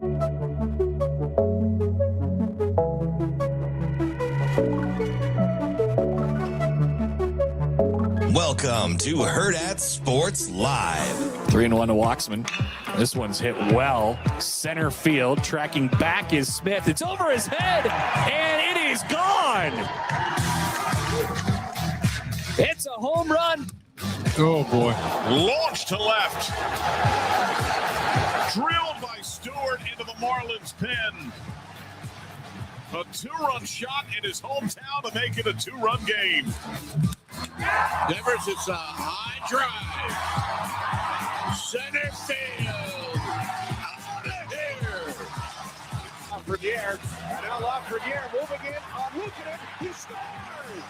Welcome to Hurrdat Sports Live. 3-1 to Walkman. This one's hit well. Center field. Tracking back is Smith. It's over his head, and it is gone. It's a home run. Oh, boy. Launched to left. Drilled by Stewart into the Marlins pen. A two-run shot in his hometown to make it a two-run game. Devers, it's a high drive. Center field. Out of here. Lafreniere. Now Lafreniere moving in on Lukanen. He scores.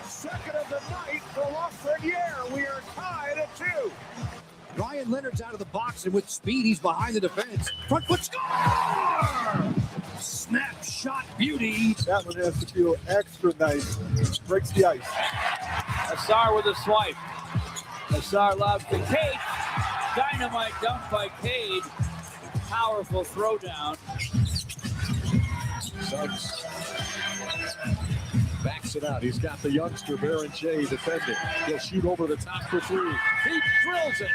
Second of the night for Lafreniere. We are tied at 2. Ryan Leonard's out of the box, and with speed, he's behind the defense. Front foot score! Snapshot beauty. That one has to feel extra nice. Breaks the ice. Assar with a swipe. Assar lobs to Cade. Dynamite dunk by Cade. Powerful throwdown. Suggs backs it out. He's got the youngster, BLUEJAY, defending. He'll shoot over the top for 3. He drills it.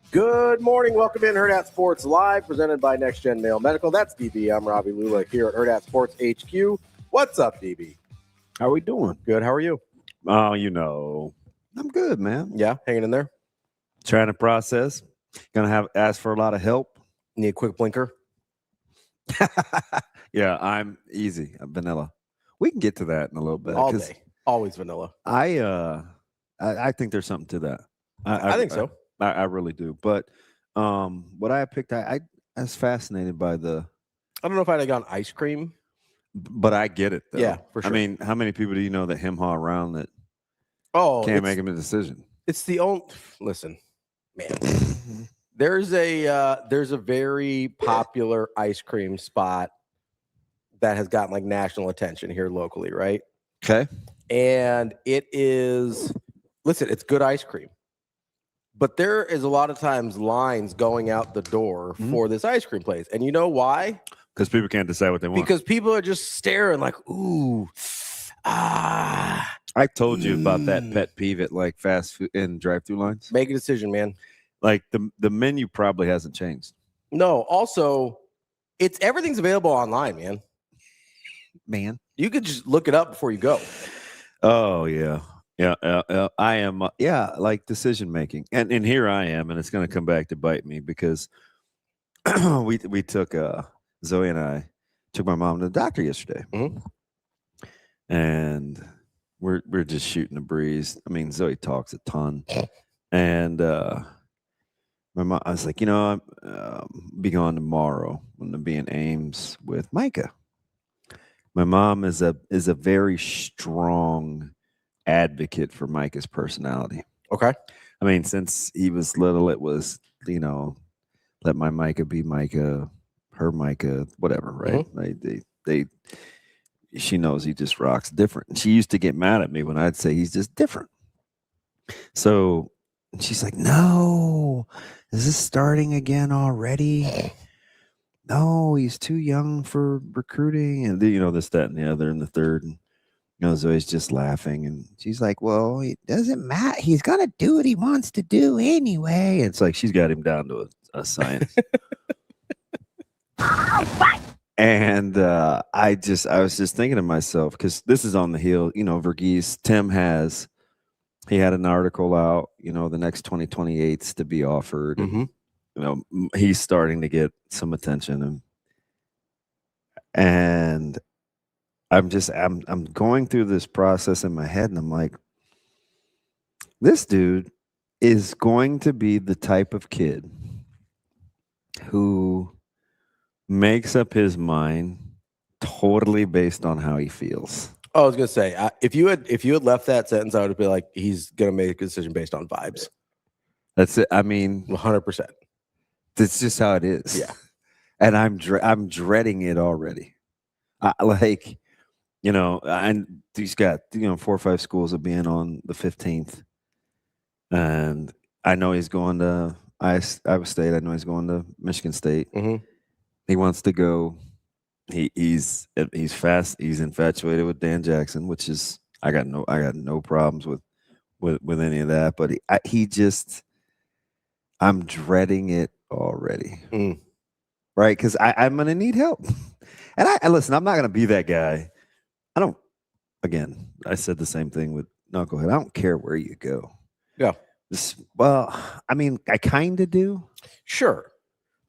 Good morning. Welcome in Hurrdat Sports Live, presented by Next Gen Male Medical. That's DB. I'm Ravi, Lulla here at Hurrdat Sports HQ. What's up, DB? How we doing? Good. How are you? Oh, you know, I'm good, man. Yeah, hanging in there. Trying to process. Gonna ask for a lot of help. Need a quick blinker? Yeah, I'm easy. I'm vanilla. We can get to that in a little bit. All day. Always vanilla. I think there's something to that. I think so. I really do. But what I picked, I was fascinated by the. I don't know if I'd have gone ice cream. But I get it, though. Yeah, for sure. I mean, how many people do you know that hem-haw around that can't make them a decision? It's the only. Listen, man. There's a very popular ice cream spot that has gotten like national attention here locally, right? Okay. And it is, listen, it's good ice cream. But there is a lot of times lines going out the door for this ice cream place. And you know why? Because people can't decide what they want. Because people are just staring like, ooh, ah. I told you about that pet peeve at like fast food and drive-through lines. Make a decision, man. Like the menu probably hasn't changed. No, also, everything's available online, man. You could just look it up before you go. Oh, yeah. Yeah, I am. Like decision making, and here I am, and it's going to come back to bite me because we took Zoe and I took my mom to the doctor yesterday, and we're just shooting the breeze. I mean, Zoe talks a ton, and my mom. I was like, I'm be gone tomorrow. I'm gonna be in Ames with Micah. My mom is a very strong advocate for Micah's personality. Okay. I mean, since he was little, it was, let my Micah be Micah, her Micah, whatever, right? She knows he just rocks different. And she used to get mad at me when I'd say he's just different. So she's like, no, is this starting again already? No, he's too young for recruiting. And, this, that, and the other, and the third. And, Zoe's just laughing, and she's like, well, it doesn't matter. He's going to do what he wants to do anyway. It's like she's got him down to a science. And I was just thinking to myself, because this is on the heel, Verghese, Tim he had an article out, the next 2028s to be offered. And, he's starting to get some attention. And I'm going through this process in my head, and I'm like, this dude is going to be the type of kid who makes up his mind totally based on how he feels. Oh, I was gonna say, if you had left that sentence, I would be like, he's gonna make a decision based on vibes. That's it. I mean, 100%. That's just how it is. Yeah, and I'm dreading it already. And he's got 4 or 5 schools of being on the 15th, and I know he's going to Iowa State. I know he's going to Michigan State. Mhm. He wants to go. He's fast. He's infatuated with Dan Jackson, which is I got no problems with any of that. But I'm dreading it already. Right? Because I'm gonna need help. And I listen. I'm not gonna be that guy. I don't. Again, I said the same thing with Knucklehead. I don't care where you go. Yeah. Well, I mean, I kind of do. Sure.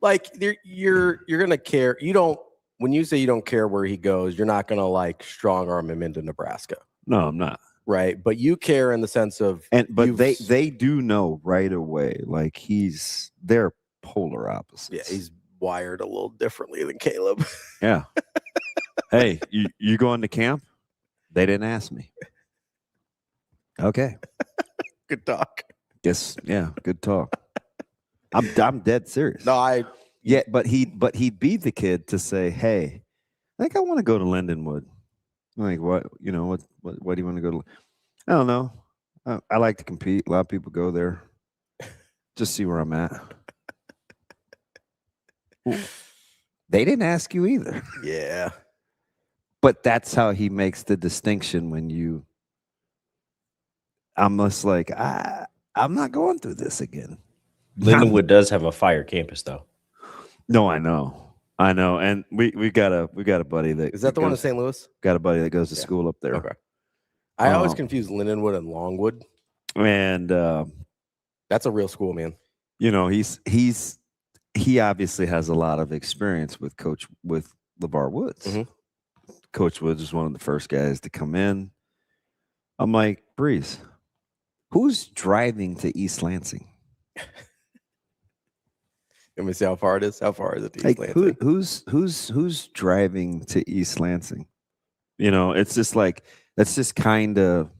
Like you're gonna care. You don't. When you say you don't care where he goes, you're not gonna like strong arm him into Nebraska. No, I'm not. Right. But you care in the sense of but they do know right away. Like they're polar opposites. Yeah, he's wired a little differently than Caleb. Yeah. Hey, you going to camp? They didn't ask me. Okay. Good talk. Yes. Yeah. Good talk. I'm dead serious. No, but he'd be the kid to say, hey, I think I want to go to Lindenwood. I'm like, what? You know, what do you want to go to? I don't know. I like to compete. A lot of people go there. Just see where I'm at. They didn't ask you either. Yeah. But that's how he makes the distinction when I'm just like, I'm not going through this again. Lindenwood does have a fire campus, though. No, I know. And we got a buddy that is that the one in St. Louis? Got a buddy that goes to school up there. Okay. I always confuse Lindenwood and Longwood. And that's a real school, man. You know, he obviously has a lot of experience with LeVar Woods. Mm-hmm. Coach Woods was one of the first guys to come in. I'm like, Breeze, who's driving to East Lansing? Let me see how far it is. How far is it to East Lansing? Who's driving to East Lansing? You know, it's just like that's just kind of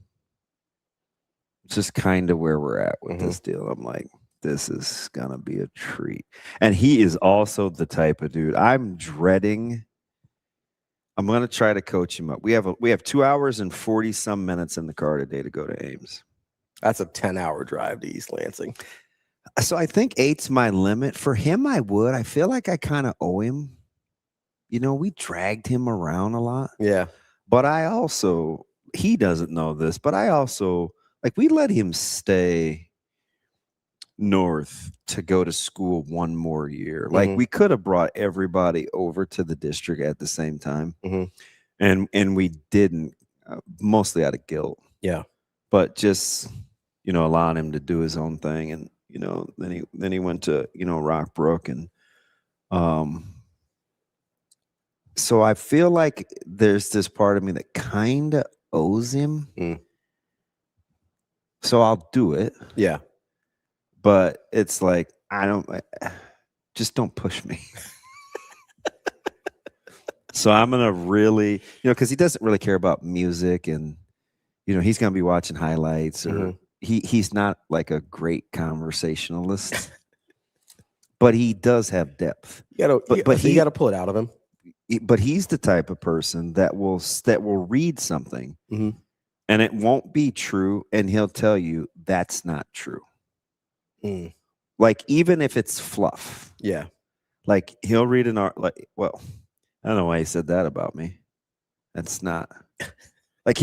where we're at with this deal. I'm like, this is gonna be a treat. And he is also the type of dude I'm dreading. I'm gonna try to coach him up. We have 2 hours and 40 some minutes in the car today to go to Ames. That's a 10-hour drive to East Lansing. So I think 8's my limit. For him, I would. I feel like I kind of owe him. You know, we dragged him around a lot. Yeah. But he doesn't know this, but I also, like, we let him stay north to go to school one more year. Like, we could have brought everybody over to the district at the same time. And we didn't, mostly out of guilt. Yeah. But just, you know, allowing him to do his own thing. And, you know, then he went to, you know, Rockbrook. And so I feel like there's this part of me that kind of owes him. So I'll do it. Yeah. But it's like, just don't push me. So I'm going to really, you know, because he doesn't really care about music and, you know, he's going to be watching highlights or he's not like a great conversationalist, but he does have depth. You got to pull it out of him. But he's the type of person that will read something and it won't be true. And he'll tell you that's not true. Like, even if it's fluff. Yeah. Like, he'll read an art. Like, well, I don't know why he said that about me. That's not like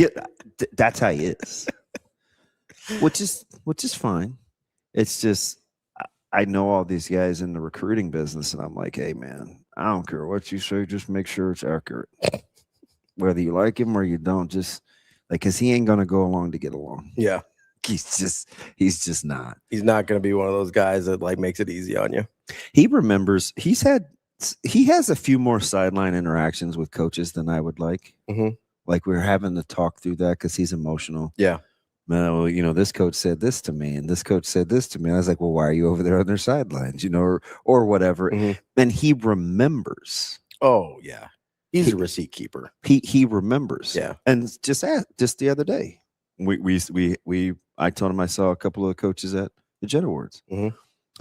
that's how he is. which is fine. It's just I know all these guys in the recruiting business, and I'm like, hey man, I don't care what you say, just make sure it's accurate. Whether you like him or you don't, just like, because he ain't gonna go along to get along. Yeah. He's just not. He's not going to be one of those guys that like makes it easy on you. He remembers he has a few more sideline interactions with coaches than I would like. Like, we're having to talk through that because he's emotional. Yeah. Well, you know, this coach said this to me and this coach said this to me. I was like, well, why are you over there on their sidelines? You know, or whatever. And he remembers. Oh yeah. He's a receipt keeper. He remembers. Yeah. And just the other day, I told him I saw a couple of coaches at the Jet Awards, and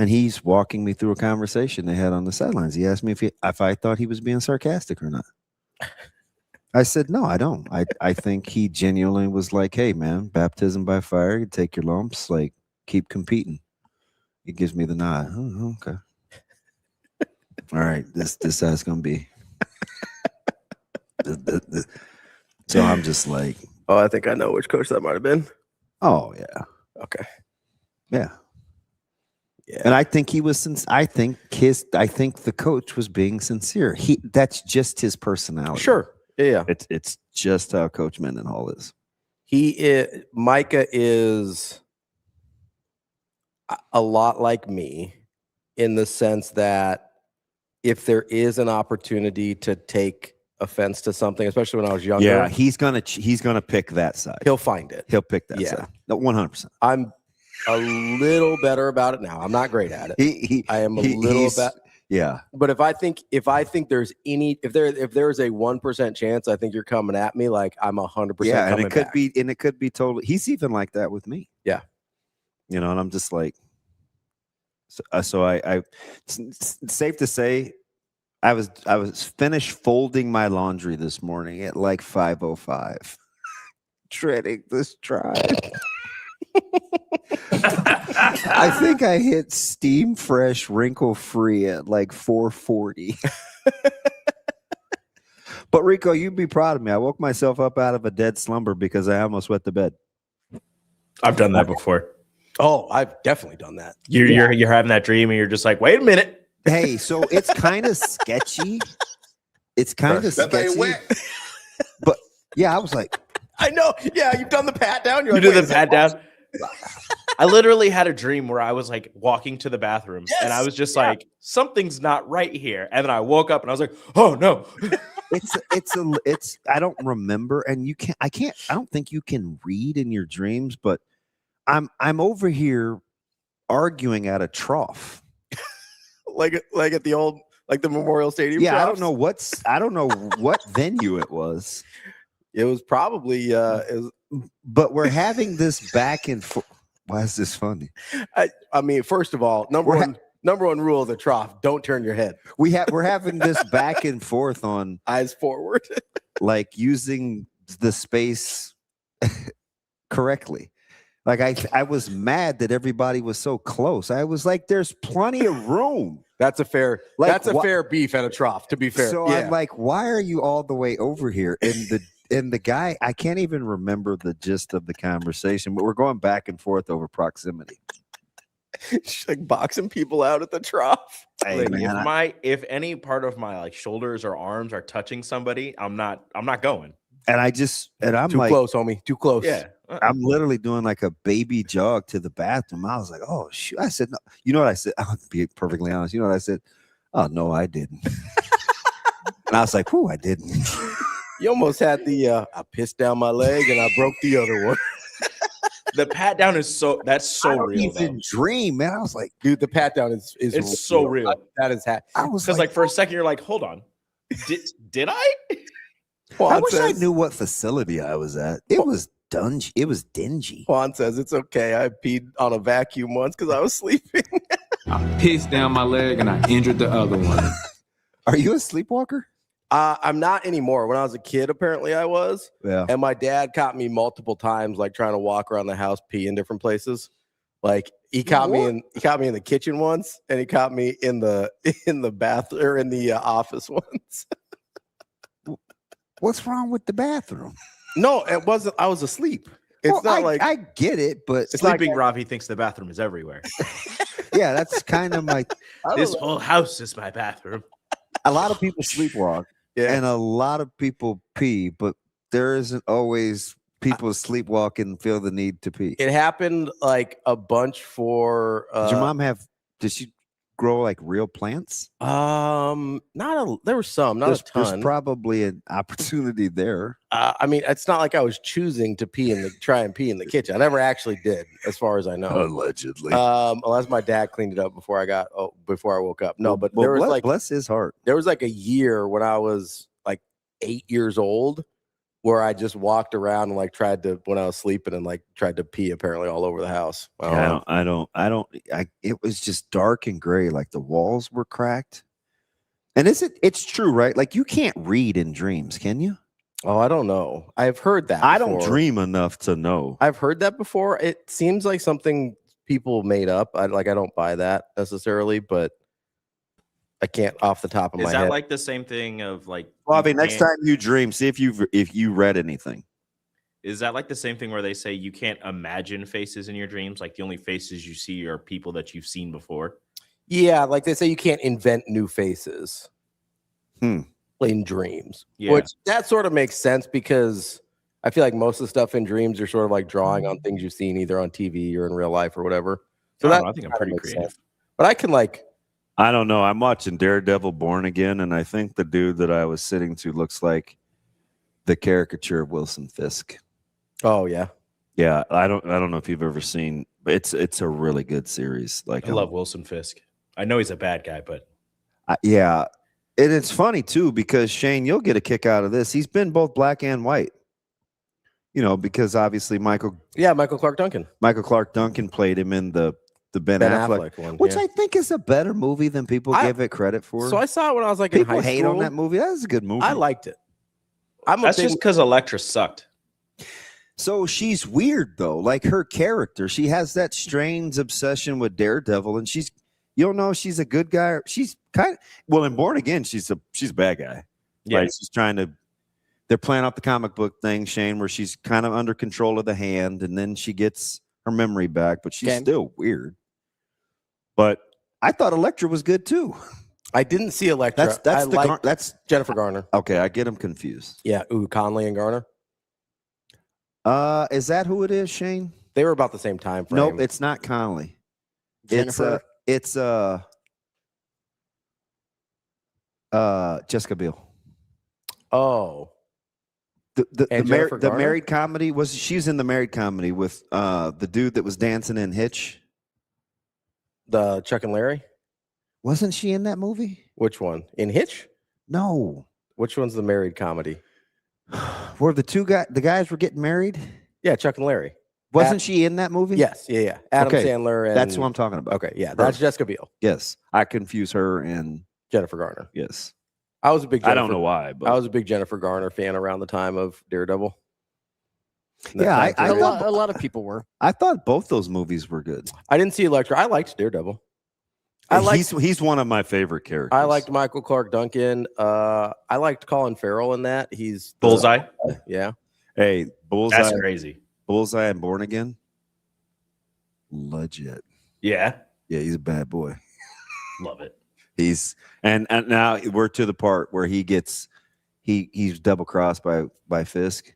he's walking me through a conversation they had on the sidelines. He asked me if I thought he was being sarcastic or not. I said, no, I don't. I think he genuinely was like, hey man, baptism by fire, you take your lumps, like, keep competing. He gives me the nod. Oh, okay. All right, this how it's gonna be. So I'm just like, oh, I think I know which coach that might have been. oh yeah, Okay. yeah. Yeah. And I think he was I think the coach was being sincere. That's just his personality. Sure. Yeah. It's just how Coach Mendenhall is. Micah is a lot like me in the sense that if there is an opportunity to take offense to something, especially when I was younger, Yeah, he's gonna pick that side. he'll find it. He'll pick that Yeah. side. No, 100%. I'm a little better about it now. I'm not great at it. I am a little bit. Yeah. But if I think there's if there's a 1% chance, I think you're coming at me like I'm 100%. Yeah, and coming back. it could be totally. He's even like that with me. Yeah. You know, and I'm just like, so I it's safe to say, I was finished folding my laundry this morning at like 5:05, treading this drive. I think I hit steam fresh, wrinkle free at like 4:40. But Rico, you'd be proud of me. I woke myself up out of a dead slumber because I almost wet the bed. I've done that before. Oh, I've definitely done that. You're having that dream and you're just like, wait a minute. Hey, so it's kind of sketchy. It's kind of sketchy. But yeah, I was like, I know. Yeah, you've done the pat down. You did the pat down. I literally had a dream where I was like walking to the bathroom and I was just like, something's not right here. And then I woke up and I was like, oh no. It's I don't remember, and I don't think you can read in your dreams, but I'm over here arguing at a trough. like at the old, like the Memorial Stadium. Yeah, troughs? I don't know what venue it was. It was probably but we're having this back and forth. Why is this funny? I mean, first of all, number one rule of the trough: don't turn your head. We're having this back and forth on eyes forward, like using the space correctly. Like I was mad that everybody was so close. I was like, "There's plenty of room." That's a fair. That's a fair beef at a trough. To be fair, so I'm like, "Why are you all the way over here?" And the guy, I can't even remember the gist of the conversation, but we're going back and forth over proximity. She's like boxing people out at the trough. Hey, Like, man, if any part of my like shoulders or arms are touching somebody, I'm not going. and I'm Too like, close, homie. Too close. Yeah. I'm literally doing like a baby jog to the bathroom. I was like, oh shoot. I said, no. You know what I said? I'll be perfectly honest. You know what I said? Oh no, I didn't. And I was like, whoo, I didn't. You almost had the I pissed down my leg and I broke the other one. The pat down is so I don't real. even dream, man. I was like, Dude, the pat down is It's so real. That is I was Because like for a second you're like, hold on, did I? I wish I knew what facility I was at. It was dungy. It was dingy. Juan says it's okay. I peed on a vacuum once because I was sleeping. I pissed down my leg and I injured the other one. Are you a sleepwalker? I'm not anymore. When I was a kid, apparently I was. Yeah. And my dad caught me multiple times, like trying to walk around the house, pee in different places. Like he caught me in the kitchen once, and he caught me in the bath or in the office once. What's wrong with the bathroom? No, it wasn't. I was asleep. It's not like I get it, but Sleeping Ravi thinks the bathroom is everywhere. yeah, that's kind of my. This whole house is my bathroom. A lot of people sleepwalk, and a lot of people pee, but there isn't always people sleepwalk and feel the need to pee. It happened like a bunch for. Did your mom did she grow like real plants? There were some, not a ton. There's probably an opportunity there. I mean, it's not like I was choosing to try and pee in the kitchen. I never actually did, as far as I know. Allegedly. Unless my dad cleaned it up before I woke up. No, but there was bless his heart. There was like a year when I was like 8 years old where I just walked around and like when I was sleeping and like tried to pee apparently all over the house. It was just dark and gray, like the walls were cracked. And it's true, right? Like you can't read in dreams, can you? Oh, I don't know. I've heard that. I don't dream enough to know. I've heard that before. It seems like something people made up. I don't buy that necessarily, but I can't off the top of my head. Is that like the same thing of like? Well, I mean, next time you dream, see if you read anything. Is that like the same thing where they say you can't imagine faces in your dreams? Like the only faces you see are people that you've seen before? Yeah, like they say you can't invent new faces in dreams. Yeah. Which that sort of makes sense because I feel like most of the stuff in dreams are sort of like drawing on things you've seen either on TV or in real life or whatever. So I think I'm pretty creative. Sense. But I can I don't know. I'm watching Daredevil Born Again, and I think the dude that I was sitting to looks like the caricature of Wilson Fisk. Oh yeah. Yeah, I don't know if you've ever seen, but it's a really good series. Like I love Wilson Fisk. I know he's a bad guy, but yeah. And it's funny too, because Shane, you'll get a kick out of this. He's been both black and white. You know, because obviously Michael Clark Duncan played him in the Ben Affleck one, which I think is a better movie than people give it credit for. So I saw it when I was like people in high hate school. on that movie. That was a good movie. I liked it. That's just because Elektra sucked. So she's weird though, like her character. She has that strange obsession with Daredevil, and you don't know if she's a good guy. She's in Born Again, she's a bad guy. Yeah, right? She's trying to. They're playing off the comic book thing, Shane, where she's kind of under control of the hand, and then she gets her memory back, but she's still weird. But I thought Elektra was good too. I didn't see Elektra. That's Jennifer Garner. Okay, I get them confused. Yeah, Conley and Garner. Is that who it is, Shane? They were about the same time frame. Nope, it's not Conley. Jennifer. It's Jessica Biel. Oh. The married comedy she's in the married comedy with the dude that was dancing in Hitch. The Chuck and Larry? Wasn't she in that movie? Which one? In Hitch? No. Which one's the married comedy? Where the guys were getting married? Yeah, Chuck and Larry. Wasn't she in that movie? Yes, yeah. Adam Sandler and that's what I'm talking about. Okay, yeah, that's Jessica Biel. Yes. I confuse her and Jennifer Garner. Yes. I was a big Jennifer, I don't know why, but I was a big Jennifer Garner fan around the time of Daredevil. Yeah, a lot of people were. I thought both those movies were good. I didn't see Elektra. I liked Daredevil. He's one of my favorite characters. I liked Michael Clark Duncan. I liked Colin Farrell in that. He's Bullseye. Yeah. Hey, Bullseye. That's crazy. Bullseye and Born Again. Legit. Yeah. Yeah, he's a bad boy. Love it. He's and now we're to the part where he's double crossed by Fisk,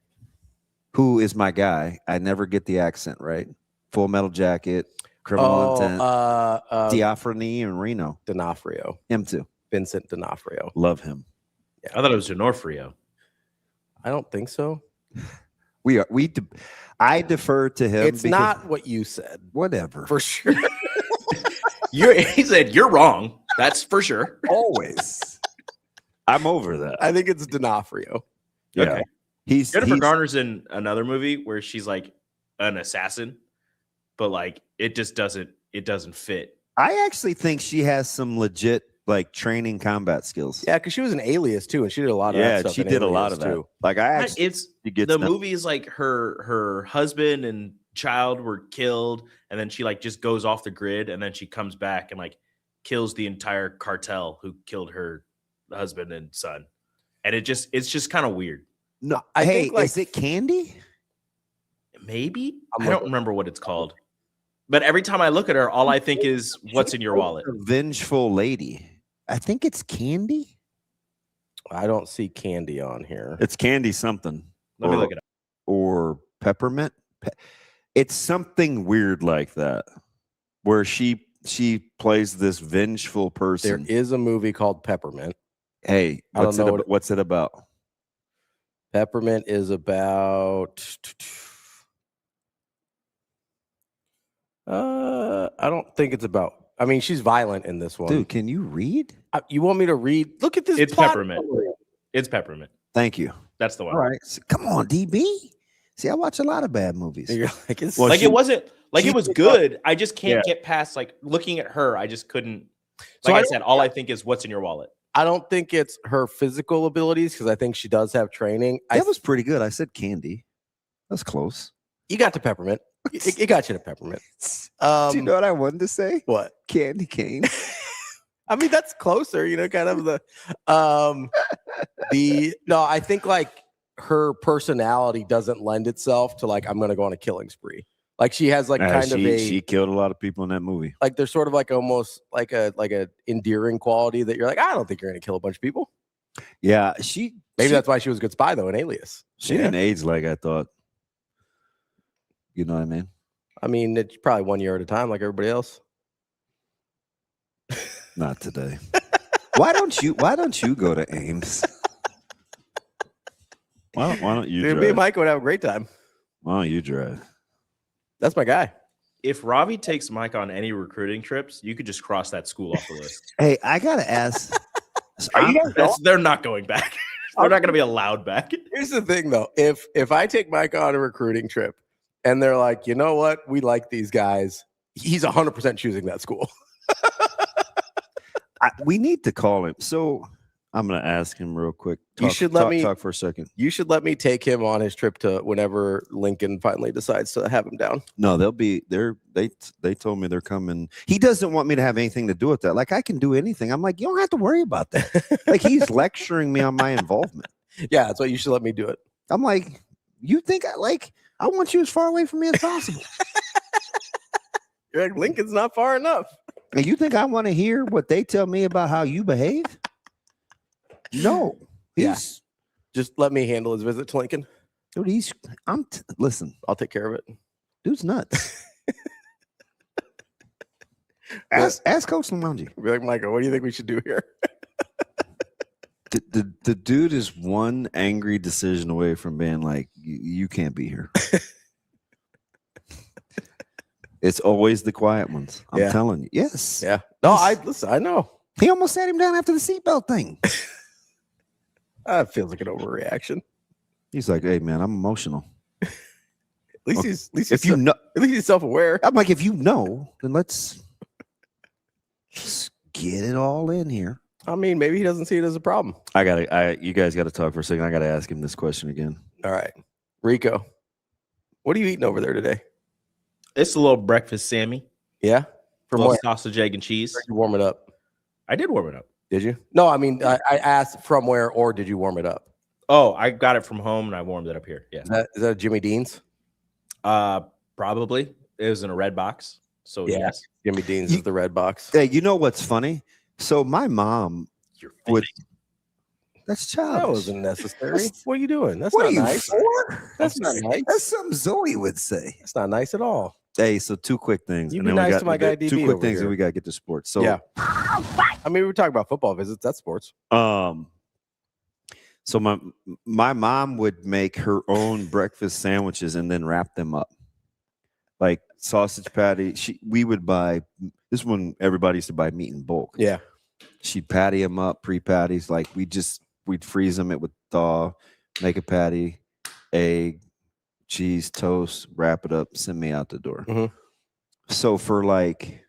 who is my guy. I never get the accent right. Full Metal Jacket, Criminal Intent, D'Onofrio and Reno. D'Onofrio. Him too. Vincent D'Onofrio. Love him. Yeah. I thought it was D'Onofrio. I don't think so. I defer to him. It's not what you said. Whatever. For sure. He said you're wrong. That's for sure. Always. I'm over that. I think it's D'Onofrio. Yeah. Okay. Jennifer Garner's in another movie where she's like an assassin, but like it doesn't fit. I actually think she has some legit like training combat skills. Yeah, because she was an Alias too, and she did a lot of that stuff. She did a lot of that too. Like movie is like her husband and child were killed, and then she like just goes off the grid, and then she comes back and like kills the entire cartel who killed her husband and son, and it's just kind of weird. No, I think is it Candy? Maybe I don't remember what it's called, but every time I look at her, all I think is what's in your wallet. Vengeful lady. I think it's Candy. I don't see Candy on here. It's Candy something. Let me look it up. Or Peppermint. It's something weird like that, where she plays this vengeful person. There is a movie called Peppermint. Hey, what's it about? Peppermint is about. I don't think it's about. I mean, she's violent in this one. Dude, can you read? You want me to read? Look at this. It's Peppermint. It's Peppermint. Thank you. That's the one. All right. So, come on, DB. See, I watch a lot of bad movies. You're like, it wasn't like it was good. I just can't get past like looking at her. I just couldn't. Like I said, all I think is what's in your wallet. I don't think it's her physical abilities because I think she does have training. That was pretty good. I said Candy. That's close. You got to Peppermint. It got you to peppermint. Do you know what I wanted to say? What? Candy cane. I mean, that's closer, kind of no, I think like her personality doesn't lend itself to like, I'm going to go on a killing spree. Like she has like she killed a lot of people in that movie. Like there's sort of like almost like a endearing quality that you're like, I don't think you're going to kill a bunch of people. Yeah. Maybe that's why she was a good spy though in Alias. She didn't age like I thought. You know what I mean? I mean, it's probably 1 year at a time like everybody else. Not today. Why don't you go to Ames? Why don't you drive? Me and Mike would have a great time. Why don't you drive? That's my guy. If Ravi takes Mike on any recruiting trips, you could just cross that school off the list. Hey, I gotta ask. They're not going back. They're not going to be allowed back. Here's the thing, though. If I take Mike on a recruiting trip and they're like, you know what, we like these guys, he's 100% choosing that school. We need to call him. So I'm going to ask him real quick. You should let me talk for a second. You should let me take him on his trip to whenever Lincoln finally decides to have him down. No, they'll be there. They told me they're coming. He doesn't want me to have anything to do with that. Like I can do anything. I'm like, you don't have to worry about that. Like he's lecturing me on my involvement. Yeah, that's why you should let me do it. I'm like, you think I want you as far away from me as possible. You're like, Lincoln's not far enough. And you think I want to hear what they tell me about how you behave? No. Just let me handle his visit to Lincoln. Dude, listen. I'll take care of it. Dude's nuts. ask Coach Lamonji. Be like, Michael, what do you think we should do here? The dude is one angry decision away from being like, you can't be here. It's always the quiet ones. I'm telling you. Yes. Yeah. No, I know. He almost sat him down after the seatbelt thing. That feels like an overreaction. He's like, hey man, I'm emotional. At least he's if you know, at least he's self-aware. I'm like, if you know, then let's just get it all in here. I mean, maybe he doesn't see it as a problem. You guys gotta talk for a second. I gotta ask him this question again. All right. Rico, what are you eating over there today? It's a little breakfast Sammy. Yeah? From what? Sausage, egg, and cheese. Or did you warm it up? I did warm it up. Did you? No, I mean, I asked from where, or did you warm it up? Oh, I got it from home and I warmed it up here. Yeah. Is that a Jimmy Dean's? Probably. It was in a red box. So yes. Jimmy Dean's is the red box. Hey, you know what's funny? So my mom would. That's childish. That wasn't necessary. What are you doing? That's what not are you nice. For? That's not nice. That's something Zoe would say. That's not nice at all. Hey, so two quick things. You be nice to my guy DB. Two quick things, and we gotta get to sports. So yeah. I mean, we were talking about football visits. That's sports. So my mom would make her own breakfast sandwiches and then wrap them up, like sausage patty. We would buy this one. Everybody used to buy meat in bulk. Yeah. She'd patty them up, pre-patties. Like we'd freeze them. It would thaw, make a patty, egg, cheese, toast, wrap it up, send me out the door. Mm-hmm. So for like,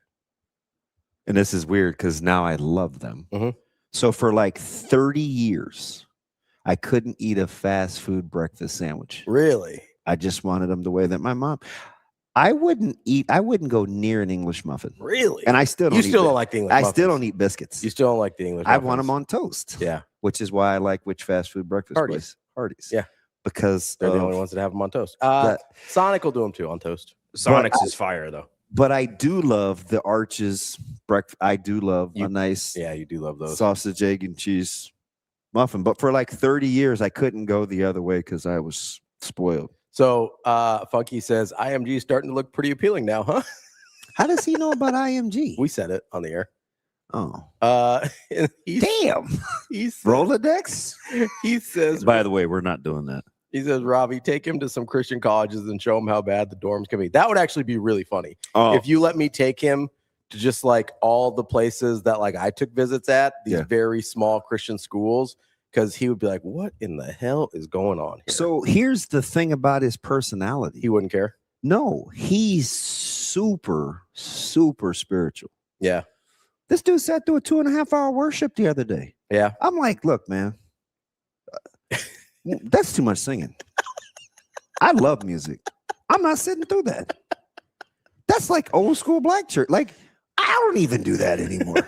and this is weird because now I love them. Mm-hmm. So for like 30 years, I couldn't eat a fast food breakfast sandwich. Really? I just wanted them the way that my mom. I wouldn't go near an English muffin. Really? And I still don't. You still don't like the English muffins. I still don't eat biscuits. You still don't like the English I muffins. want them on toast. Yeah. Which is why I like which fast food breakfast Hardee's. place? Hardee's. Yeah. Because they're the only ones that have them on toast. Sonic will do them too on toast. Sonic's is fire though. But I do love the Arches breakfast. I do love a nice you do love those sausage, egg, and cheese muffin. But for like 30 years, I couldn't go the other way because I was spoiled. So Funky says IMG is starting to look pretty appealing now, huh? How does he know about IMG? We said it on the air. Oh. Damn. Rolodex? He says, by the way, we're not doing that. He says, Ravi, take him to some Christian colleges and show him how bad the dorms can be. That would actually be really funny. Oh. If you let me take him to just like all the places that like I took visits at, these very small Christian schools, because he would be like, what in the hell is going on here? So here's the thing about his personality. He wouldn't care. No, he's super, super spiritual. Yeah. This dude sat through a 2.5-hour worship the other day. Yeah. I'm like, look, man, that's too much singing. I love music. I'm not sitting through that. That's like old school black church. Like, I don't even do that anymore.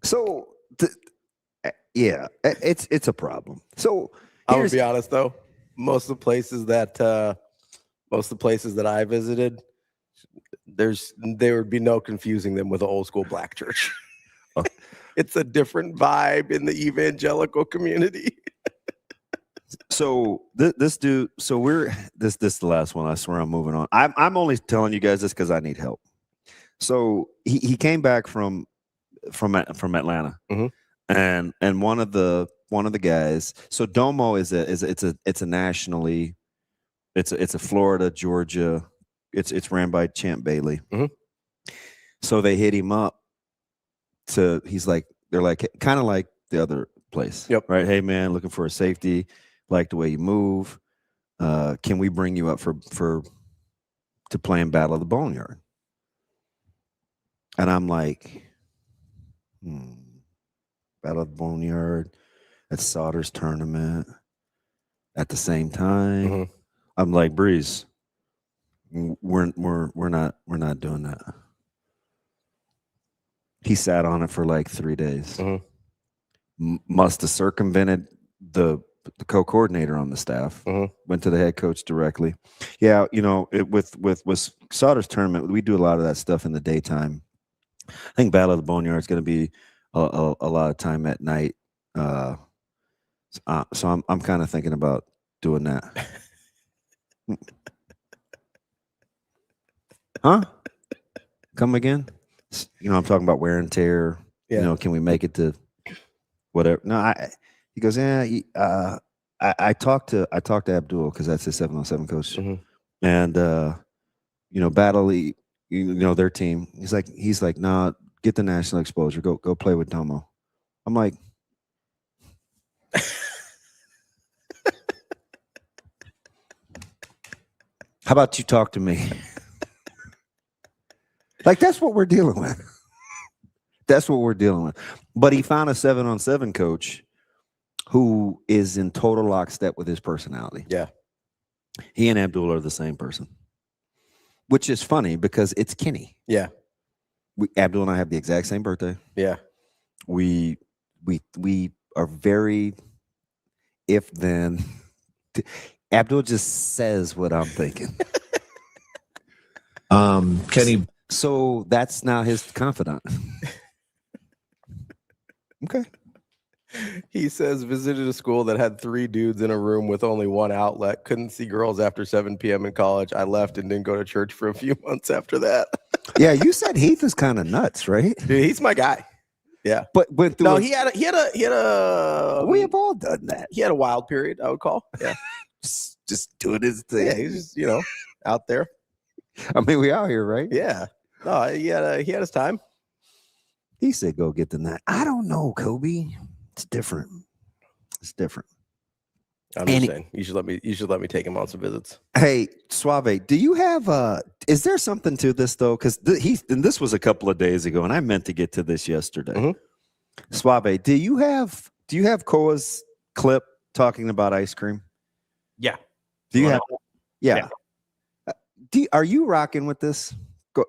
So, yeah, it's a problem. So I'm gonna be honest though, most of the places that I visited, there would be no confusing them with an old school black church. It's a different vibe in the evangelical community. So this dude, so this is the last one. I swear I'm moving on. I'm only telling you guys this because I need help. So he came back from Atlanta, and one of the guys. So Domo it's a nationally, it's a Florida, Georgia. It's ran by Champ Bailey. So they hit him up. They're like kind of like the other place. Yep. Right. Hey man, looking for a safety. Like the way you move. Can we bring you up to play in Battle of the Boneyard? And I'm like, Battle of the Boneyard at Sauter's tournament at the same time. I'm like, Breeze, we're not doing that. He sat on it for like 3 days. Must have circumvented the co-coordinator on the staff. Went to the head coach directly. Yeah, with Sauter's tournament, we do a lot of that stuff in the daytime. I think Battle of the Boneyard is going to be a lot of time at night. So I'm kind of thinking about doing that. Huh? Come again? I'm talking about wear and tear. Yeah. Can we make it to whatever? No, he goes, yeah. I talked to Abdul because that's his 7-on-7 coach, and Battle, their team. He's like, nah, get the national exposure. Go play with Domo. I'm like, how about you talk to me? Like that's what we're dealing with. That's what we're dealing with. But he found a 7-on-7 coach who is in total lockstep with his personality. Yeah. He and Abdul are the same person, which is funny because it's Kenny. Yeah. Abdul and I have the exact same birthday. Yeah. We are very if then. Abdul just says what I'm thinking. Kenny. So that's now his confidant. Okay. He says visited a school that had 3 dudes in a room with only one outlet. Couldn't see girls after 7 p.m. in college. I left and didn't go to church for a few months after that. Yeah, you said Heath is kind of nuts, right? Dude, he's my guy. Yeah, but went through. No, he had a. We have all done that. He had a wild period, I would call. Yeah, just doing his thing. Yeah, he's just out there. I mean, we out here, right? Yeah. No, he had his time. He said, "Go get the night." I don't know, Kobe. It's different. It's different. I'm just saying, you should let me take him on some visits. Hey, Suave, do you have is there something to this though? Because this was a couple of days ago, and I meant to get to this yesterday. Suave, do you have Koa's clip talking about ice cream? Yeah. Do you have? Yeah. Are you rocking with this? Go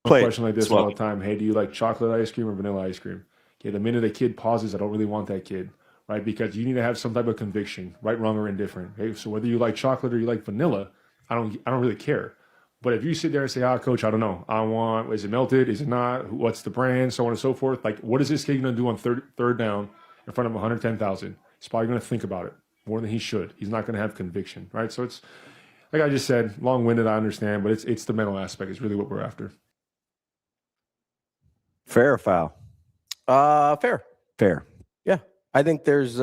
play. A question like this all the time. Hey, do you like chocolate ice cream or vanilla ice cream? Okay, the minute a kid pauses, I don't really want that kid. Right, because you need to have some type of conviction, right, wrong, or indifferent. Okay? So whether you like chocolate or you like vanilla, I don't really care. But if you sit there and say, coach, I don't know. Is it melted? Is it not? What's the brand? So on and so forth. Like, what is this kid going to do on third down in front of 110,000? He's probably going to think about it more than he should. He's not going to have conviction, right? So it's, like I just said, long-winded, I understand, but it's the mental aspect is really what we're after. Fair or foul? Fair. Yeah. I think there's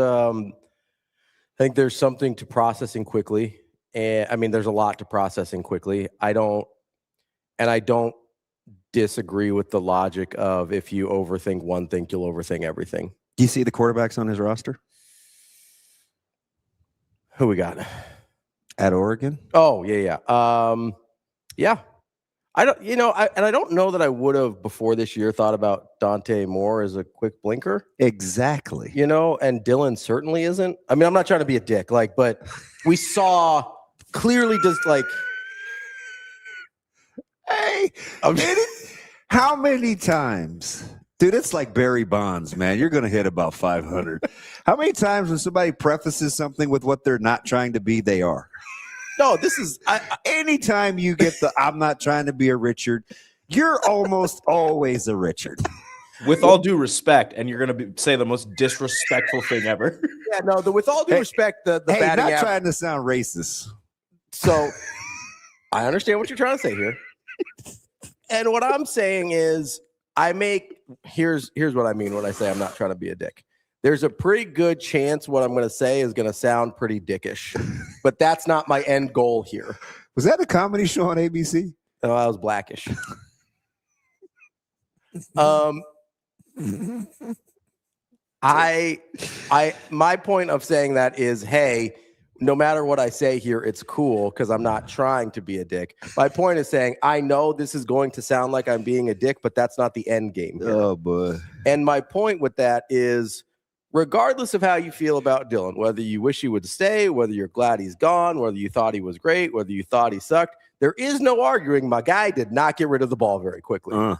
something to processing quickly. And I mean, there's a lot to processing quickly. I don't disagree with the logic of if you overthink one thing, you'll overthink everything. Do you see the quarterbacks on his roster? Who we got? At Oregon? Oh, yeah. Yeah. I don't, and I don't know that I would have before this year thought about Dante Moore as a quick blinker. Exactly. And Dylan certainly isn't. I mean, I'm not trying to be a dick, but we saw clearly just hey, how many times? Dude, it's like Barry Bonds, man. You're going to hit about 500. How many times when somebody prefaces something with what they're not trying to be, they are? No, this is anytime you get the I'm not trying to be a Richard, you're almost always a Richard. With all due respect, and you're going to say the most disrespectful thing ever. Yeah, no, with all due respect, the batting not trying to sound racist. So I understand what you're trying to say here. And what I'm saying is here's what I mean when I say I'm not trying to be a dick. There's a pretty good chance what I'm going to say is going to sound pretty dickish, but that's not my end goal here. Was that a comedy show on ABC? No, I was Blackish. My point of saying that is, hey, no matter what I say here, it's cool because I'm not trying to be a dick. My point is saying, I know this is going to sound like I'm being a dick, but that's not the end game here. Oh, boy. And my point with that is, regardless of how you feel about Dylan, whether you wish he would stay, whether you're glad he's gone, whether you thought he was great, whether you thought he sucked, there is no arguing my guy did not get rid of the ball very quickly.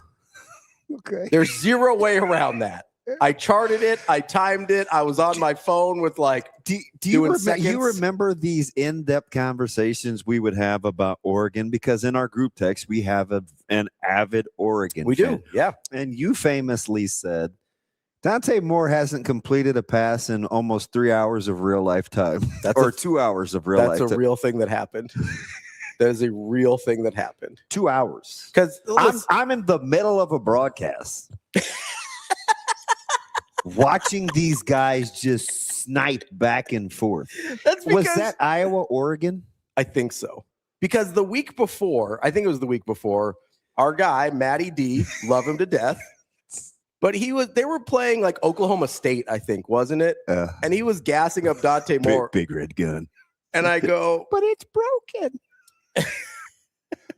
Okay. There's zero way around that. I charted it. I timed it. I was on my phone with do you remember these in-depth conversations we would have about Oregon? Because in our group text, we have an avid Oregon fan. Do, yeah. And you famously said, Dante Moore hasn't completed a pass in almost 3 hours of real life time. 2 hours of real life time. That's a real thing that happened. That is a real thing that happened. 2 hours. Because I'm in the middle of a broadcast. Watching these guys just snipe back and forth. Was that Iowa, Oregon? I think so. Because the week before, I think it was the week before, our guy, Matty D, love him to death. But they were playing like Oklahoma State, I think, wasn't it? And he was gassing up Dante Moore. Big red gun. And I go, but it's broken.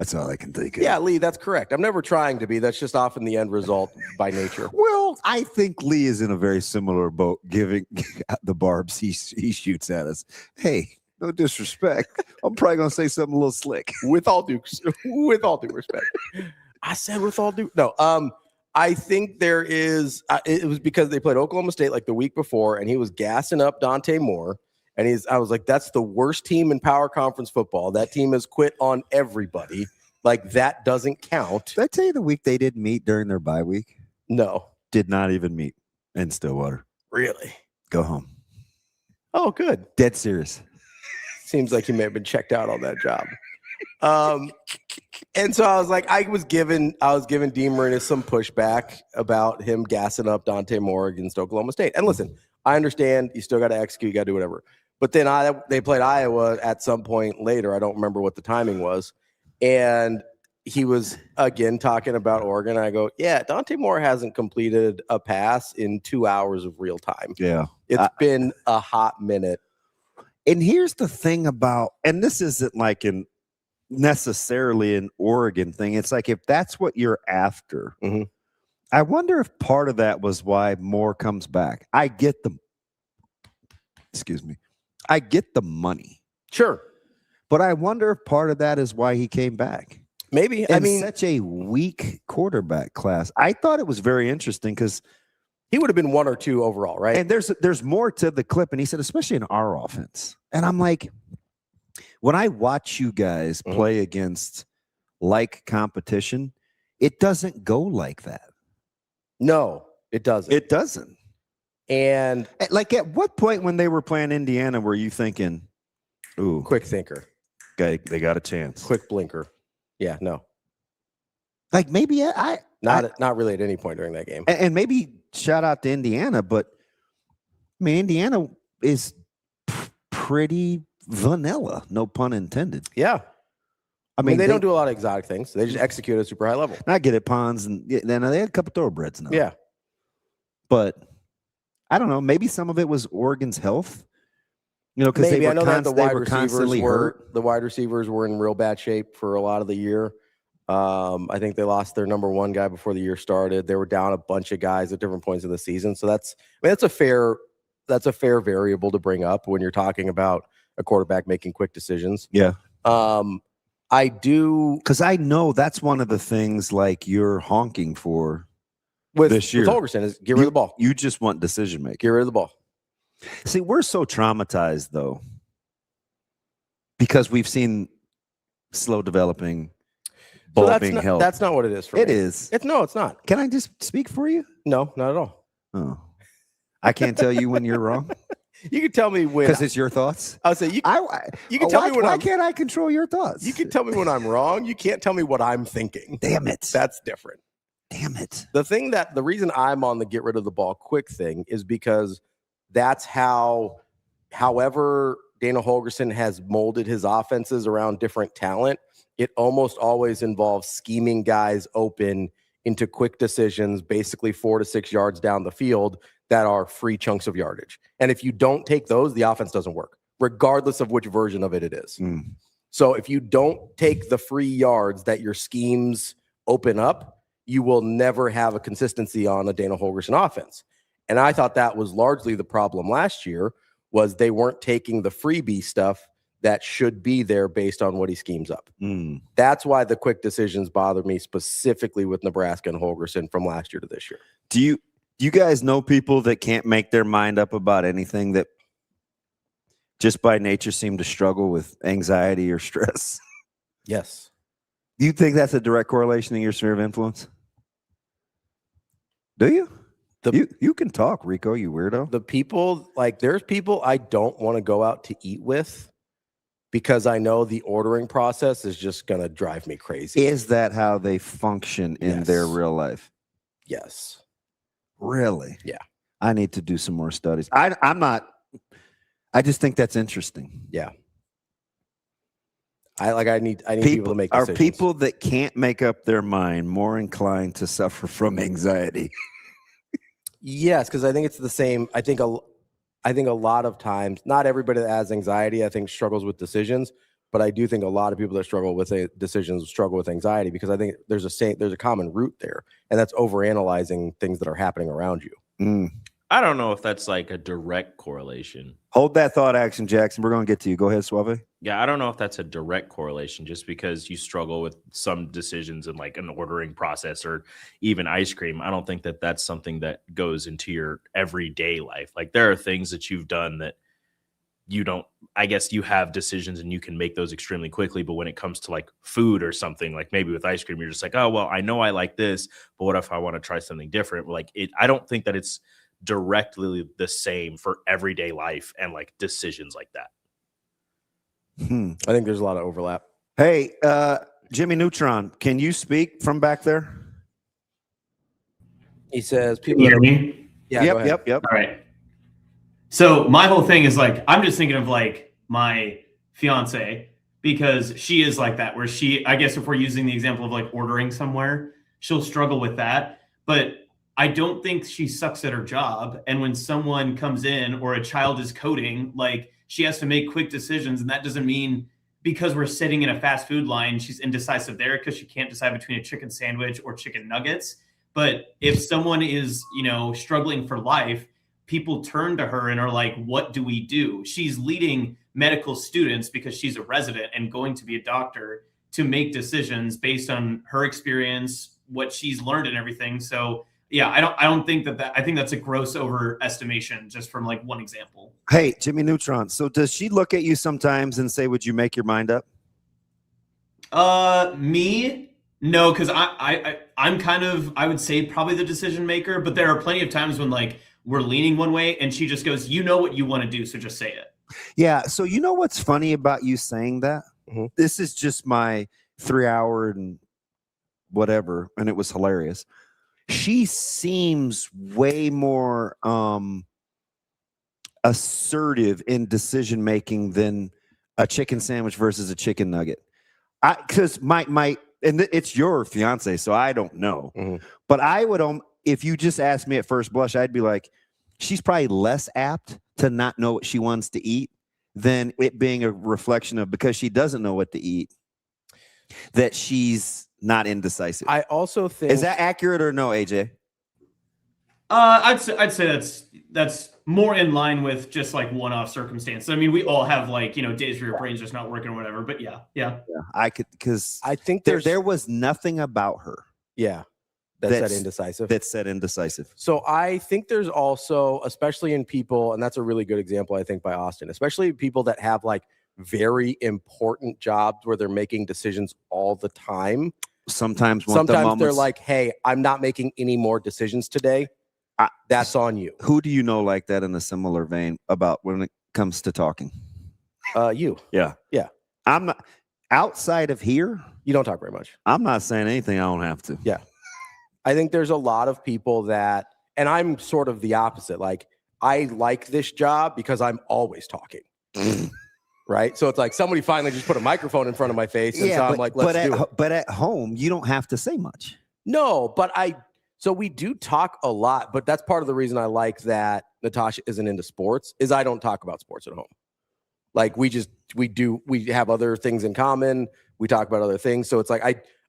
That's all I can think of. Yeah, Lee, that's correct. I'm never trying to be. That's just often the end result by nature. Well, I think Lee is in a very similar boat, giving the barbs he shoots at us. Hey, no disrespect. I'm probably going to say something a little slick. With all due respect. I said with all due. No, I think there is. It was because they played Oklahoma State like the week before, and he was gassing up Dante Moore. And I was like, that's the worst team in power conference football. That team has quit on everybody. Like, that doesn't count. Did I tell you the week they didn't meet during their bye week? No. Did not even meet in Stillwater. Really? Go home. Oh, good. Dead serious. Seems like he may have been checked out on that job. And so I was like, I was giving Deemer some pushback about him gassing up Dante Moore against Oklahoma State. And listen, I understand you still got to execute, you got to do whatever. But then they played Iowa at some point later. I don't remember what the timing was. And he was, again, talking about Oregon. I go, yeah, Dante Moore hasn't completed a pass in 2 hours of real time. Yeah. It's been a hot minute. And here's the thing about, and this isn't like necessarily an Oregon thing. It's like, if that's what you're after, I wonder if part of that was why Moore comes back. I get the money. Sure. But I wonder if part of that is why he came back. Maybe. I mean, such a weak quarterback class. I thought it was very interesting because he would have been 1 or 2 overall, right? And there's more to the clip. And he said, especially in our offense. And I'm like, when I watch you guys play against like competition, it doesn't go like that. No, it doesn't. It doesn't. And like, at what point when they were playing Indiana were you thinking, ooh, quick thinker, they got a chance, quick blinker? Yeah, no. Like, maybe not really at any point during that game. And maybe shout out to Indiana, but I mean, Indiana is pretty vanilla, no pun intended. Yeah. I mean, they don't do a lot of exotic things. They just execute at a super high level. I get it, Pons, and then they had a couple thoroughbreds now. Yeah. But I don't know. Maybe some of it was Oregon's health. You know, because I know that the wide receivers were in real bad shape for a lot of the year. I think they lost their number one guy before the year started. They were down a bunch of guys at different points in the season. So that's a fair variable to bring up when you're talking about a quarterback making quick decisions. Yeah. I do, because I know that's one of the things like you're honking for with this year. With Holgorsen is get rid of the ball. You just want decision making. Get rid of the ball. See, we're so traumatized though, because we've seen slow developing ball being held. That's not what it is for me. It is. It's not. Can I just speak for you? No, not at all. Oh, I can't tell you when you're wrong. You can tell me when, because it's your thoughts. I would say you can tell me when. Why can't I control your thoughts? You can tell me when I'm wrong. You can't tell me what I'm thinking. Damn it. That's different. Damn it. The reason I'm on the get rid of the ball quick thing is because that's how, however Dana Holgorsen has molded his offenses around different talent, it almost always involves scheming guys open into quick decisions, basically 4 to 6 yards down the field that are free chunks of yardage. And if you don't take those, the offense doesn't work, regardless of which version of it is. So if you don't take the free yards that your schemes open up, you will never have a consistency on a Dana Holgorsen offense. And I thought that was largely the problem last year, was they weren't taking the freebie stuff that should be there based on what he schemes up. That's why the quick decisions bother me specifically with Nebraska and Holgorsen from last year to this year. Do you guys know people that can't make their mind up about anything, that just by nature seem to struggle with anxiety or stress? Yes. Do you think that's a direct correlation in your sphere of influence? Do you? You can talk, Rico, you weirdo. The people, like, there's people I don't want to go out to eat with because I know the ordering process is just going to drive me crazy. Is that how they function in their real life? Yes. Really? Yeah. I need to do some more studies. I just think that's interesting. Yeah. I need people to make decisions. Are people that can't make up their mind more inclined to suffer from anxiety? Yes, because I think it's the same. I think a lot of times, not everybody that has anxiety, I think, struggles with decisions, but I do think a lot of people that struggle with decisions struggle with anxiety, because I think there's a common root there, and that's overanalyzing things that are happening around you. I don't know if that's like a direct correlation. Hold that thought, Action Jackson. We're going to get to you. Go ahead, Suave. Yeah, I don't know if that's a direct correlation, just because you struggle with some decisions in like an ordering process or even ice cream. I don't think that that's something that goes into your everyday life. Like, there are things that you've done that you don't, I guess you have decisions and you can make those extremely quickly. But when it comes to like food or something, like maybe with ice cream, you're just like, oh, well, I know I like this, but what if I want to try something different? Like, I don't think that it's directly the same for everyday life and like decisions like that. I think there's a lot of overlap. Hey, Jimmy Neutron, can you speak from back there? He says, "People hear me." Yeah. Yep. All right. So my whole thing is like, I'm just thinking of like my fiance, because she is like that, where I guess if we're using the example of like ordering somewhere, she'll struggle with that. But I don't think she sucks at her job. And when someone comes in or a child is coding, like, she has to make quick decisions. And that doesn't mean because we're sitting in a fast food line, she's indecisive there because she can't decide between a chicken sandwich or chicken nuggets. But if someone is, struggling for life, people turn to her and are like, what do we do? She's leading medical students, because she's a resident and going to be a doctor, to make decisions based on her experience, what she's learned and everything. So yeah, I don't think that I think that's a gross overestimation just from like one example. Hey, Jimmy Neutron. So does she look at you sometimes and say, would you make your mind up? Me? No, because I'm kind of, I would say, probably the decision maker, but there are plenty of times when like we're leaning one way and she just goes, you know what you want to do, so just say it. Yeah. So you know what's funny about you saying that? Mm-hmm. This is just my 3 hour and whatever, and it was hilarious. She seems way more assertive in decision making than a chicken sandwich versus a chicken nugget. Because it's your fiance, so I don't know. Mm-hmm. But I would, if you just asked me at first blush, I'd be like, she's probably less apt to not know what she wants to eat than it being a reflection of, because she doesn't know what to eat, that she's not indecisive. I also think is that accurate or no, AJ? I'd say that's more in line with just like one-off circumstances. I mean, we all have like, days where your brain's just not working or whatever. But yeah. I could, because I think there was nothing about her. Yeah, that said indecisive. That said indecisive. So I think there's also, especially in people, and that's a really good example, I think, by Austin, especially people that have like very important jobs where they're making decisions all the time. Sometimes they're like, hey, I'm not making any more decisions today. That's on you. Who do you know like that in a similar vein about when it comes to talking? You. Yeah. I'm not outside of here. You don't talk very much. I'm not saying anything I don't have to. Yeah. I think there's a lot of people that, and I'm sort of the opposite. Like, I like this job because I'm always talking. Right? So it's like somebody finally just put a microphone in front of my face. And so I'm like, let's do it. But at home, you don't have to say much. No, but so we do talk a lot, but that's part of the reason I like that Natasha isn't into sports, is I don't talk about sports at home. Like we have other things in common. We talk about other things. So it's like,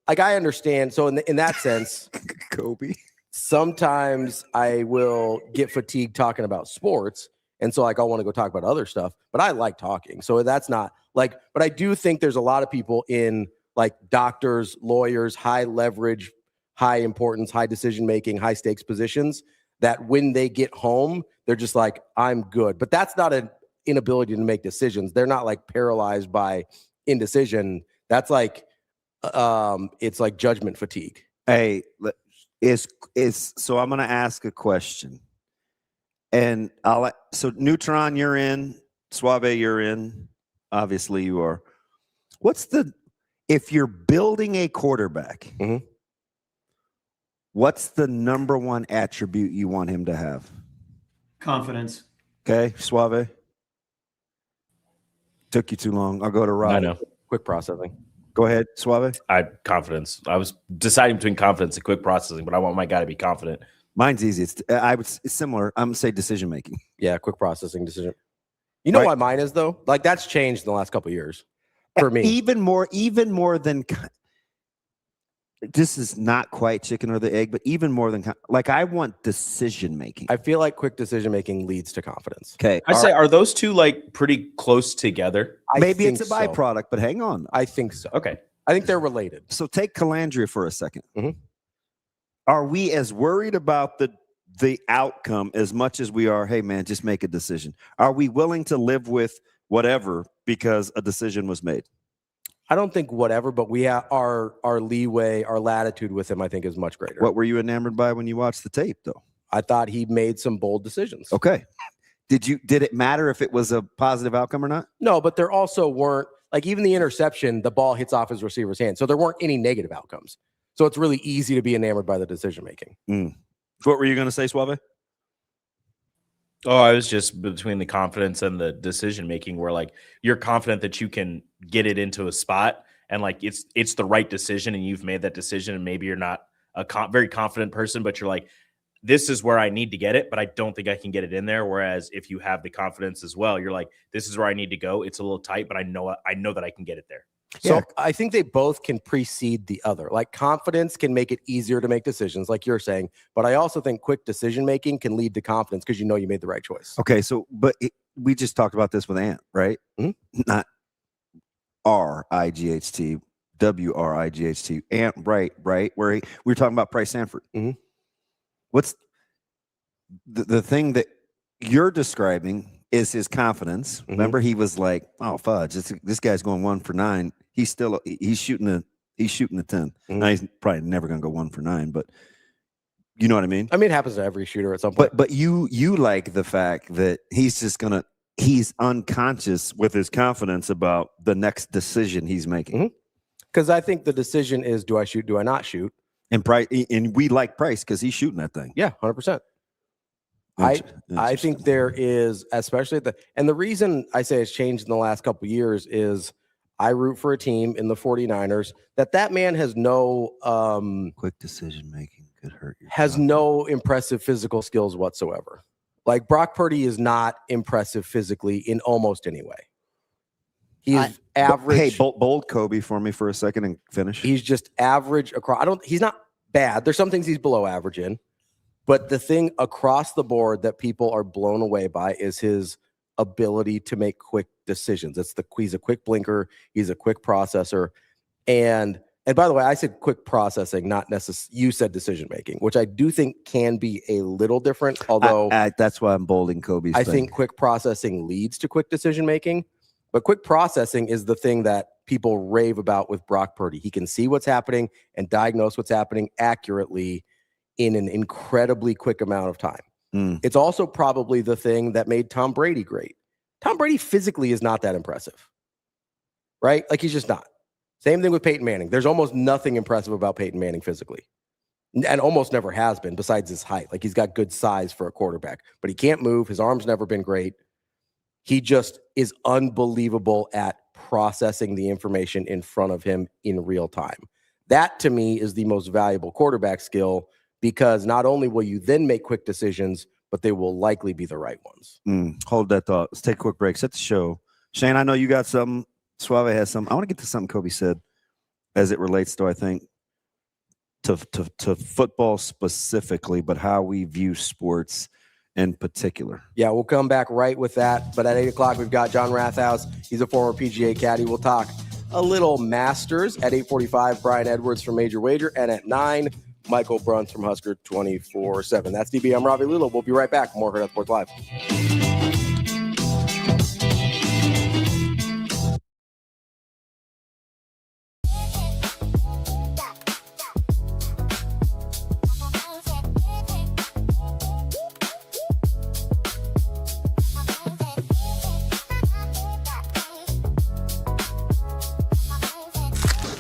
I understand. So in that sense, Kobe, sometimes I will get fatigued talking about sports. And so like, I want to go talk about other stuff, but I like talking. So that's not like, but I do think there's a lot of people in like doctors, lawyers, high leverage, high importance, high decision-making, high stakes positions that when they get home, they're just like, I'm good. But that's not an inability to make decisions. They're not like paralyzed by indecision. That's like, it's like judgment fatigue. Hey, so I'm going to ask a question. And so Neutron, you're in. Suave, you're in. Obviously you are. If you're building a quarterback, what's the number one attribute you want him to have? Confidence. Okay, Suave. Took you too long. I'll go to Ravi. I know. Quick processing. Go ahead, Suave. Confidence. I was deciding between confidence and quick processing, but I want my guy to be confident. Mine's easy. It's similar. I'm gonna say decision making. Yeah, quick processing decision. You know why mine is though? Like that's changed in the last couple of years for me. Even more than. This is not quite chicken or the egg, but even more than like I want decision making. I feel like quick decision making leads to confidence. Okay, I'd say are those two like pretty close together? Maybe it's a byproduct, but hang on. I think so. Okay, I think they're related. So take Calandria for a second. Are we as worried about the outcome as much as we are, hey man, just make a decision? Are we willing to live with whatever because a decision was made? I don't think whatever, but we have our leeway, our latitude with him, I think, is much greater. What were you enamored by when you watched the tape, though? I thought he made some bold decisions. Okay. Did it matter if it was a positive outcome or not? No, but there also weren't, like even the interception, the ball hits off his receiver's hand. So there weren't any negative outcomes. So it's really easy to be enamored by the decision making. What were you going to say, Suave? Oh, I was just between the confidence and the decision making where like you're confident that you can get it into a spot and like it's the right decision and you've made that decision and maybe you're not a very confident person, but you're like, this is where I need to get it, but I don't think I can get it in there. Whereas if you have the confidence as well, you're like, this is where I need to go. It's a little tight, but I know that I can get it there. So I think they both can precede the other. Like confidence can make it easier to make decisions, like you're saying. But I also think quick decision making can lead to confidence because you know you made the right choice. Okay, so we just talked about this with Ant, right? Not R-I-G-H-T, W-R-I-G-H-T. Ant, right? Where we were talking about Price Sanford. What's the thing that you're describing is his confidence. Remember, he was like, "Oh fudge, this guy's going 1 for 9." He's shooting a 10. Now he's probably never going to go 1 for 9, but you know what I mean. I mean, it happens to every shooter at some point. But you like the fact that he's unconscious with his confidence about the next decision he's making. Because I think the decision is, do I shoot? Do I not shoot? And Price, and we like Price because he's shooting that thing. Yeah, 100%. I think there is, especially and the reason I say it's changed in the last couple of years is I root for a team in the 49ers that man has no quick decision making could hurt you. Has no impressive physical skills whatsoever. Like Brock Purdy is not impressive physically in almost any way. He's average. Hey, bold Kobe for me for a second and finish. He's just average across. He's not bad. There's some things he's below average in, but the thing across the board that people are blown away by is his ability to make quick decisions. He's a quick blinker. He's a quick processor. And by the way, I said quick processing, not necessarily. You said decision making, which I do think can be a little different. Although that's why I'm bolding Kobe's. I think quick processing leads to quick decision making, but quick processing is the thing that people rave about with Brock Purdy. He can see what's happening and diagnose what's happening accurately in an incredibly quick amount of time. It's also probably the thing that made Tom Brady great. Tom Brady physically is not that impressive, right? Like he's just not. Same thing with Peyton Manning. There's almost nothing impressive about Peyton Manning physically, and almost never has been besides his height. Like he's got good size for a quarterback, but he can't move. His arm's never been great. He just is unbelievable at processing the information in front of him in real time. That to me is the most valuable quarterback skill, because not only will you then make quick decisions, but they will likely be the right ones. Hold that thought. Let's take a quick break. Set the show. Shane, I know you got something. Suave has some. I want to get to something Kobe said as it relates to, I think, to football specifically, but how we view sports in particular. Yeah, we'll come back right with that. But at 8 o'clock, we've got John Rathouz. He's a former PGA caddy. We'll talk a little Masters. At 8:45, Brian Edwards from Major Wager. And at 9, Michael Bruntz from Husker 24/7. That's DB. I'm Ravi Lulla. We'll be right back. More Hurrdat Sports Live.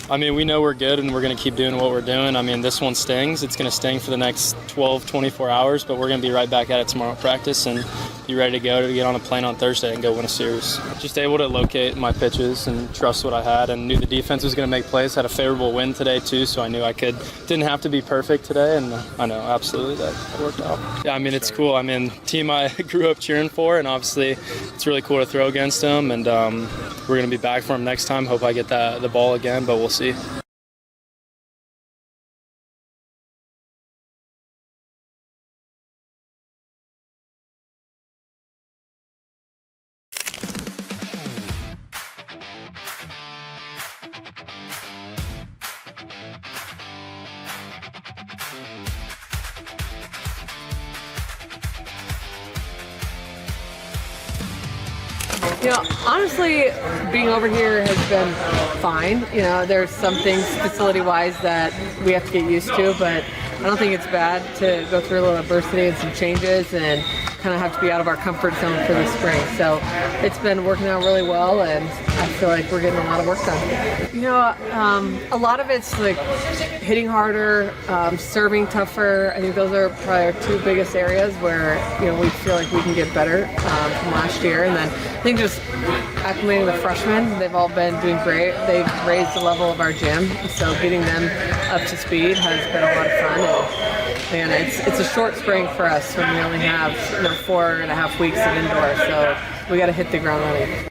I mean, we know we're good and we're going to keep doing what we're doing. I mean, this one stings. It's going to sting for the next 12, 24 hours, but we're going to be right back at it tomorrow at practice and be ready to go to get on a plane on Thursday and go win a series. Just able to locate my pitches and trust what I had, and knew the defense was going to make plays. Had a favorable win today too, so I knew didn't have to be perfect today, and I know absolutely that worked out. Yeah, I mean, it's cool. I mean, team I grew up cheering for, and obviously it's really cool to throw against them, and we're going to be back for them next time. Hope I get the ball again, but we'll see. You know, honestly, being over here has been fine. You know, there's some things facility-wise that we have to get used to, but I don't think it's bad to go through a little adversity and some changes and kind of have to be out of our comfort zone for the spring. So it's been working out really well, and I feel like we're getting a lot of work done. You know, a lot of it's like hitting harder, serving tougher. I think those are probably our two biggest areas where, you know, we feel like we can get better from last year. And then I think just acclimating the freshmen, they've all been doing great. They've raised the level of our gym, so getting them up to speed has been a lot of fun. And it's a short spring for us when we only have 4.5 weeks of indoor, so we got to hit the ground running.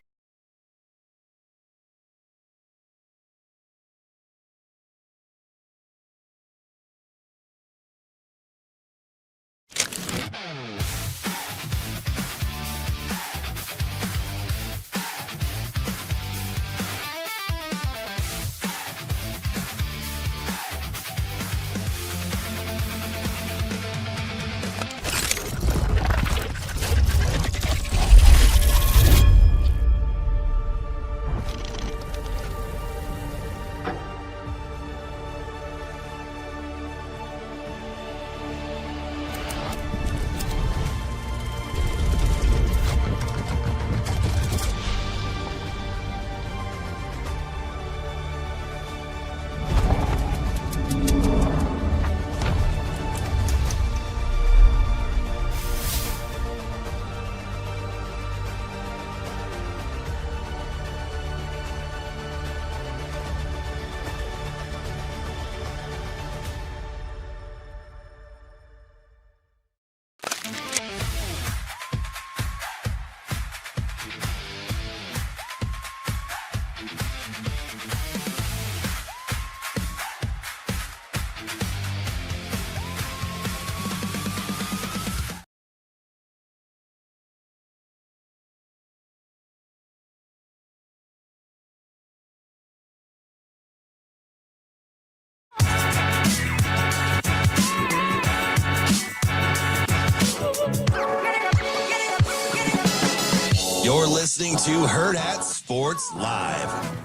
You're listening to Hurrdat Sports Live.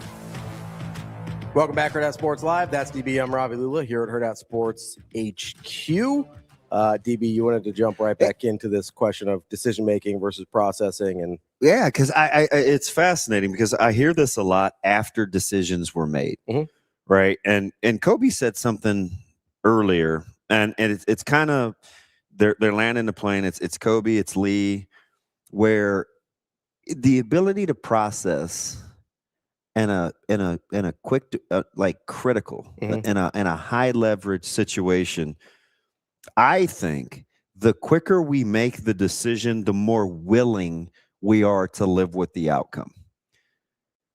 Welcome back, Hurrdat Sports Live. That's DB. I'm Ravi Lulla here at Hurrdat Sports HQ. DB, you wanted to jump right back into this question of decision making versus processing, and yeah, because I it's fascinating because I hear this a lot after decisions were made, right? And Kobe said something earlier, and it's kind of they're landing the plane. It's Kobe, it's Lee, where the ability to process in a quick like critical in a high leverage situation. I think the quicker we make the decision, the more willing we are to live with the outcome.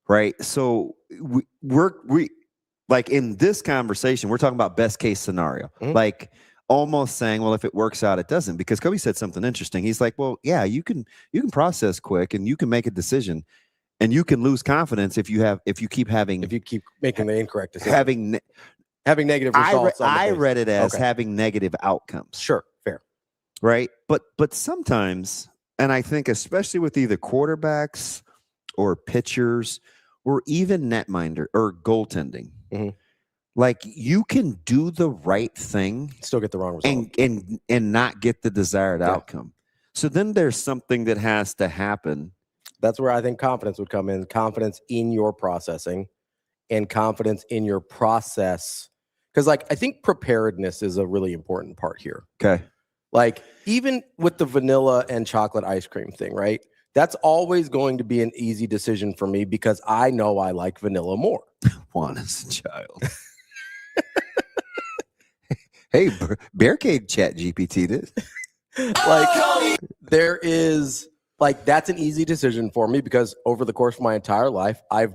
Right. So we like in this conversation, we're talking about best case scenario, like almost saying, well, if it works out, it doesn't, because Kobe said something interesting. He's like, well, yeah, you can process quick and you can make a decision, and you can lose confidence if you keep making the incorrect decision, having negative results. I read it as having negative outcomes. Sure, fair. Right. But sometimes, and I think especially with either quarterbacks or pitchers or even netminder or goaltending, like you can do the right thing, still get the wrong result, and not get the desired outcome. So then there's something that has to happen. That's where I think confidence would come in. Confidence in your processing and confidence in your process. Because, like, I think preparedness is a really important part here. Okay. Like, even with the vanilla and chocolate ice cream thing, right? That's always going to be an easy decision for me because I know I like vanilla more. Juan is a child. Hey, Berke chat GPT this. Like, there is... Like, that's an easy decision for me because over the course of my entire life, I've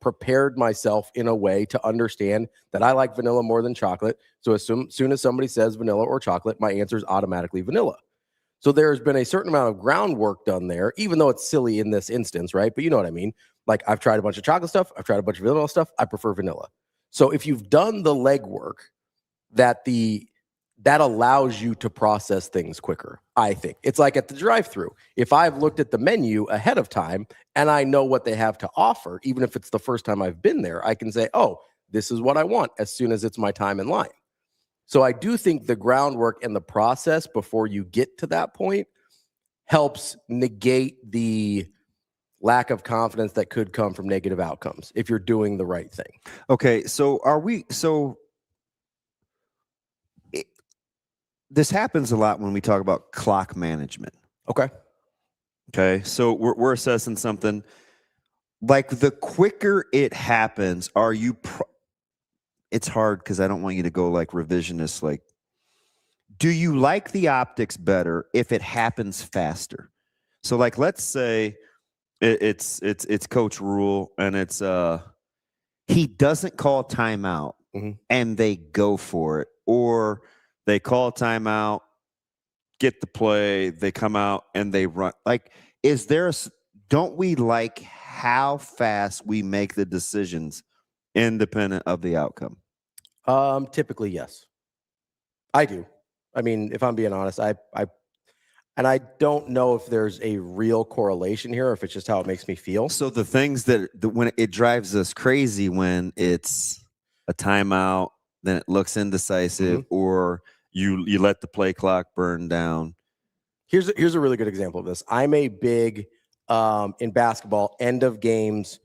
prepared myself in a way to understand that I like vanilla more than chocolate. So as soon as somebody says vanilla or chocolate, my answer is automatically vanilla. So there's been a certain amount of groundwork done there, even though it's silly in this instance, right? But you know what I mean? Like, I've tried a bunch of chocolate stuff. I've tried a bunch of vanilla stuff. I prefer vanilla. So if you've done the legwork, that allows you to process things quicker, I think. It's like at the drive-thru. If I've looked at the menu ahead of time and I know what they have to offer, even if it's the first time I've been there, I can say, oh, this is what I want as soon as it's my time in line. So I do think the groundwork and the process before you get to that point helps negate the lack of confidence that could come from negative outcomes if you're doing the right thing. Okay, so this happens a lot when we talk about clock management. Okay. So we're assessing something like the quicker it happens, are you, it's hard because I don't want you to go like revisionist. Like, do you like the optics better if it happens faster? So like, let's say it's Coach Rule and it's, he doesn't call timeout and they go for it, or they call timeout, get the play, they come out and they run. Like, don't we like how fast we make the decisions independent of the outcome? Typically, yes. I do. I mean, if I'm being honest, I don't know if there's a real correlation here or if it's just how it makes me feel. So the things when it drives us crazy when it's a timeout, then it looks indecisive, or you let the play clock burn down. Here's a really good example of this. I'm a big in basketball end of games.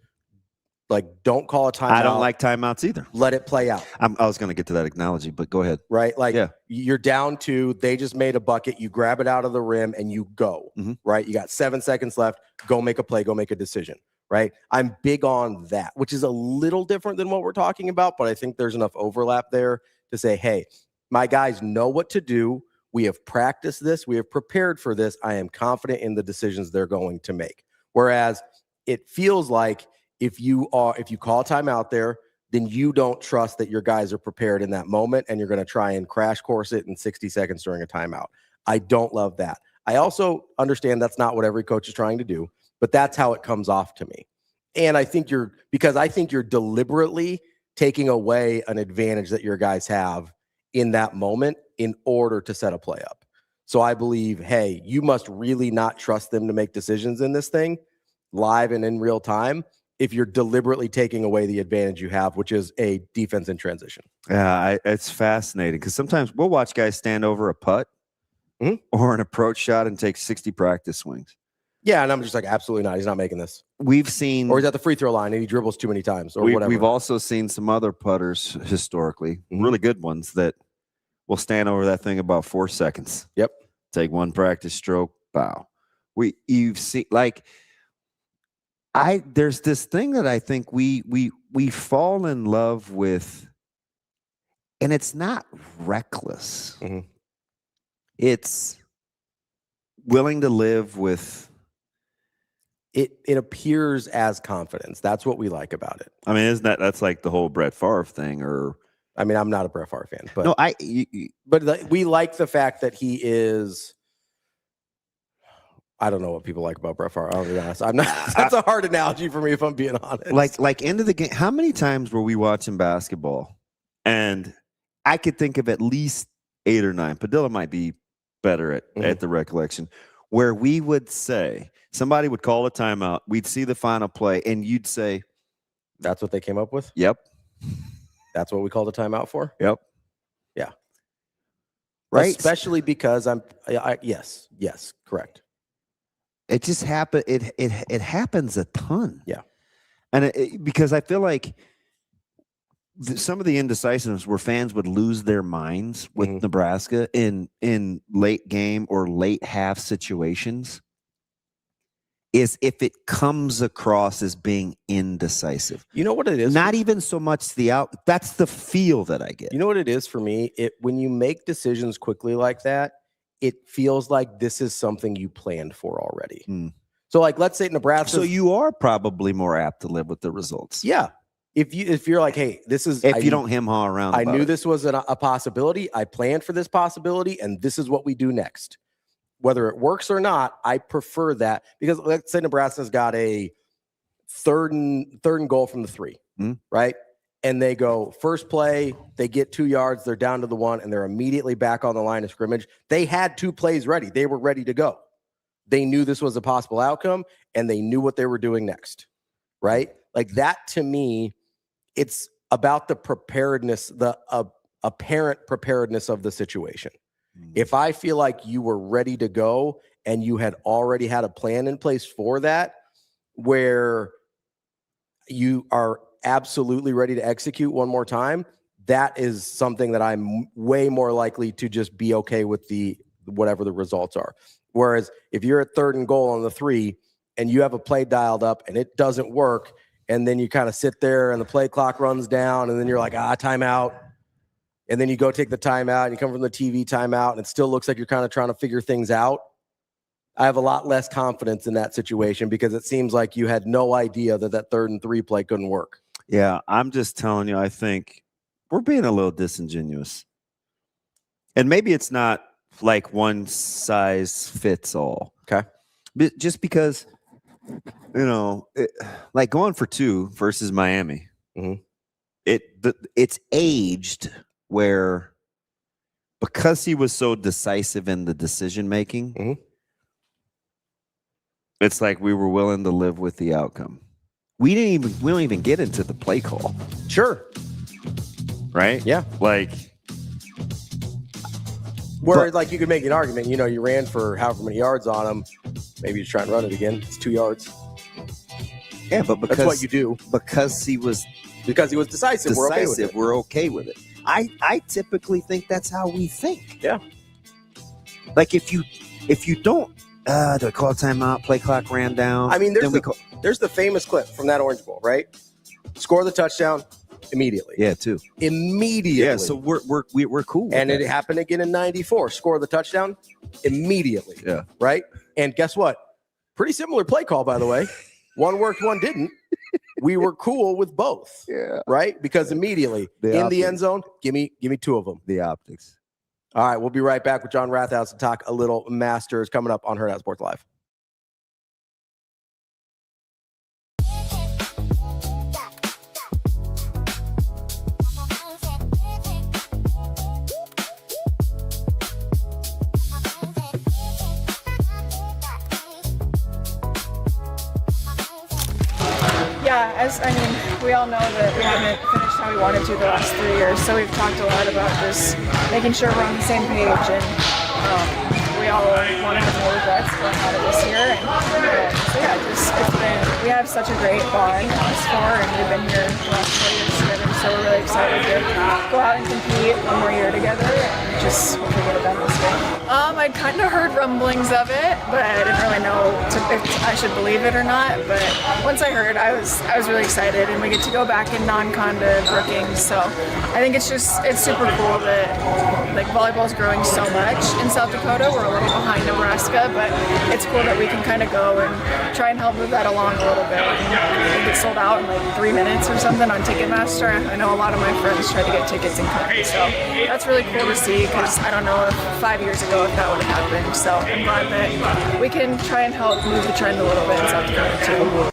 Like, don't call a timeout. I don't like timeouts either. Let it play out. I was going to get to that analogy, but go ahead. Right? Like, you're down 2. They just made a bucket. You grab it out of the rim and you go. Right? You got 7 seconds left. Go make a play. Go make a decision. Right? I'm big on that, which is a little different than what we're talking about, but I think there's enough overlap there to say, hey, my guys know what to do. We have practiced this. We have prepared for this. I am confident in the decisions they're going to make. Whereas it feels like if you call a timeout there, then you don't trust that your guys are prepared in that moment, and you're going to try and crash course it in 60 seconds during a timeout. I don't love that. I also understand that's not what every coach is trying to do, but that's how it comes off to me. And I think you're deliberately taking away an advantage that your guys have in that moment in order to set a play up. So I believe, hey, you must really not trust them to make decisions in this thing. live and in real time if you're deliberately taking away the advantage you have, which is a defense in transition. Yeah, it's fascinating because sometimes we'll watch guys stand over a putt or an approach shot and take 60 practice swings. Yeah, and I'm just like, absolutely not. He's not making this. We've seen, or he's at the free throw line and he dribbles too many times, or whatever. We've also seen some other putters historically, really good ones, that will stand over that thing about 4 seconds. Yep. Take one practice stroke, bow. You've seen, like, there's this thing that I think we fall in love with, and it's not reckless. It's willing to live with. It appears as confidence. That's what we like about it. I mean, that's like the whole Brett Favre thing? Or I mean, I'm not a Brett Favre fan, but no, but we like the fact that he is. I don't know what people like about Brett Favre. I'll be honest. I'm not. That's a hard analogy for me, if I'm being honest. Like end of the game. How many times were we watching basketball? And I could think of at least 8 or 9. Padilla might be better at the recollection, where we would say, somebody would call a timeout, we'd see the final play, and you'd say, "That's what they came up with." Yep. That's what we called a timeout for. Yep. Yeah. Right. Especially because yes, correct. It just happen. It happens a ton. Yeah. And because I feel like some of the indecisiveness where fans would lose their minds with Nebraska in late game or late half situations is if it comes across as being indecisive. You know what it is? Not even so much that's the feel that I get. You know what it is for me? When you make decisions quickly like that, it feels like this is something you planned for already. So like, let's say Nebraska. So you are probably more apt to live with the results. Yeah. If you're like, hey, this is, if you don't hem-haw around. I knew this was a possibility. I planned for this possibility, and this is what we do next. Whether it works or not, I prefer that, because let's say Nebraska's got a third and goal from the 3, right? And they go first play, they get 2 yards, they're down to the 1, and they're immediately back on the line of scrimmage. They had 2 plays ready. They were ready to go. They knew this was a possible outcome, and they knew what they were doing next, right? Like that, to me, it's about the preparedness, the apparent preparedness of the situation. If I feel like you were ready to go and you had already had a plan in place for that, where you are absolutely ready to execute one more time, that is something that I'm way more likely to just be okay with whatever the results are. Whereas if you're at 3rd and goal on the 3 and you have a play dialed up and it doesn't work, and then you kind of sit there and the play clock runs down, and then you're like, timeout. And then you go take the timeout, and you come from the TV timeout, and it still looks like you're kind of trying to figure things out. I have a lot less confidence in that situation because it seems like you had no idea that 3rd and 3 play couldn't work. Yeah, I'm just telling you, I think we're being a little disingenuous. And maybe it's not like one size fits all. Okay. But just because, like going for 2 versus Miami, it's aged where, because he was so decisive in the decision making, it's like we were willing to live with the outcome. We don't even get into the play call. Sure. Right? Yeah. Like, where like you could make an argument, you ran for however many yards on him. Maybe you try and run it again. It's 2 yards. Yeah, but because that's what you do. Because he was decisive. We're okay with it. I typically think that's how we think. Yeah. Like if you don't, do I call a timeout? Play clock ran down. I mean, there's the famous clip from that Orange Bowl, right? Score the touchdown immediately. Yeah, too. Immediately. Yeah, so we're cool. And it happened again in '94. Score the touchdown immediately. Yeah. Right. And guess what? Pretty similar play call, by the way. One worked, one didn't. We were cool with both. Yeah. Right? Because immediately in the end zone, give me 2 of them. The optics. All right, we'll be right back with John Rathouz to talk a little Masters coming up on Hurrdat Sports Live. Yeah, we all know that we haven't finished how we wanted to the last 3 years, so we've talked a lot about just making sure we're on the same page, and we all want to have no regrets going out of this year. And so yeah, we have such a great bond, us four, and we've been here the last 4 years together, so we're really excited to go out and compete one more year together and just hopefully get it done this year. I kind of heard rumblings of it, but I didn't really know if I should believe it or not. But once I heard, I was really excited, and we get to go back in non-con to Brookings. So I think it's super cool that like volleyball is growing so much in South Dakota. We're a little behind Nebraska, but it's cool that we can kind of go and try and help move that along a little bit. We get sold out in like 3 minutes or something on Ticketmaster. I know a lot of my friends tried to get tickets and couldn't, so that's really cool to see, because I don't know if 5 years ago if that would have happened. So I'm glad that we can try and help move the trend a little bit in South Dakota too.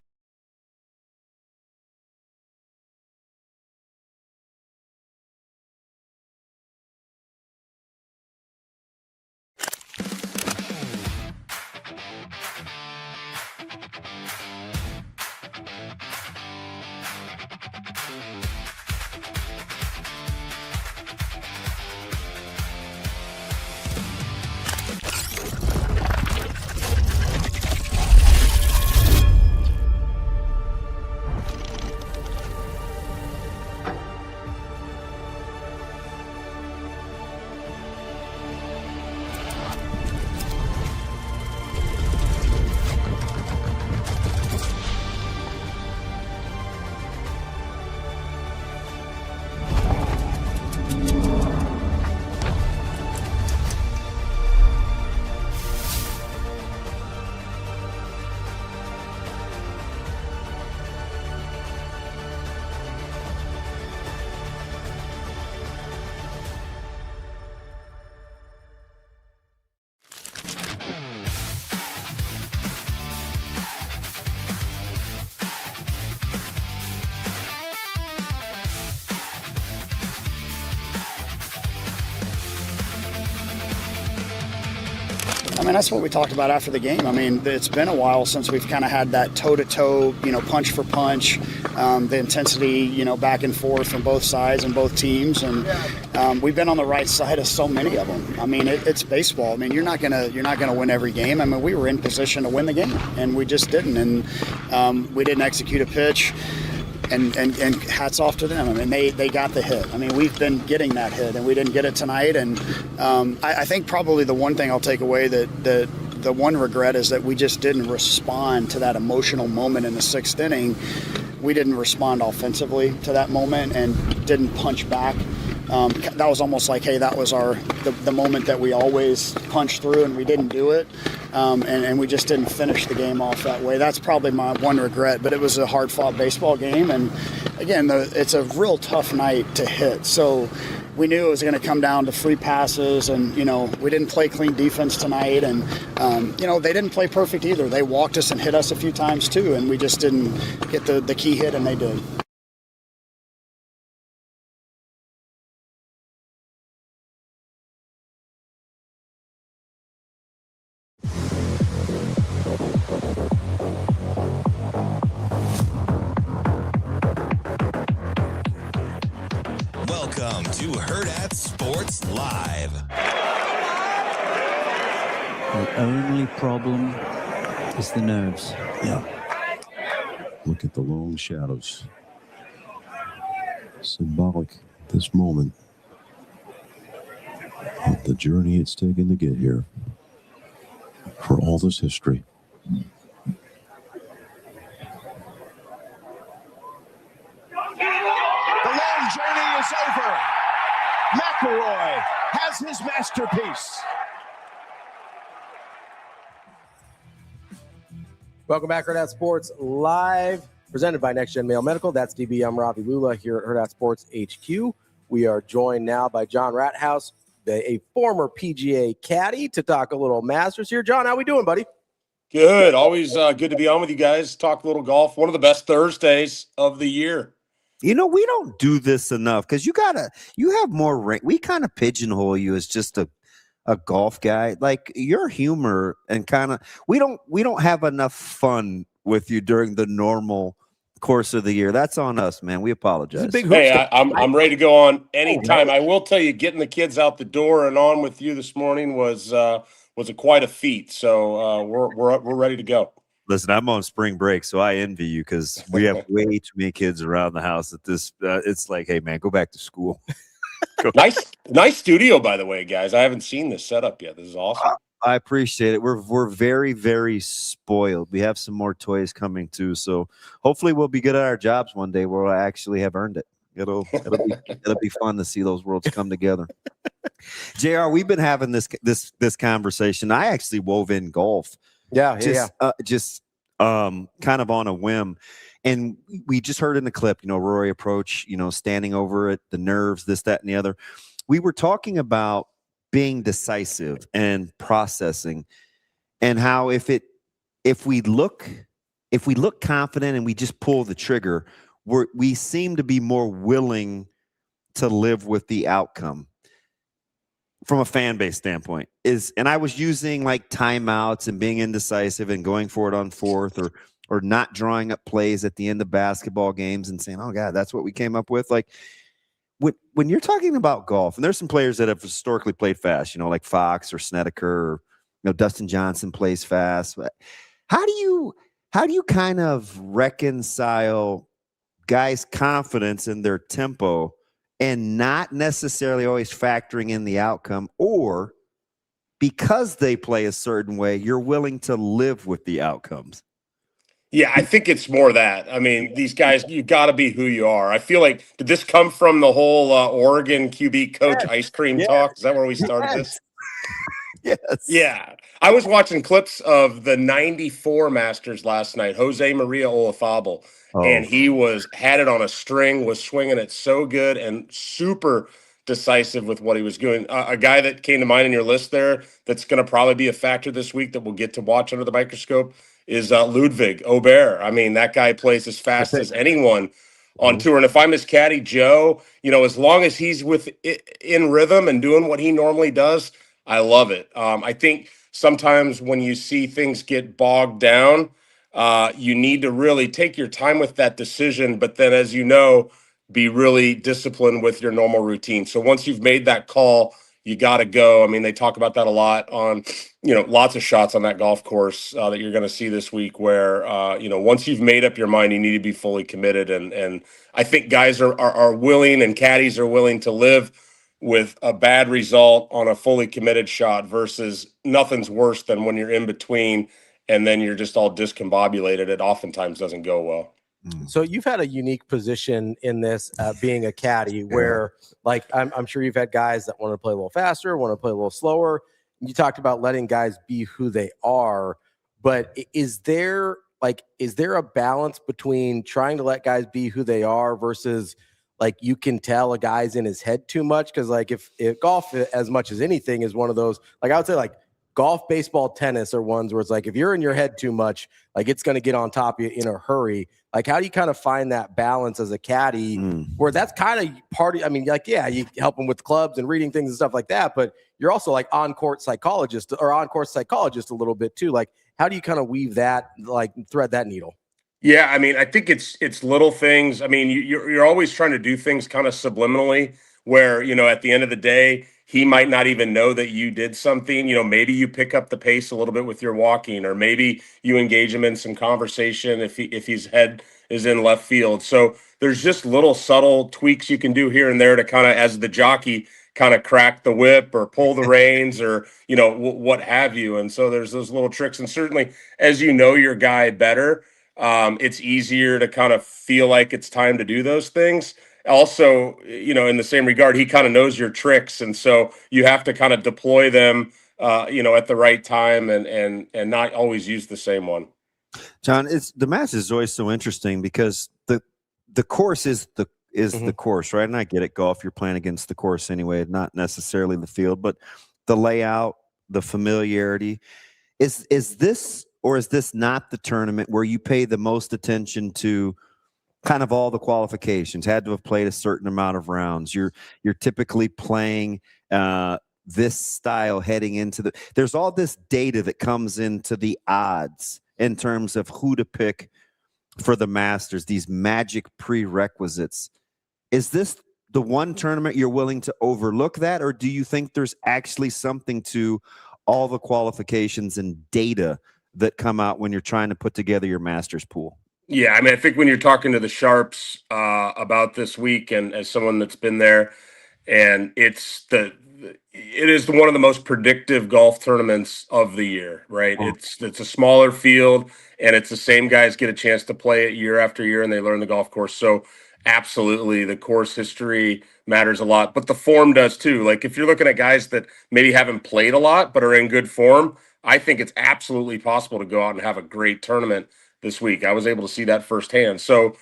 I mean, that's what we talked about after the game. I mean, it's been a while since we've kind of had that toe-to-toe, punch for punch, the intensity, back and forth from both sides and both teams. And we've been on the right side of so many of them. I mean, it's baseball. I mean, you're not gonna win every game. I mean, we were in position to win the game, and we just didn't. And we didn't execute a pitch. And hats off to them. I mean, they got the hit. I mean, we've been getting that hit, and we didn't get it tonight. And I think probably the one thing I'll take away that the one regret is that we just didn't respond to that emotional moment in the sixth inning. We didn't respond offensively to that moment and didn't punch back. That was almost like, hey, that was the moment that we always punch through, and we didn't do it. And we just didn't finish the game off that way. That's probably my one regret, but it was a hard-fought baseball game. And, again, it's a real tough night to hit. So we knew it was going to come down to free passes, and, we didn't play clean defense tonight. And, they didn't play perfect either. They walked us and hit us a few times too, and we just didn't get the key hit, and they did. Welcome to Hurrdat Sports Live. The only problem is the nerves. Yeah. Look at the long shadows. Symbolic this moment of the journey it's taken to get here. For all this history. Journey is over. McElroy has his masterpiece. Welcome back, Hurrdat Sports Live, presented by Next Gen Male Medical. That's DB. I'm Ravi Lulla here at Hurrdat Sports HQ. We are joined now by John Rathouz, a former PGA caddy, to talk a little Masters here. John, how we doing, buddy? Good. Always good to be on with you guys. Talk a little golf. One of the best Thursdays of the year. We don't do this enough because you have more range. We kind of pigeonhole you as just a golf guy. Like your humor and we don't have enough fun with you during the normal course of the year. That's on us, man. We apologize. Hey, I'm ready to go on anytime. I will tell you, getting the kids out the door and on with you this morning was quite a feat. So we're ready to go. Listen, I'm on spring break, so I envy you because we have way too many kids around the house at this. It's like, hey, man, go back to school. Nice studio, by the way, guys. I haven't seen this setup yet. This is awesome. I appreciate it. We're very, very spoiled. We have some more toys coming too, so hopefully we'll be good at our jobs one day where we'll actually have earned it. It'll be fun to see those worlds come together. JR, we've been having this conversation. I actually wove in golf. Just kind of on a whim. And we just heard in the clip, Rory approach, standing over it, the nerves, this, that, and the other. We were talking about being decisive and processing, and how if we look confident and we just pull the trigger, we seem to be more willing to live with the outcome from a fan base standpoint. And I was using like timeouts and being indecisive and going for it on fourth, or not drawing up plays at the end of basketball games and saying, oh God, that's what we came up with. Like when you're talking about golf, and there's some players that have historically played fast, like Fox or Snedeker, or Dustin Johnson plays fast. How do you kind of reconcile guys' confidence in their tempo and not necessarily always factoring in the outcome, or because they play a certain way, you're willing to live with the outcomes? Yeah, I think it's more that. I mean, these guys, you got to be who you are. I feel like, did this come from the whole Oregon QB coach ice cream talk? Is that where we started this? Yes. Yeah. I was watching clips of the 94 Masters last night, Jose Maria Olazabal, and he had it on a string, was swinging it so good and super decisive with what he was doing. A guy that came to mind in your list there that's going to probably be a factor this week that we'll get to watch under the microscope is Ludwig Aubert. I mean, that guy plays as fast as anyone on tour. And if I'm his caddy, Joe, as long as he's in rhythm and doing what he normally does, I love it. I think sometimes when you see things get bogged down, you need to really take your time with that decision. But then, as you know, be really disciplined with your normal routine. So once you've made that call, you got to go. I mean, they talk about that a lot on, lots of shots on that golf course that you're going to see this week where, once you've made up your mind, you need to be fully committed. And I think guys are willing, and caddies are willing to live with a bad result on a fully committed shot versus nothing's worse than when you're in between and then you're just all discombobulated. It oftentimes doesn't go well. So you've had a unique position in this, being a caddy, where like I'm sure you've had guys that want to play a little faster, want to play a little slower. You talked about letting guys be who they are, but is there a balance between trying to let guys be who they are versus like you can tell a guy's in his head too much? Because like if golf, as much as anything, is one of those, like I would say like golf, baseball, tennis are ones where it's like if you're in your head too much, like it's going to get on top of you in a hurry. Like, how do you kind of find that balance as a caddy where that's kind of part of, I mean, like, yeah, you help them with clubs and reading things and stuff like that, but you're also like on-court psychologist a little bit too. Like, how do you kind of weave that, like thread that needle? Yeah, I mean, I think it's little things. I mean, you're always trying to do things kind of subliminally where, at the end of the day, he might not even know that you did something. Maybe you pick up the pace a little bit with your walking, or maybe you engage him in some conversation if his head is in left field. So there's just little subtle tweaks you can do here and there to kind of, as the jockey, kind of crack the whip or pull the reins or, what have you. And so there's those little tricks. And certainly as you know your guy better, it's easier to kind of feel like it's time to do those things. Also, in the same regard, he kind of knows your tricks. And so you have to kind of deploy them, at the right time and not always use the same one. John, the match is always so interesting because the course is the course, right? And I get it, golf, you're playing against the course anyway, not necessarily the field, but the layout, the familiarity. Is this not the tournament where you pay the most attention to kind of all the qualifications, had to have played a certain amount of rounds? You're typically playing this style heading into there's all this data that comes into the odds in terms of who to pick for the Masters, these magic prerequisites. Is this the one tournament you're willing to overlook that, or do you think there's actually something to all the qualifications and data that come out when you're trying to put together your Masters pool? Yeah, I mean, I think when you're talking to the Sharps about this week, and as someone that's been there, and it is one of the most predictive golf tournaments of the year, right? It's a smaller field, and it's the same guys get a chance to play it year after year, and they learn the golf course. So absolutely, the course history matters a lot, but the form does too. Like if you're looking at guys that maybe haven't played a lot but are in good form, I think it's absolutely possible to go out and have a great tournament this week. I was able to see that firsthand. So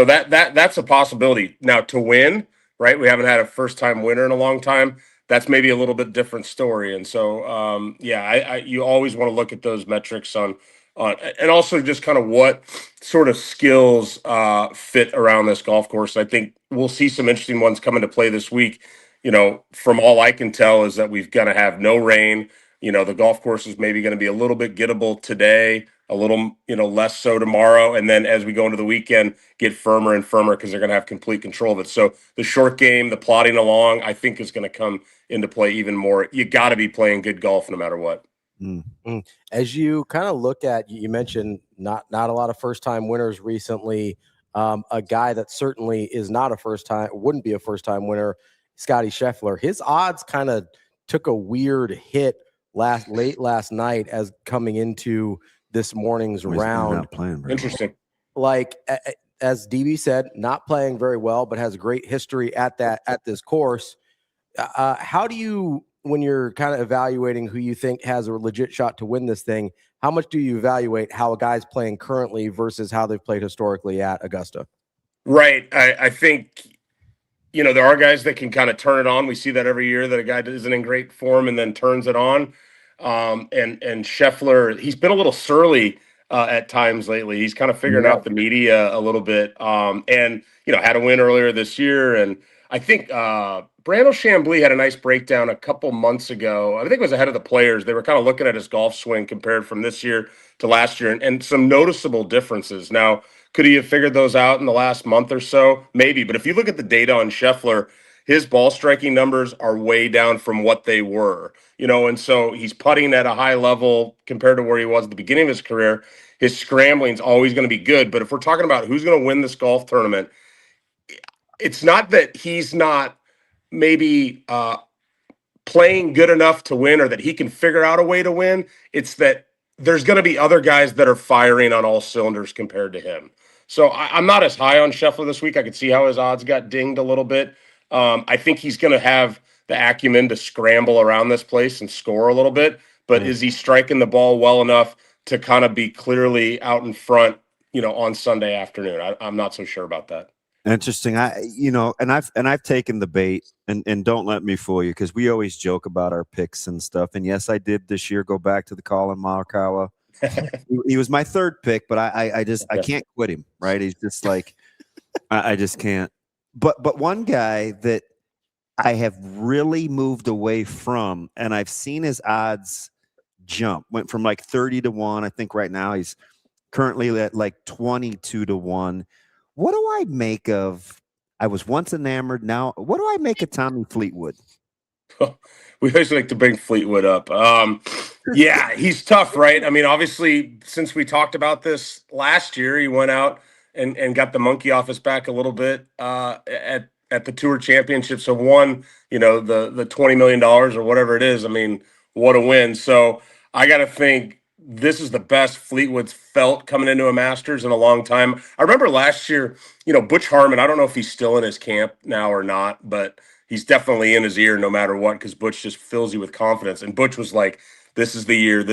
that's a possibility. Now to win, right? We haven't had a first-time winner in a long time. That's maybe a little bit different story. And so, you always want to look at those metrics on and also just kind of what sort of skills fit around this golf course. I think we'll see some interesting ones come into play this week. You know, from all I can tell is that we've going to have no rain. You know, the golf course is maybe going to be a little bit gettable today, a little, less so tomorrow. And then as we go into the weekend, get firmer and firmer because they're going to have complete control of it. So the short game, the plodding along, I think is going to come into play even more. You got to be playing good golf no matter what. As you kind of look at, you mentioned not a lot of first-time winners recently. A guy that certainly is not wouldn't be a first-time winner, Scotty Scheffler. His odds kind of took a weird hit late last night as coming into this morning's round. Interesting. Like as DB said, not playing very well, but has a great history at this course. How do you, when you're kind of evaluating who you think has a legit shot to win this thing, how much do you evaluate how a guy's playing currently versus how they've played historically at Augusta? Right. I think, there are guys that can kind of turn it on. We see that every year that a guy isn't in great form and then turns it on. And Scheffler, he's been a little surly at times lately. He's kind of figuring out the media a little bit. And had a win earlier this year. And I think Brandel Chambly had a nice breakdown a couple months ago. I think it was ahead of the Players. They were kind of looking at his golf swing compared from this year to last year, and some noticeable differences. Now, could he have figured those out in the last month or so? Maybe. But if you look at the data on Scheffler, his ball striking numbers are way down from what they were, and so he's putting at a high level compared to where he was at the beginning of his career. His scrambling is always going to be good. But if we're talking about who's going to win this golf tournament, it's not that he's not maybe playing good enough to win or that he can figure out a way to win. It's that there's going to be other guys that are firing on all cylinders compared to him. So I'm not as high on Scheffler this week. I could see how his odds got dinged a little bit. I think he's going to have the acumen to scramble around this place and score a little bit. But is he striking the ball well enough to kind of be clearly out in front, on Sunday afternoon? I'm not so sure about that. Interesting. I've taken the bait, and don't let me fool you, because we always joke about our picks and stuff. And yes, I did this year go back to the Colin Morikawa. He was my third pick, but I can't quit him. Right? He's just like I just can't. But one guy that I have really moved away from, and I've seen his odds jump, went from like 30 to 1. I think right now he's currently at like 22 to 1. What do I make of? I was once enamored. Now, what do I make of Tommy Fleetwood? We always like to bring Fleetwood up. Yeah, he's tough, right? I mean, obviously, since we talked about this last year, he went out and got the monkey off his back a little bit at the Tour Championships. So won, the $20 million or whatever it is. I mean, what a win. So I got to think this is the best Fleetwood's felt coming into a Masters in a long time. I remember last year, Butch Harmon, I don't know if he's still in his camp now or not, but he's definitely in his ear no matter what, because Butch just fills you with confidence. And Butch was like, this is the year.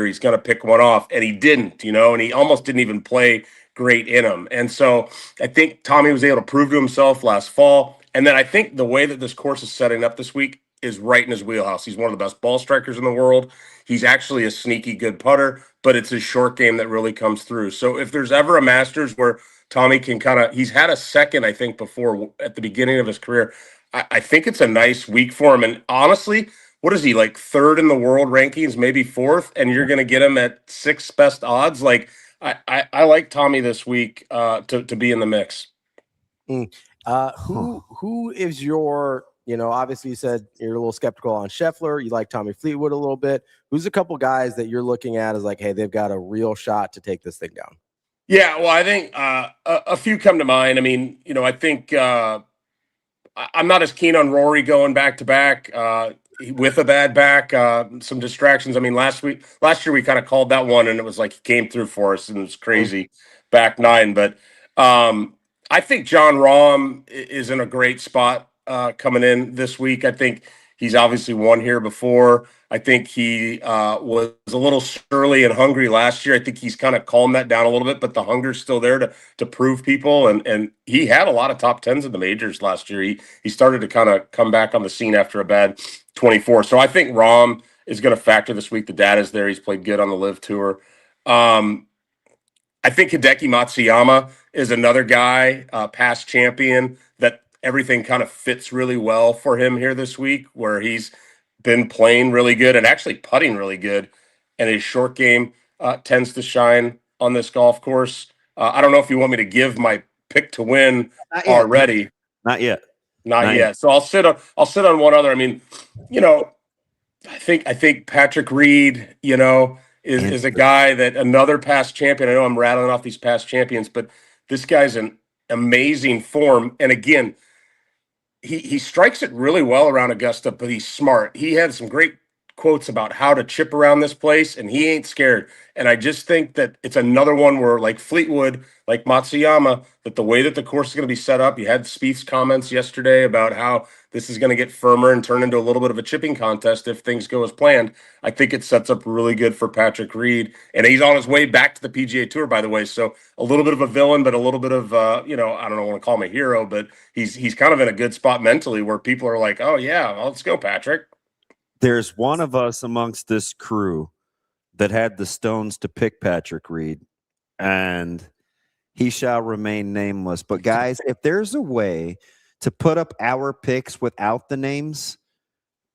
He's going to pick one off. And he didn't, and he almost didn't even play great in him. And so I think Tommy was able to prove to himself last fall. And then I think the way that this course is setting up this week is right in his wheelhouse. He's one of the best ball strikers in the world. He's actually a sneaky good putter, but it's his short game that really comes through. So if there's ever a Masters where Tommy can he's had a second, I think, before at the beginning of his career, I think it's a nice week for him. And honestly, what is he, like third in the world rankings, maybe fourth, and you're going to get him at sixth best odds? Like, I like Tommy this week to be in the mix. Who is your, obviously you said you're a little skeptical on Scheffler. You like Tommy Fleetwood a little bit. Who's a couple guys that you're looking at as like, hey, they've got a real shot to take this thing down? Yeah, well, I think a few come to mind. I mean, I think I'm not as keen on Rory going back to back with a bad back. Some distractions. I mean, last year we kind of called that one, and it was like he came through for us, and it was crazy back nine. But I think John Rahm is in a great spot coming in this week. I think he's obviously won here before. I think he was a little surly and hungry last year. I think he's kind of calmed that down a little bit, but the hunger's still there to prove people. And he had a lot of top tens in the majors last year. He started to kind of come back on the scene after a bad 24. So I think Rahm is going to factor this week. The data's there. He's played good on the Live Tour. I think Hideki Matsuyama is another guy, past champion, that everything kind of fits really well for him here this week, where he's been playing really good and actually putting really good, and his short game tends to shine on this golf course. I don't know if you want me to give my pick to win already. Not yet. Not yet. So I'll sit on one other. I mean, I think Patrick Reed, is a guy that another past champion. I know I'm rattling off these past champions, but this guy's in amazing form. And again, he strikes it really well around Augusta, but he's smart. He had some great quotes about how to chip around this place, and he ain't scared. And I just think that it's another one where, like Fleetwood, like Matsuyama, that the way that the course is going to be set up, you had Spieth's comments yesterday about how this is going to get firmer and turn into a little bit of a chipping contest if things go as planned. I think it sets up really good for Patrick Reed. And he's on his way back to the PGA Tour, by the way. So a little bit of a villain, but a little bit of, I don't know, I want to call him a hero, but he's kind of in a good spot mentally where people are like, oh, yeah, let's go, Patrick. There's one of us amongst this crew that had the stones to pick Patrick Reed, and he shall remain nameless. But guys, if there's a way to put up our picks without the names,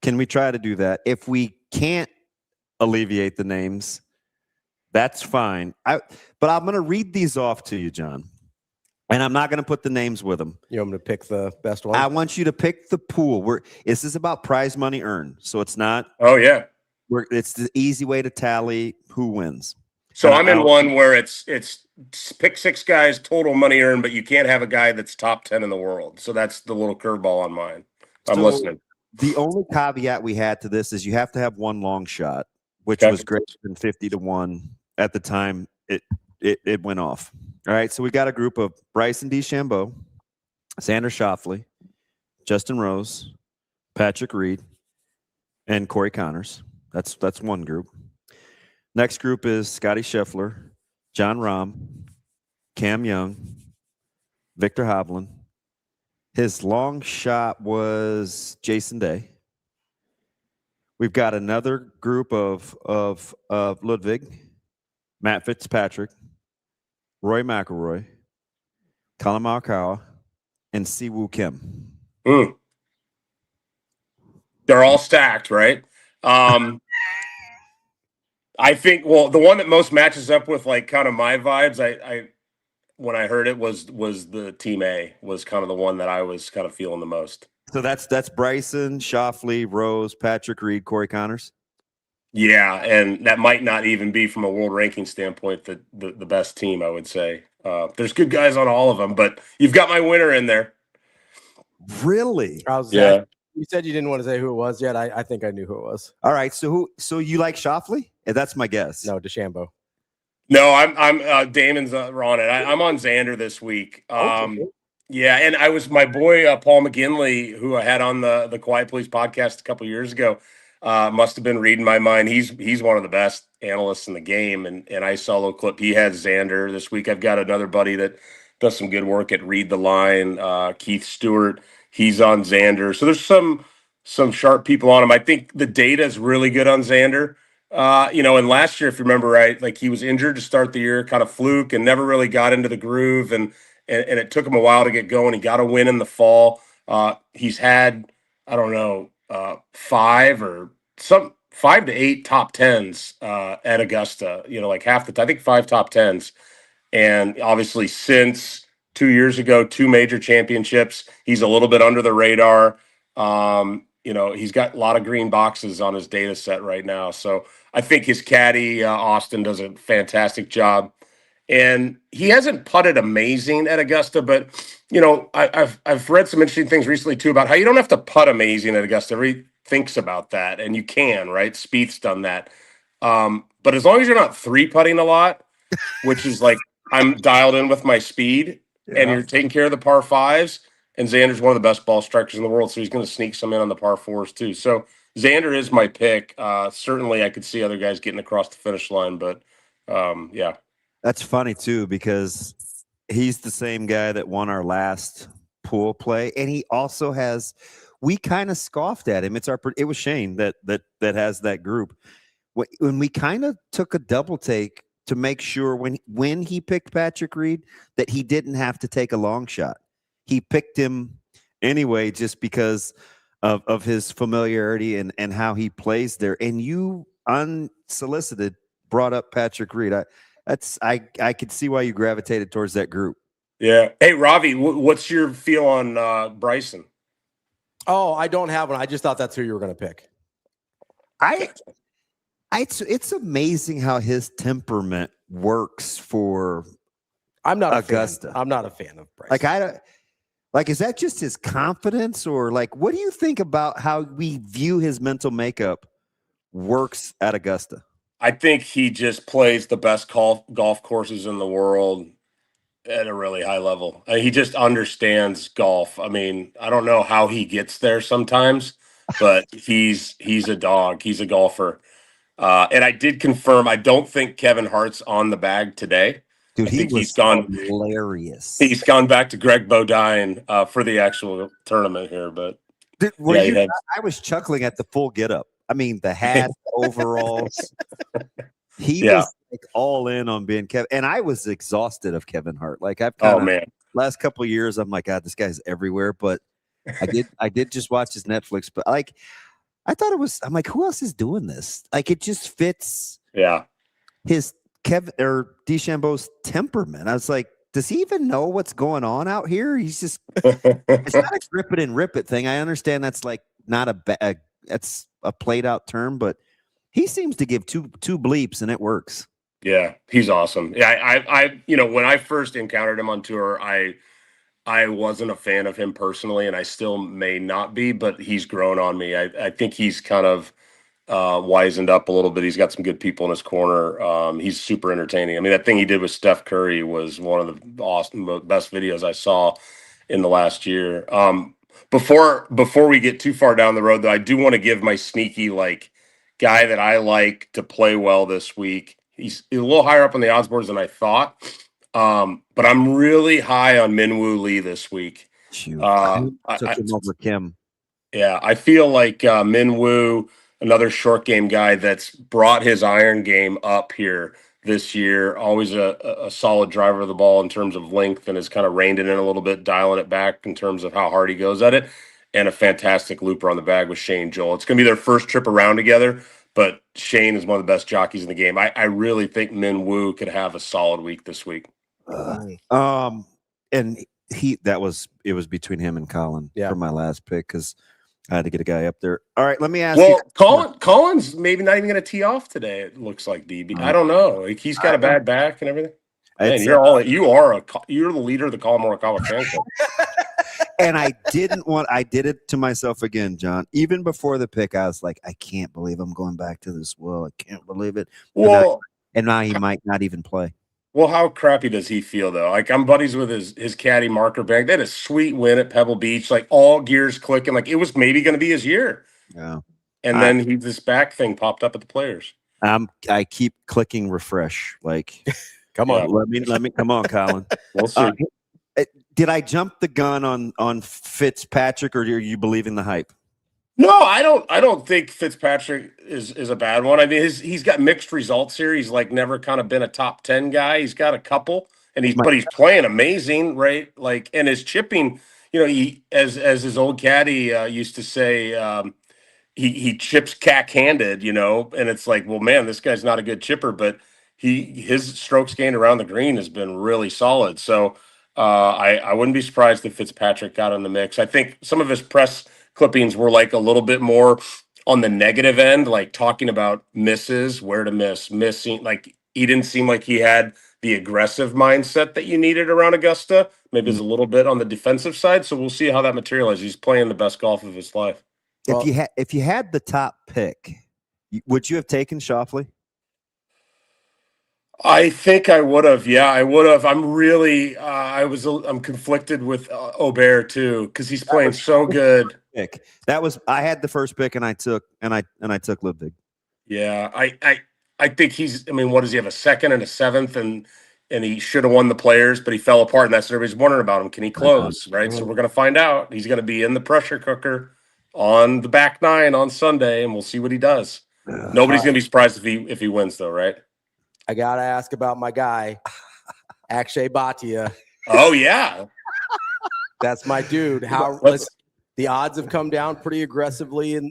can we try to do that? If we can't alleviate the names, that's fine. But I'm going to read these off to you, John. And I'm not going to put the names with them. You want me to pick the best one? I want you to pick the pool. This is about prize money earned. So it's not. Oh, yeah. It's the easy way to tally who wins. So I'm in one where it's pick 6 guys, total money earned, but you can't have a guy that's top 10 in the world. So that's the little curveball on mine. I'm listening. The only caveat we had to this is you have to have one long shot, which was greater than 50-1 at the time it went off. All right, so we got a group of Bryson DeChambeau, Xander Schauffele, Justin Rose, Patrick Reed, and Corey Connors. That's one group. Next group is Scotty Scheffler, John Rahm, Cam Young, Victor Hovland. His long shot was Jason Day. We've got another group of Ludwig, Matt Fitzpatrick, Roy McIlroy, Colin Morikawa, and Siwoo Kim. They're all stacked, right? I think, well, the one that most matches up with like kind of my vibes, I when I heard it was the Team A was kind of the one that I was kind of feeling the most. So that's Bryson, Schauffele, Rose, Patrick Reed, Corey Connors. Yeah, and that might not even be from a world ranking standpoint the best team, I would say. There's good guys on all of them, but you've got my winner in there. Really? Yeah. You said you didn't want to say who it was yet. I think I knew who it was. All right. So you like Schauffele? That's my guess. No, DeChambeau. No, I'm Damon's on it. I'm on Xander this week. Yeah, and I was my boy Paul McGinley, who I had on the Quiet Please podcast a couple years ago. Must have been reading my mind. He's one of the best analysts in the game, and I saw a little clip. He had Xander this week. I've got another buddy that does some good work at Read the Line, Keith Stewart. He's on Xander. So there's some sharp people on him. I think the data is really good on Xander. And last year, if you remember right, like he was injured to start the year, kind of fluke, and never really got into the groove, and it took him a while to get going. He got a win in the fall. He's had, I don't know, 5 5 to 8 top 10s at Augusta, like half the time, I think 5 top 10s. And obviously since 2 years ago, 2 major championships, he's a little bit under the radar. He's got a lot of green boxes on his data set right now. So I think his caddy, Austin, does a fantastic job. And he hasn't putted amazing at Augusta, but I've read some interesting things recently too about how you don't have to putt amazing at Augusta. Everybody thinks about that, and you can, right? Spieth's done that. But as long as you're not 3-putting a lot, which is like I'm dialed in with my speed, and you're taking care of the par 5s, and Xander's one of the best ball strikers in the world, so he's going to sneak some in on the par 4s too. So Xander is my pick. Certainly, I could see other guys getting across the finish line, but yeah. That's funny too, because he's the same guy that won our last pool play, and he also has. We kind of scoffed at him. It was Shane that has that group. When we kind of took a double take to make sure when he picked Patrick Reed that he didn't have to take a long shot. He picked him anyway just because of his familiarity and how he plays there. And you unsolicited brought up Patrick Reed. I could see why you gravitated towards that group. Yeah. Hey, Ravi, what's your feel on Bryson? Oh, I don't have one. I just thought that's who you were going to pick. It's amazing how his temperament works for Augusta. I'm not a fan of Bryson. Is that just his confidence, or what do you think about how we view his mental makeup works at Augusta? I think he just plays the best golf courses in the world at a really high level. He just understands golf. I mean, I don't know how he gets there sometimes, but he's a dog. He's a golfer. And I did confirm, I don't think Kevin Hart's on the bag today. Dude, he's gone hilarious. He's gone back to Greg Bodine for the actual tournament here. But I was chuckling at the full getup. I mean, the hat, overalls. He was all in on being Kevin, and I was exhausted of Kevin Hart. Last couple of years, I'm like, God, this guy's everywhere. But I did just watch his Netflix. But I thought it was. I'm like, who else is doing this? It just fits. Yeah. His Kevin or DeChambeau's temperament. I was like, does he even know what's going on out here? He's just. It's not a grip it and rip it thing. I understand that's not that's a played out term, but he seems to give two bleeps and it works. Yeah, he's awesome. Yeah, I when I first encountered him on tour, I wasn't a fan of him personally, and I still may not be, but he's grown on me. I think he's kind of wizened up a little bit. He's got some good people in his corner. He's super entertaining. I mean, that thing he did with Steph Curry was one of the best videos I saw in the last year. Before we get too far down the road, though, I do want to give my sneaky guy that I like to play well this week. He's a little higher up on the odds boards than I thought, but I'm really high on Minwoo Lee this week. Took him over Kim. Yeah, I feel like Minwoo, another short game guy that's brought his iron game up here this year. Always a solid driver of the ball in terms of length, and has kind of reined it in a little bit, dialing it back in terms of how hard he goes at it. And a fantastic looper on the bag with Shane Joel. It's going to be their first trip around together, but Shane is one of the best jockeys in the game. I really think Minwoo could have a solid week this week. And it was between him and Colin for my last pick because I had to get a guy up there. All right, let me ask you. Colin's maybe not even going to tee off today. It looks like DB. I don't know. He's got a bad back and everything. Man, you're the leader of the Colin Morikawa fan club. And I did it to myself again, John. Even before the pick, I was like, I can't believe I'm going back to this. Well, I can't believe it. And now he might not even play. Well, how crappy does he feel, though? I'm buddies with his caddy Marker Bank. They had a sweet win at Pebble Beach, all gears clicking. It was maybe going to be his year. Yeah. And then this back thing popped up at the Players. I keep clicking refresh. Come on. Let me come on, Colin. We'll see. Did I jump the gun on Fitzpatrick, or are you believing the hype? No, I don't think Fitzpatrick is a bad one. I mean, he's got mixed results here. He's never kind of been a top 10 guy. He's got a couple, and he's playing amazing, right? And his chipping, he as his old caddy used to say, he chips cack-handed, and it's like, well, man, this guy's not a good chipper, but his strokes gained around the green has been really solid. So I wouldn't be surprised if Fitzpatrick got in the mix. I think some of his press clippings were like a little bit more on the negative end, like talking about misses, where to missing. Like he didn't seem like he had the aggressive mindset that you needed around Augusta. Maybe it's a little bit on the defensive side. So we'll see how that materializes. He's playing the best golf of his life. If you had the top pick, would you have taken Schauffele? I think I would have. Yeah, I would have. I'm really. I'm conflicted with Aubert too because he's playing so good. Pick. I had the first pick and I took Ludwig. Yeah, I think he's. I mean, what does he have? A second and a seventh, and he should have won the Players, but he fell apart, and that's what everybody's wondering about him. Can he close? Right. So we're gonna find out. He's gonna be in the pressure cooker on the back nine on Sunday, and we'll see what he does. Nobody's gonna be surprised if he wins, though, right? I gotta ask about my guy, Akshay Bhatia. Oh yeah, that's my dude. The odds have come down pretty aggressively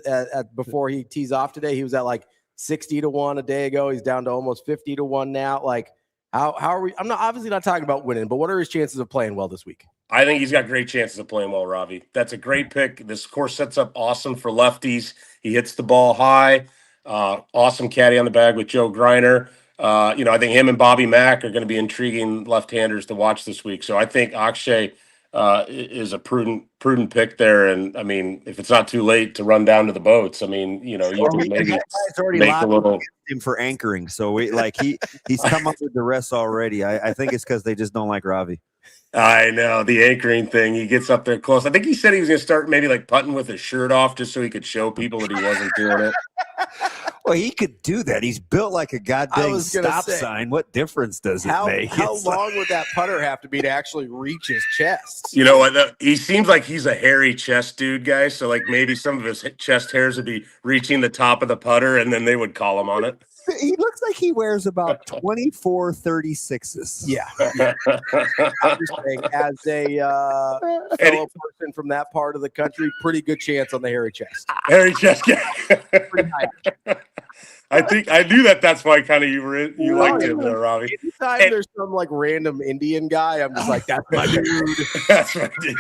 before he tees off today. He was at like 60-1 a day ago. He's down to almost 50-1 now. Like, how are we? I'm obviously not talking about winning, but what are his chances of playing well this week? I think he's got great chances of playing well, Ravi. That's a great pick. This course sets up awesome for lefties. He hits the ball high. Awesome caddy on the bag with Joe Griner. I think him and Bobby Mack are going to be intriguing left-handers to watch this week. So I think Akshay is a prudent pick there. And I mean, if it's not too late to run down to the boats, I mean, you can maybe make a little him for anchoring. So he's come up with the rest already. I think it's because they just don't like Ravi. I know the anchoring thing. He gets up there close. I think he said he was going to start maybe like putting with his shirt off just so he could show people that he wasn't doing it. Well, he could do that. He's built like a goddamn stop sign. What difference does it make? How long would that putter have to be to actually reach his chest? You know what? He seems like he's a hairy chest dude, guy. So like maybe some of his chest hairs would be reaching the top of the putter, and then they would call him on it. He looks like he wears about 24 36s. Yeah. I'm just saying, as a fellow person from that part of the country, pretty good chance on the hairy chest. Hairy chest, yeah. I knew that's why kind of you liked him there, Ravi. Anytime there's some like random Indian guy, I'm just like, that's my dude. That's my dude.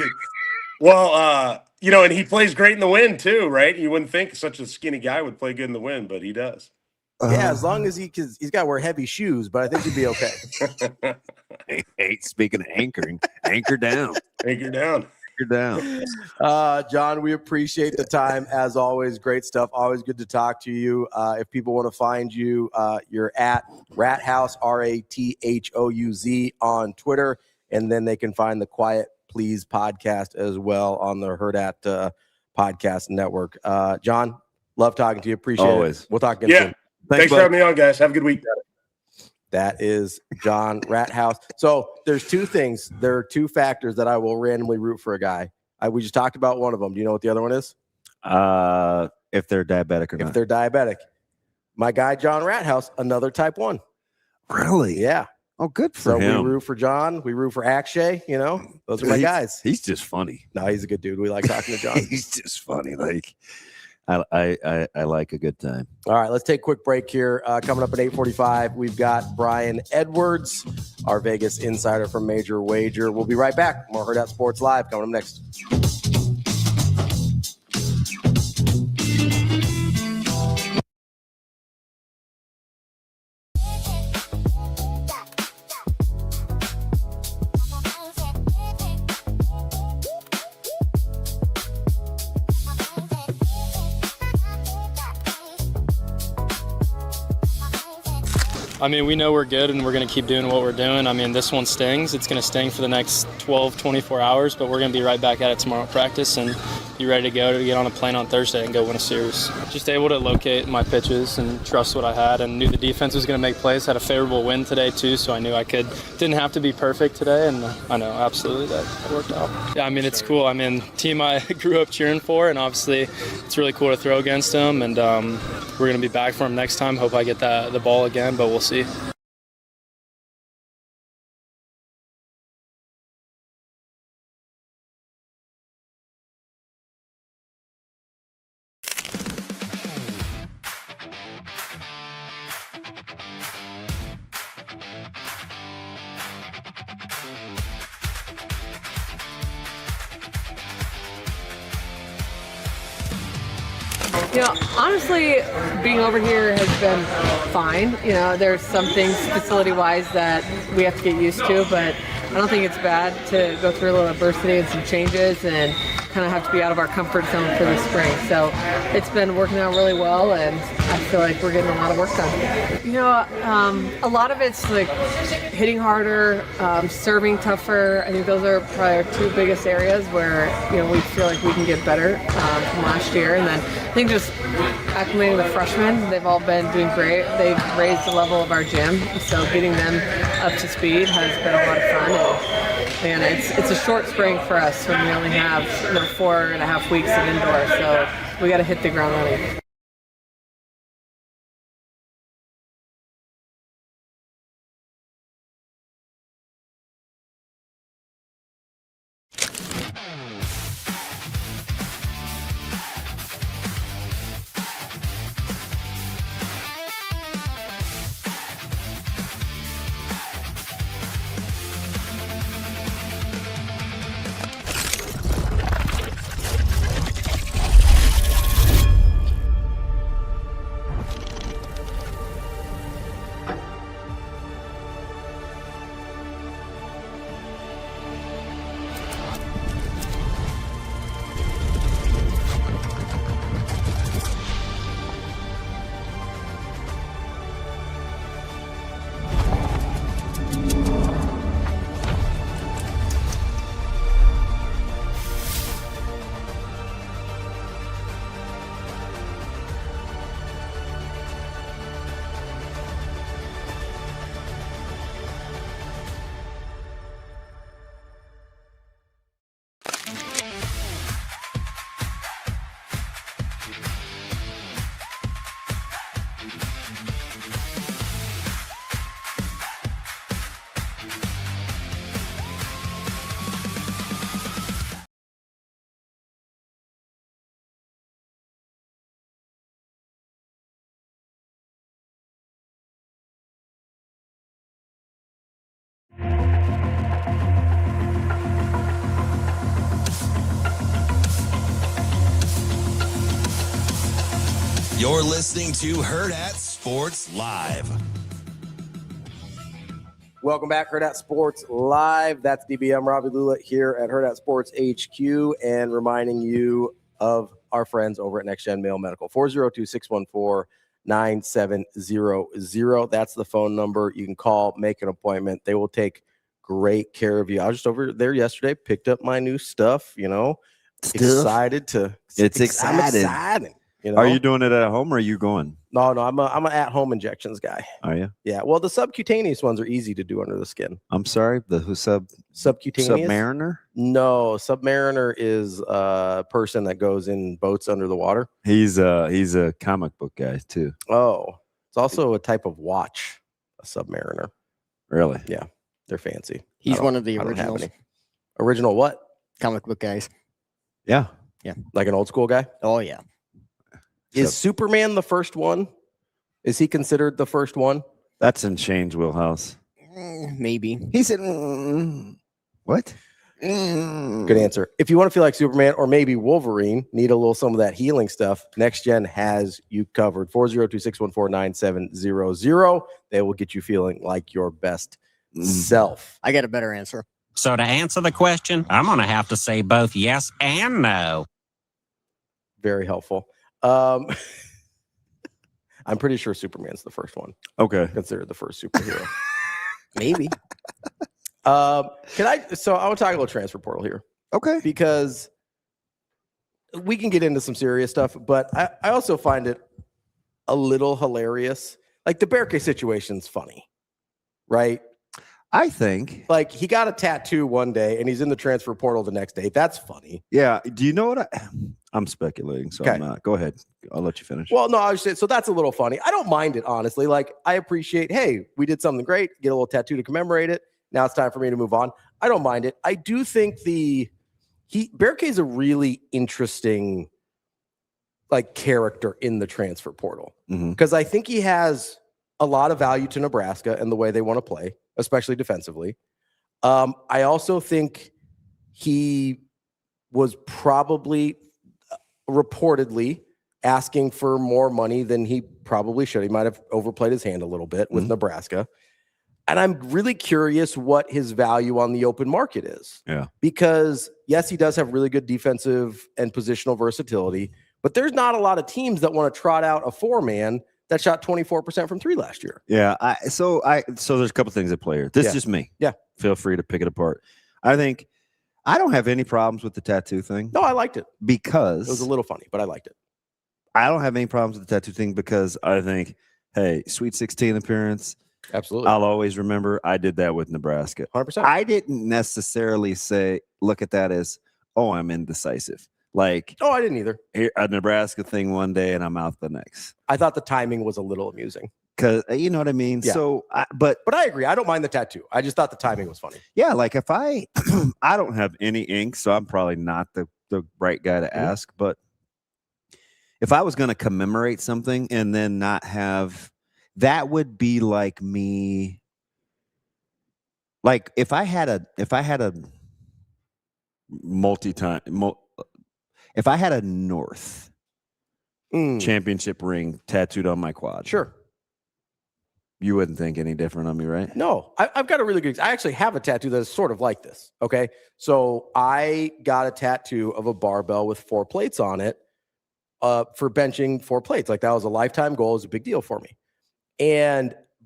Well, and he plays great in the wind too, right? You wouldn't think such a skinny guy would play good in the wind, but he does. Yeah, as long as he's got to wear heavy shoes, but I think he'd be okay. Hey, speaking of anchoring, anchor down. Anchor down. Anchor down. John, we appreciate the time as always. Great stuff. Always good to talk to you. If people want to find you, you're at Rathouz, Rathouz on Twitter, and then they can find the Quiet Please podcast as well on the Hurrdat podcast network. John, love talking to you. Appreciate it. We'll talk again soon. Thanks for having me on, guys. Have a good week. That is John Rathouz. So there's two things. There are two factors that I will randomly root for a guy. We just talked about one of them. Do you know what the other one is? If they're diabetic or not. If they're diabetic. My guy, John Rathouz, another type 1. Really? Yeah. Oh, good for him. So we root for John. We root for Akshay. Those are my guys. He's just funny. No, he's a good dude. We like talking to John. He's just funny. Like, I like a good time. All right, let's take a quick break here. Coming up at 8:45, we've got Brian Edwards, our Vegas insider from Major Wager. We'll be right back. More Hurrdat Sports Live coming up next. I mean, we know we're good and we're going to keep doing what we're doing. I mean, this one stings. It's going to sting for the next 12, 24 hours, but we're going to be right back at it tomorrow at practice and be ready to go to get on a plane on Thursday and go win a series. Just able to locate my pitches and trust what I had and knew the defense was going to make plays. Had a favorable win today too, so I knew didn't have to be perfect today, and I know absolutely that worked out. Yeah, I mean, it's cool. I mean, team I grew up cheering for, and obviously it's really cool to throw against them, and we're going to be back for them next time. Hope I get the ball again, but we'll see. Honestly, being over here has been fine. There's some things facility-wise that we have to get used to, but I don't think it's bad to go through a little adversity and some changes and kind of have to be out of our comfort zone for the spring. So it's been working out really well, and I feel like we're getting a lot of work done. A lot of it's like hitting harder, serving tougher. I think those are probably our two biggest areas where we feel like we can get better from last year. And then I think just acclimating the freshmen, they've all been doing great. They've raised the level of our gym, so getting them up to speed has been a lot of fun. And it's a short spring for us when we only have 4.5 weeks of indoor, so we got to hit the ground running. You're listening to Hurrdat Sports Live. Welcome back, Hurrdat Sports Live. That's DBM Ravi Lulla here at Hurrdat Sports HQ, and reminding you of our friends over at Next Gen Male Medical. 402-614-9700. That's the phone number. You can call, make an appointment. They will take great care of you. I was just over there yesterday, picked up my new stuff, excited to. It's exciting. I'm excited. Are you doing it at home or are you going? No, I'm an at-home injections guy. Are you? Yeah. Well, the subcutaneous ones are easy to do under the skin. I'm sorry, the subcutaneous Submariner? No, Submariner is a person that goes in boats under the water. He's a comic book guy too. Oh, it's also a type of watch, a Submariner. Really? Yeah, they're fancy. He's one of the originals. Original what? Comic book guys. Yeah. Yeah. Like an old school guy? Oh, yeah. Is Superman the first one? Is he considered the first one? That's in Shane's wheelhouse. Maybe. He said, what? Good answer. If you want to feel like Superman or maybe Wolverine, need a little some of that healing stuff, Next Gen has you covered. 402-614-9700. They will get you feeling like your best self. I got a better answer. So to answer the question, I'm going to have to say both yes and no. Very helpful. I'm pretty sure Superman's the first one. Okay. Considered the first superhero. Maybe. I want to talk a little transfer portal here. Okay. Because we can get into some serious stuff, but I also find it a little hilarious. Like the Berke situation's funny, right? I think. Like he got a tattoo one day and he's in the transfer portal the next day. That's funny. Yeah. Do you know what I'm speculating, so I'm not. Go ahead. I'll let you finish. Well, no, I was saying, so that's a little funny. I don't mind it, honestly. Like I appreciate, hey, we did something great, get a little tattoo to commemorate it. Now it's time for me to move on. I don't mind it. I do think Berke is a really interesting character in the transfer portal because I think he has a lot of value to Nebraska and the way they want to play, especially defensively. I also think he was probably reportedly asking for more money than he probably should. He might have overplayed his hand a little bit with Nebraska. And I'm really curious what his value on the open market is. Yeah. Because, yes, he does have really good defensive and positional versatility, but there's not a lot of teams that want to trot out a 4-man that shot 24% from 3 last year. Yeah. So there's a couple things at play here. This is just me. Yeah. Feel free to pick it apart. I think I don't have any problems with the tattoo thing. No, I liked it. Because it was a little funny, but I liked it. I don't have any problems with the tattoo thing because I think, hey, Sweet 16 appearance. Absolutely. I'll always remember I did that with Nebraska. 100%. I didn't necessarily look at that as, oh, I'm indecisive. Like, oh, I didn't either. A Nebraska thing one day and I'm out the next. I thought the timing was a little amusing. Because you know what I mean? Yeah. So, but I agree. I don't mind the tattoo. I just thought the timing was funny. Yeah, like if I don't have any ink, so I'm probably not the right guy to ask. But if I was going to commemorate something and then not have, that would be like me. Like if I had a if I had a North championship ring tattooed on my quad. Sure. You wouldn't think any different on me, right? No, I've got a really good, I actually have a tattoo that is sort of like this. Okay. So I got a tattoo of a barbell with 4 plates on it for benching 4 plates. Like that was a lifetime goal. It was a big deal for me.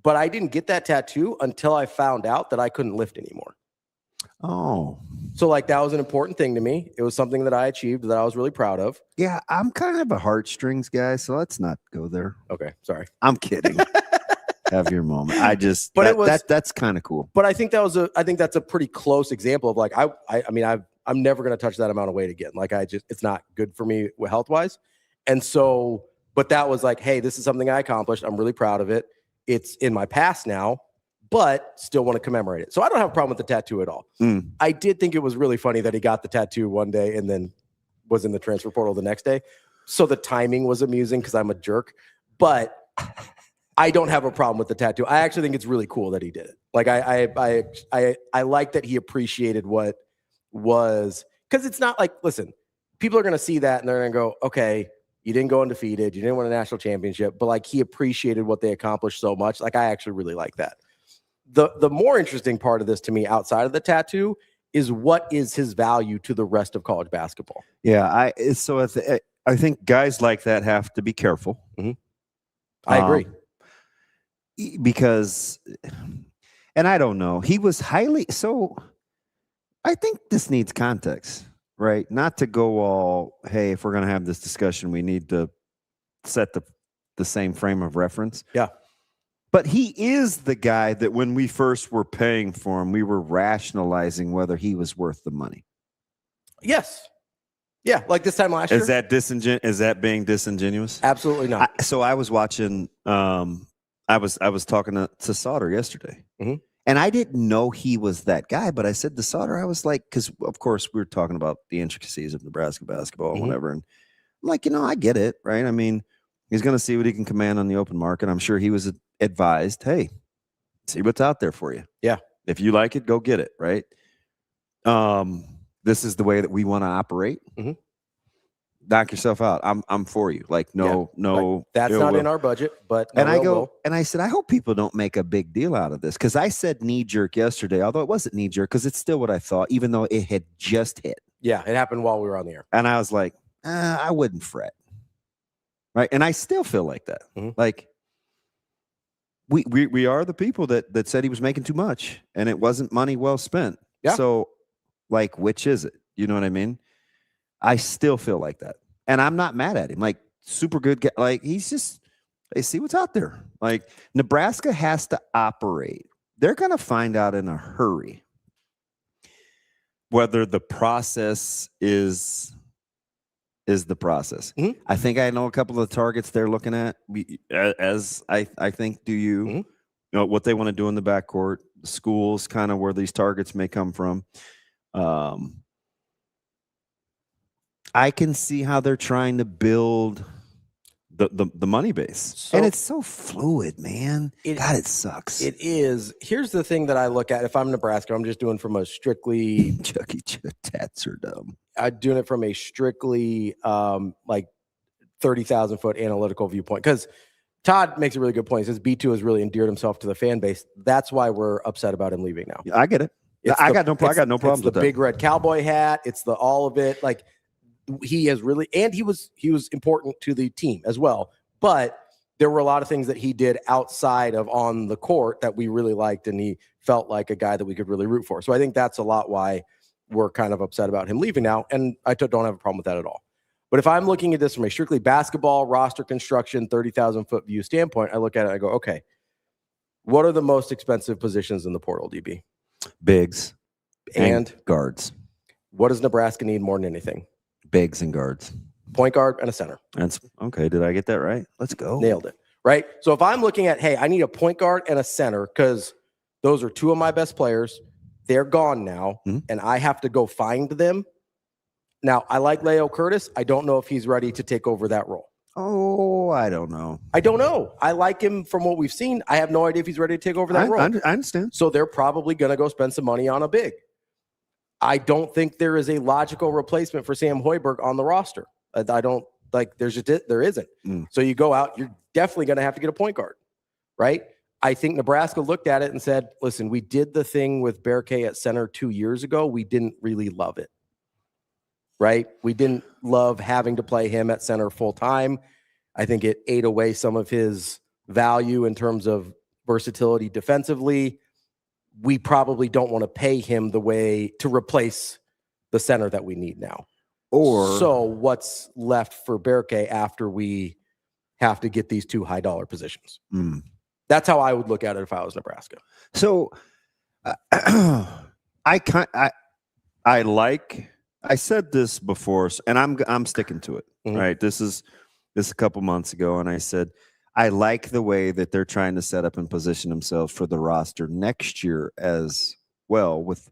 But I didn't get that tattoo until I found out that I couldn't lift anymore. Oh. So like that was an important thing to me. It was something that I achieved that I was really proud of. Yeah, I'm kind of a heartstrings guy, so let's not go there. Okay, sorry. I'm kidding. Have your moment. That's kind of cool. But I think that's a pretty close example of like I'm never going to touch that amount of weight again. Like it's not good for me health wise. And so, but that was like, hey, this is something I accomplished. I'm really proud of it. It's in my past now, but still want to commemorate it. So I don't have a problem with the tattoo at all. I did think it was really funny that he got the tattoo one day and then was in the transfer portal the next day. So the timing was amusing because I'm a jerk, but I don't have a problem with the tattoo. I actually think it's really cool that he did it. Like I like that he appreciated what was, because it's not like, listen, people are going to see that and they're going to go, okay, you didn't go undefeated, you didn't win a national championship, but like he appreciated what they accomplished so much. Like I actually really like that. The more interesting part of this to me outside of the tattoo is what is his value to the rest of college basketball. Yeah, I think guys like that have to be careful. I agree. Because, and I don't know, he was so I think this needs context, right? Not to go all, hey, if we're going to have this discussion, we need to set the same frame of reference. Yeah. But he is the guy that when we first were paying for him, we were rationalizing whether he was worth the money. Yes. Yeah, like this time last year. Is that being disingenuous? Absolutely not. So I was watching I was talking to Sauter yesterday, and I didn't know he was that guy. But I said to Sauter, I was like, because of course we were talking about the intricacies of Nebraska basketball and whatever, and I'm like, I get it, right? I mean, he's going to see what he can command on the open market. I'm sure he was advised, hey, see what's out there for you. Yeah, if you like it, go get it, right? This is the way that we want to operate. Knock yourself out. I'm for you. Like, no, like, that's not in our budget, but no, and I said, I hope people don't make a big deal out of this. Cause I said knee jerk yesterday, although it wasn't knee jerk, cause it's still what I thought, even though it had just hit. Yeah. It happened while we were on the air. And I was like, I wouldn't fret. Right. And I still feel like that. Like we are the people that said he was making too much and it wasn't money well spent. Yeah. So like, which is it? You know what I mean? I still feel like that. And I'm not mad at him. Like, super good guy. Like, he's just, they see what's out there. Like, Nebraska has to operate. They're going to find out in a hurry whether the process is the process. I think I know a couple of the targets they're looking at, as I think, do you? You know, what they want to do in the backcourt, the schools, kind of where these targets may come from. I can see how they're trying to build the money base. And it's so fluid, man. God, it sucks. It is. Here's the thing that I look at. If I'm Nebraska, I'm just doing from a strictly Chucky tats are dumb. I'm doing it from a strictly like 30,000-foot analytical viewpoint. Because Todd makes a really good point. He says B2 has really endeared himself to the fan base. That's why we're upset about him leaving now. I get it. I got no problems it's with the that. big red cowboy hat. It's the all of it. Like he has really, and he was important to the team as well. But there were a lot of things that he did outside of on the court that we really liked, and he felt like a guy that we could really root for. So I think that's a lot why we're kind of upset about him leaving now, and I don't have a problem with that at all. But if I'm looking at this from a strictly basketball roster construction, 30,000-foot view standpoint, I look at it and I go, okay, what are the most expensive positions in the portal, DB? Bigs and guards. What does Nebraska need more than anything? Bigs and guards. Point guard and a center. That's okay. Did I get that right? Let's go. Nailed it. Right? So if I'm looking at, hey, I need a point guard and a center because those are two of my best players. They're gone now, and I have to go find them. Now, I like Leo Curtis. I don't know if he's ready to take over that role. Oh, I don't know. I don't know. I like him from what we've seen. I have no idea if he's ready to take over that role. I understand. So they're probably going to go spend some money on a big. I don't think there is a logical replacement for Sam Hoiberg on the roster. I don't like there isn't. So you go out, you're definitely going to have to get a point guard, right? I think Nebraska looked at it and said, listen, we did the thing with Berke at center 2 years ago. We didn't really love it, right? We didn't love having to play him at center full time. I think it ate away some of his value in terms of versatility defensively. We probably don't want to pay him the way to replace the center that we need now. So what's left for Berke after we have to get these two high dollar positions? That's how I would look at it if I was Nebraska. So I said this before, and I'm sticking to it. Right. This is a couple months ago, and I said I like the way that they're trying to set up and position themselves for the roster next year as well with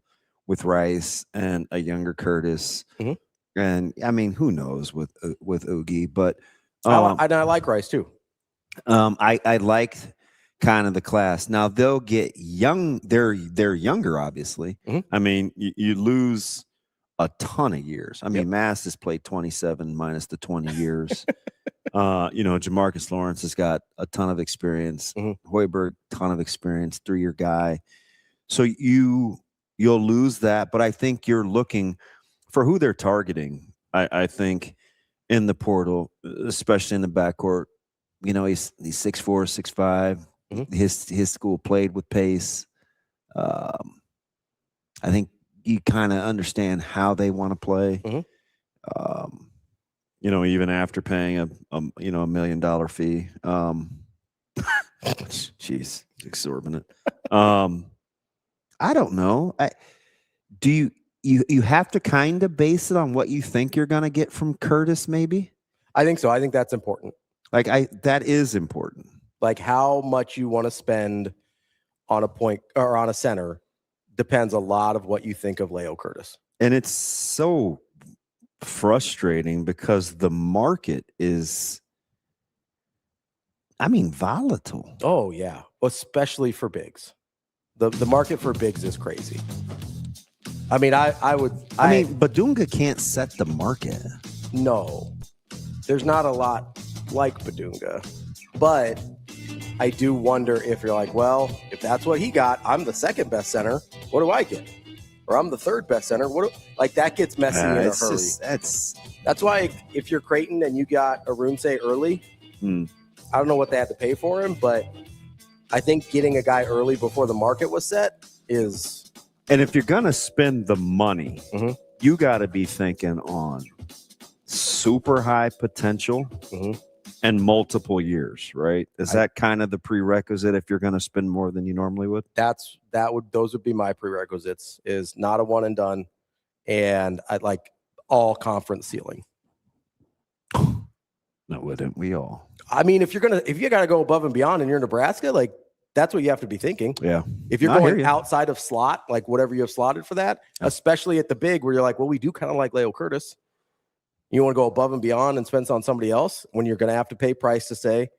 Rice and a younger Curtis. And I mean, who knows with Oogie, but I like Rice too. I like kind of the class. Now they'll get young. They're younger, obviously. I mean, you lose a ton of years. I mean, Mass has played 27 minus the 20 years. Jamarcus Lawrence has got a ton of experience. Hoiberg, ton of experience, 3-year guy. So you'll lose that, but I think you're looking for who they're targeting. I think in the portal, especially in the backcourt, he's 6'4", 6'5". His school played with pace. I think you kind of understand how they want to play. Even after paying a $1 million fee. Jeez, exorbitant. I don't know. You have to kind of base it on what you think you're going to get from Curtis, maybe? I think so. I think that's important. That is important. Like how much you want to spend on a point or on a center depends a lot of what you think of Leo Curtis. And it's so frustrating because the market is, volatile. Oh, yeah. Especially for bigs. The market for bigs is crazy. I mean, Badunga can't set the market. No. There's not a lot like Badunga. But I do wonder if you're like, well, if that's what he got, I'm the second best center. What do I get? Or I'm the third best center. That gets messy in a hurry. That's why if you're Creighton and you got Arunse early, I don't know what they had to pay for him, but I think getting a guy early before the market was set is. And if you're going to spend the money, you got to be thinking on super high potential and multiple years, right? Is that kind of the prerequisite if you're going to spend more than you normally would? Those would be my prerequisites, is not a one and done, and I'd like all conference ceiling. No, wouldn't we all? I mean, if you got to go above and beyond and you're Nebraska, like that's what you have to be thinking. Yeah. If you're going outside of slot, like whatever you have slotted for that, especially at the big where you're like, well, we do kind of like Leo Curtis. You want to go above and beyond and spend on somebody else when you're going to have to pay price to say,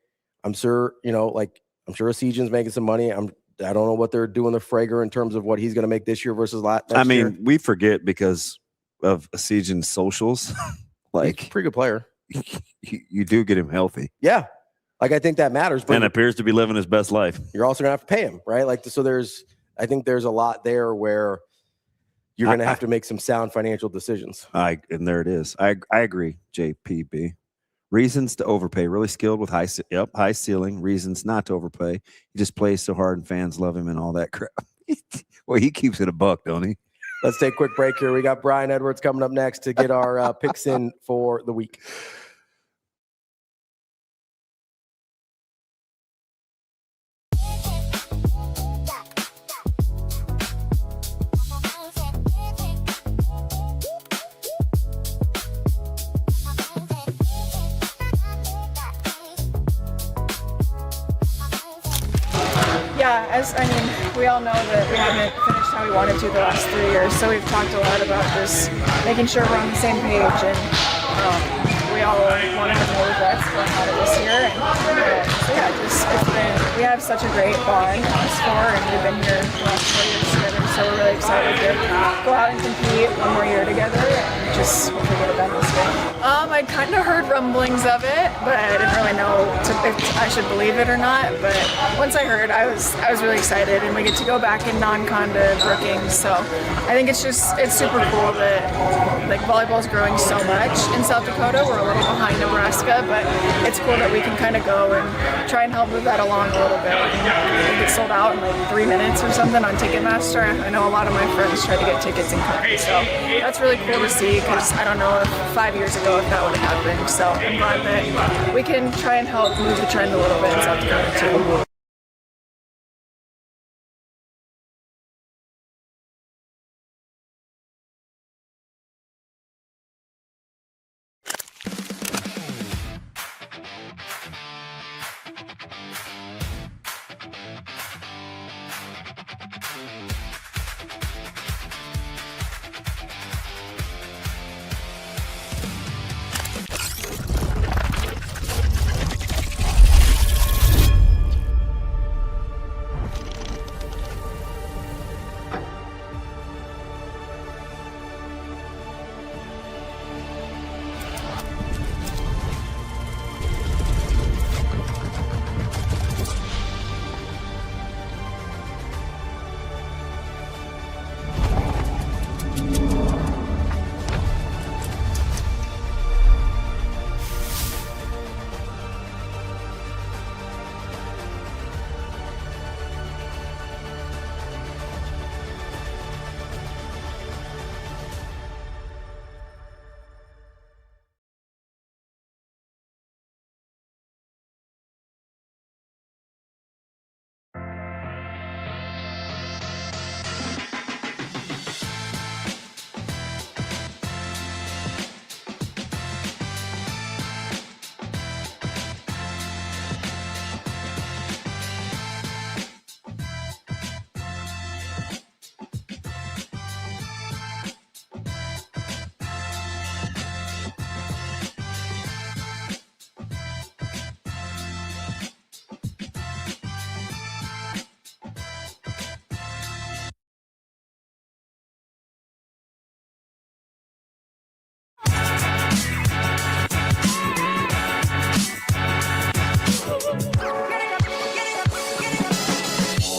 I'm sure, I'm sure Asijan's making some money. I don't know what they're doing to Frager in terms of what he's going to make this year versus next year. We forget because of Asijan's socials. He's a pretty good player. you do get him healthy. Yeah. Like, I think that matters. But and appears to be living his best life. You're also going to have to pay him, right? Like, so I think there's a lot there where you're going to have to make some sound financial decisions. And there it is. I agree, JPB. Reasons to overpay. Really skilled with high ceiling. Reasons not to overpay. He just plays so hard and fans love him and all that crap. Well, he keeps it a buck, don't he? Let's take a quick break here. We got Brian Edwards coming up next to get our picks in for the week. Yeah, we all know that we haven't finished how we wanted to the last 3 years, so we've talked a lot about just making sure we're on the same page, and we all want to have no regrets going out of this year. And so yeah, we have such a great bond as four, and we've been here the last 4 years together, so we're really excited to go out and compete one more year together and just hopefully get it done this year. I kind of heard rumblings of it, but I didn't really know if I should believe it or not. But once I heard, I was really excited, and we get to go back in non-con to Brookings. So I think it's super cool that like volleyball is growing so much in South Dakota. We're a little behind Nebraska, but it's cool that we can kind of go and try and help move that along a little bit. I think it sold out in like 3 minutes or something on Ticketmaster. I know a lot of my friends try to get tickets and come, so that's really cool to see, because I don't know if 5 years ago if that would have happened. So I'm glad that we can try and help move the trend a little bit in South Dakota too.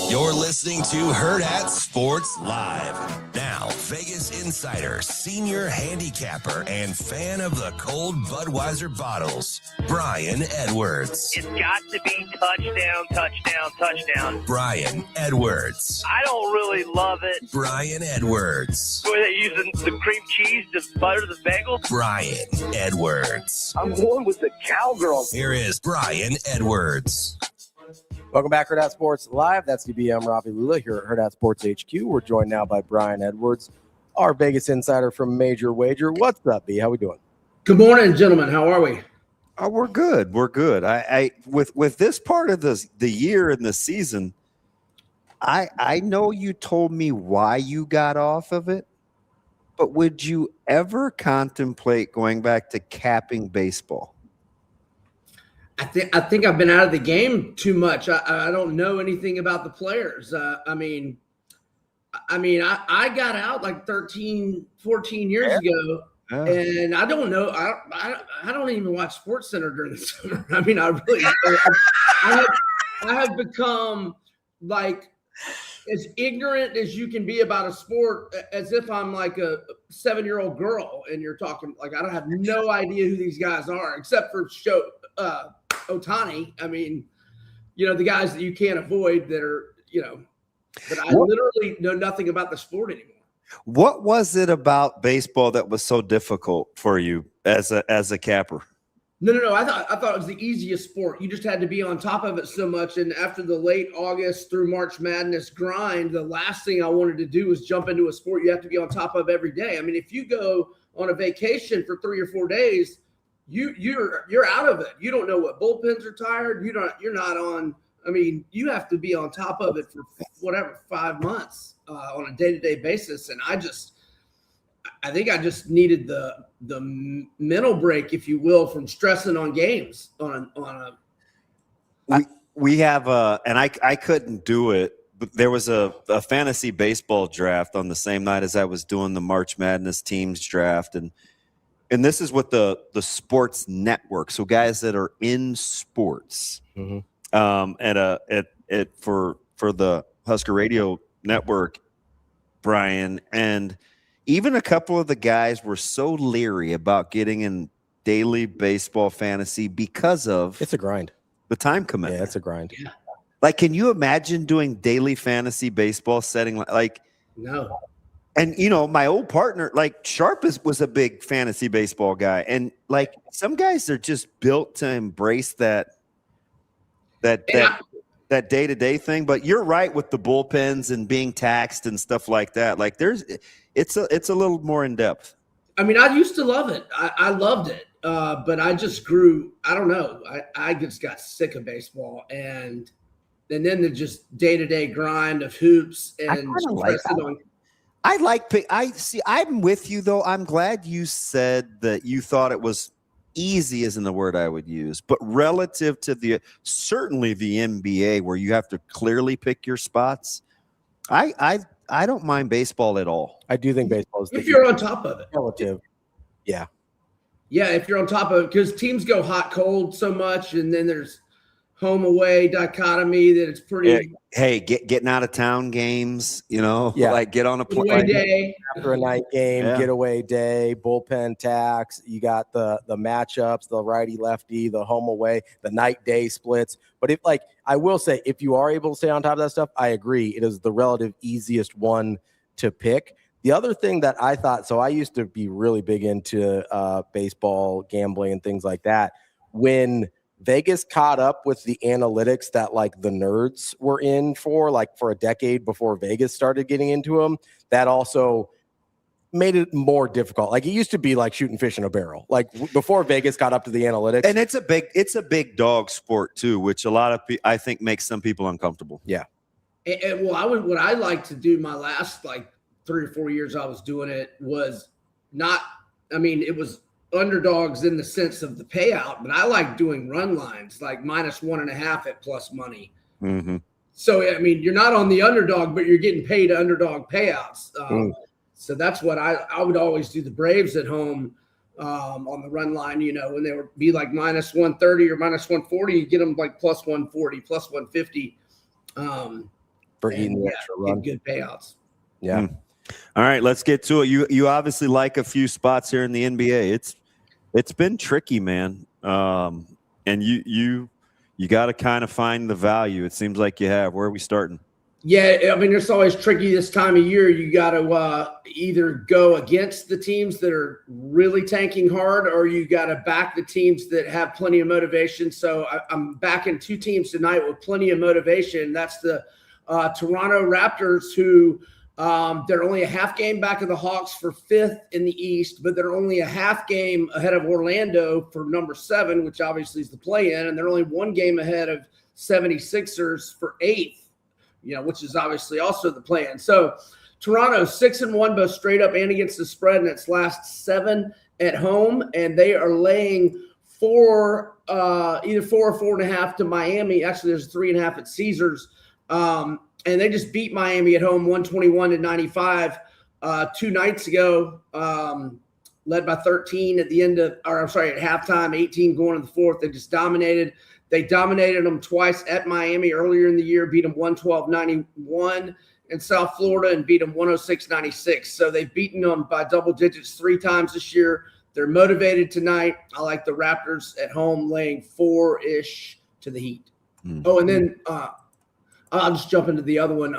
You're listening to Hurrdat Sports Live. Now, Vegas insider, senior handicapper, and fan of the cold Budweiser bottles, Brian Edwards. It's got to be touchdown, touchdown, touchdown. Brian Edwards. I don't really love it. Brian Edwards. Were they using the cream cheese to butter the bagel? Brian Edwards. I'm going with the cowgirl. Here is Brian Edwards. Welcome back, Hurrdat Sports Live. That's DBM Ravi Lulla here at Hurrdat Sports HQ. We're joined now by Brian Edwards, our Vegas insider from Major Wager. What's up, B? How we doing? Good morning, gentlemen. How are we? Oh, we're good. We're good. I with this part of the year and the season, I know you told me why you got off of it, but would you ever contemplate going back to capping baseball? I think I've been out of the game too much. I don't know anything about the players. I got out like 13, 14 years ago. And I don't know. I don't even watch Sports Center during the summer. I mean, I have become like as ignorant as you can be about a sport, as if I'm like a 7-year-old girl, and you're talking like I don't have no idea who these guys are except for Ohtani. I mean, the guys that you can't avoid that are, but I literally know nothing about the sport anymore. What was it about baseball that was so difficult for you as a capper? No. I thought it was the easiest sport. You just had to be on top of it so much. And after the late August through March Madness grind, the last thing I wanted to do was jump into a sport you have to be on top of every day. I mean, if you go on a vacation for 3 or 4 days, you're out of it. You don't know what bullpens are tired. You're not on. I mean, you have to be on top of it for 5 months on a day-to-day basis. And I think I just needed the mental break, if you will, from stressing on games we have and I couldn't do it, but there was a fantasy baseball draft on the same night as I was doing the March Madness teams draft. And this is what the sports network. So guys that are in sports, for the Husker Radio Network, Brian, and even a couple of the guys were so leery about getting in daily baseball fantasy because of it's a grind. The time commitment. Yeah, it's a grind. Yeah. Like, can you imagine doing daily fantasy baseball setting like no? And my old partner, like Sharp, was a big fantasy baseball guy, and like some guys are just built to embrace that day-to-day thing. But you're right with the bullpens and being taxed and stuff like that. Like it's a little more in depth. I mean, I used to love it. I loved it. But I just grew, I don't know. I just got sick of baseball and then the just day-to-day grind of hoops and I'm with you though. I'm glad you said that you thought it was easy isn't the word I would use, but relative to certainly the NBA where you have to clearly pick your spots, I don't mind baseball at all. I do think baseball is if you're on top of it. Relative. Yeah. Yeah, if you're on top of it, because teams go hot, cold so much, and then there's home away dichotomy that it's pretty. Yeah. Hey, getting out of town games, like get on a plane day after a night game, getaway day, bullpen tax. You got the matchups, the righty lefty, the home away, the night day splits. But I will say, if you are able to stay on top of that stuff, I agree. It is the relative easiest one to pick. The other thing that I thought, so I used to be really big into baseball gambling and things like that. When Vegas caught up with the analytics that the nerds were in for a decade before Vegas started getting into them, that also made it more difficult. It used to be like shooting fish in a barrel. Before Vegas got up to the analytics. And it's a big dog sport too, which a lot of people, I think, makes some people uncomfortable. Yeah. And what I like to do my last 3 or 4 years I was doing it was it was underdogs in the sense of the payout, but I like doing run lines -1.5 at plus money. Mm-hmm. So, you're not on the underdog, but you're getting paid underdog payouts. So that's what I would always do the Braves at home on the run line, when they would be -130 or -140, you get them +140, +150. For eating the extra run. Good payouts. Yeah. All right, let's get to it. You obviously like a few spots here in the NBA. It's been tricky, man. And you got to kind of find the value. It seems like you have. Where are we starting? Yeah, it's always tricky this time of year. You got to either go against the teams that are really tanking hard, or you got to back the teams that have plenty of motivation. So I'm backing 2 teams tonight with plenty of motivation. That's the Toronto Raptors, who they're only a half game back of the Hawks for 5th in the East, but they're only a half game ahead of Orlando for number 7, which obviously is the play-in, and they're only 1 game ahead of 76ers for 8th, which is obviously also the play-in. So Toronto 6-1 both straight up and against the spread in its last 7 at home, and they are laying either 4 or 4.5 to Miami. Actually, there's 3.5 at Caesars. And they just beat Miami at home 121-95 2 nights ago. led by 13 at the end of, or I'm sorry, at halftime, 18 going in the fourth. They just dominated. They dominated them twice at Miami earlier in the year, beat them 112-91 in South Florida and beat them 106-96. So they've beaten them by double digits 3 times this year. They're motivated tonight. I like the Raptors at home laying 4-ish to the Heat. Mm-hmm. Oh, and then I'll just jump into the other one.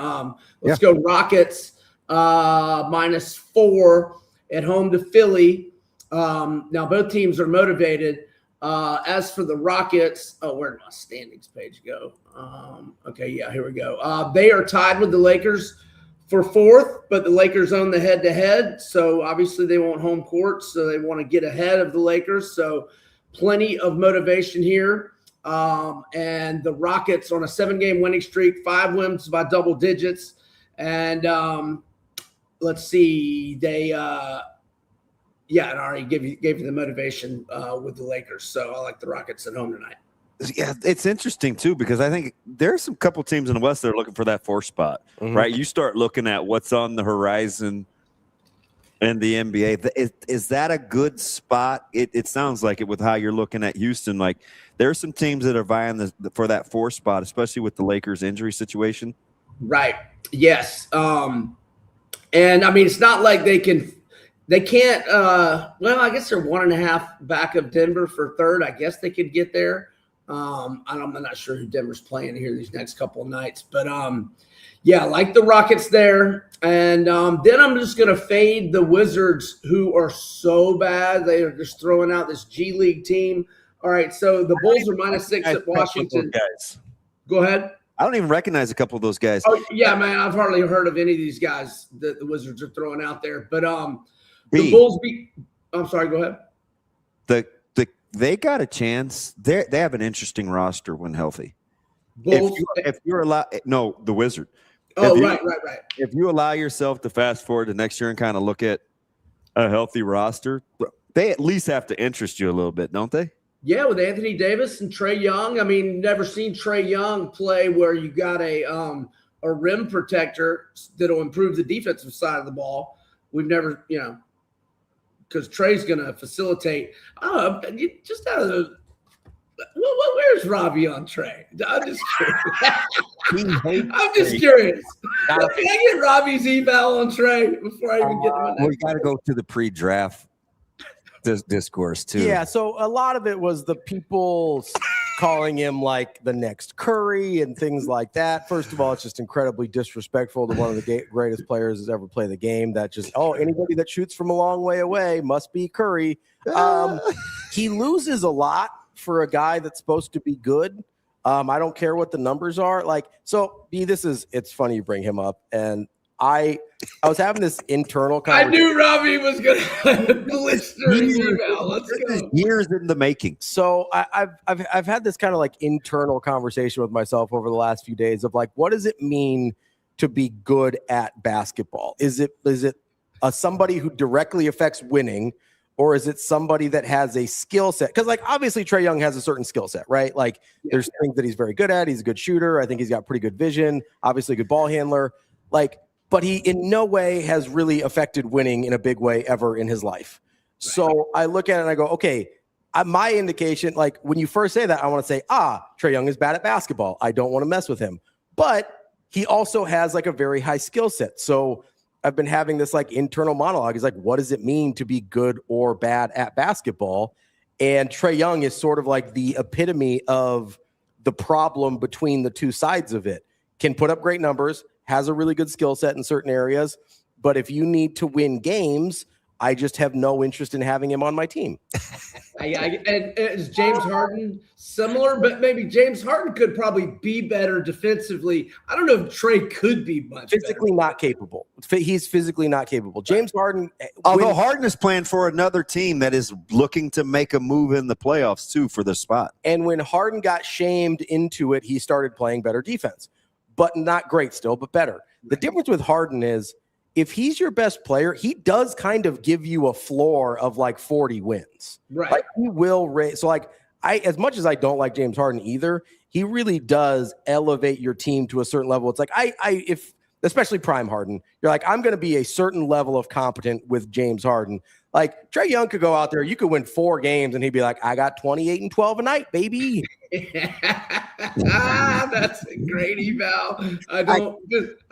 Let's go Rockets -4 at home to Philly. Now both teams are motivated. As for the Rockets, where did my standings page go? Okay, yeah, here we go. They are tied with the Lakers for 4th, but the Lakers own the head-to-head, so obviously they want home court, so they want to get ahead of the Lakers. So plenty of motivation here. And the Rockets on a 7-game winning streak, 5 wins by double digits. And let's see, they and I already gave you the motivation with the Lakers. So I like the Rockets at home tonight. Yeah, it's interesting too, because I think there's some couple teams in the West that are looking for that 4th spot, right? You start looking at what's on the horizon in the NBA. Is that a good spot? It sounds like it with how you're looking at Houston. Like there's some teams that are vying for that 4th spot, especially with the Lakers injury situation. Right. Yes. And I mean, it's not like they can't, well, I guess they're 1.5 back of Denver for 3rd. I guess they could get there. I'm not sure who Denver's playing here these next couple of nights, but yeah, I like the Rockets there. And then I'm just going to fade the Wizards, who are so bad. They are just throwing out this G League team. All right, so the Bulls are -6 at Washington. Guys. Go ahead. I don't even recognize a couple of those guys. Oh, yeah, man, I've hardly heard of any of these guys that the Wizards are throwing out there. But the Bulls I'm sorry, go ahead. They got a chance. They have an interesting roster when healthy. Bulls, if you're allowed, no, the Wizard. Oh, right. If you allow yourself to fast forward to next year and kind of look at a healthy roster, they at least have to interest you a little bit, don't they? Yeah, with Anthony Davis and Trae Young. I mean, never seen Trae Young play where you got a rim protector that'll improve the defensive side of the ball. We've never, because Trae's going to facilitate. Just out of the where's Ravi on Trae? I'm just curious. I'm just curious. Can I get Ravi's eval on Trae before I even get to my next? We got to go to the pre-draft discourse too. Yeah, so a lot of it was the people calling him like the next Curry and things like that. First of all, it's just incredibly disrespectful to one of the greatest players who's ever played the game. That just, anybody that shoots from a long way away must be Curry. He loses a lot for a guy that's supposed to be good. I don't care what the numbers are. It's funny you bring him up. And I was having this internal conversation. I knew Ravi was going to blister his email. Let's go. Years in the making. So I've had this kind of like internal conversation with myself over the last few days of like, what does it mean to be good at basketball? Is it somebody who directly affects winning, or is it somebody that has a skill set? Because like obviously Trae Young has a certain skill set, right? Like there's things that he's very good at. He's a good shooter. I think he's got pretty good vision. Obviously a good ball handler. But he in no way has really affected winning in a big way ever in his life. Right. So I look at it and I go, okay, my indication, like when you first say that, I want to say, Trae Young is bad at basketball. I don't want to mess with him. But he also has like a very high skill set. So I've been having this like internal monologue. It's like, what does it mean to be good or bad at basketball? And Trae Young is sort of like the epitome of the problem between the two sides of it. Can put up great numbers, has a really good skill set in certain areas. But if you need to win games, I just have no interest in having him on my team. And is James Harden similar? But maybe James Harden could probably be better defensively. I don't know if Trae could be much physically better. Not capable. He's physically not capable. James Harden. Although Harden is playing for another team that is looking to make a move in the playoffs too for the spot. And when Harden got shamed into it, he started playing better defense. But not great still, but better. The difference with Harden is if he's your best player, he does kind of give you a floor of like 40 wins. Right. Like he will raise. So like as much as I don't like James Harden either, he really does elevate your team to a certain level. It's like especially prime Harden. You're like, I'm going to be a certain level of competent with James Harden. Like Trae Young could go out there, you could win 4 games, and he'd be like, I got 28 and 12 a night, baby. That's a great eval. I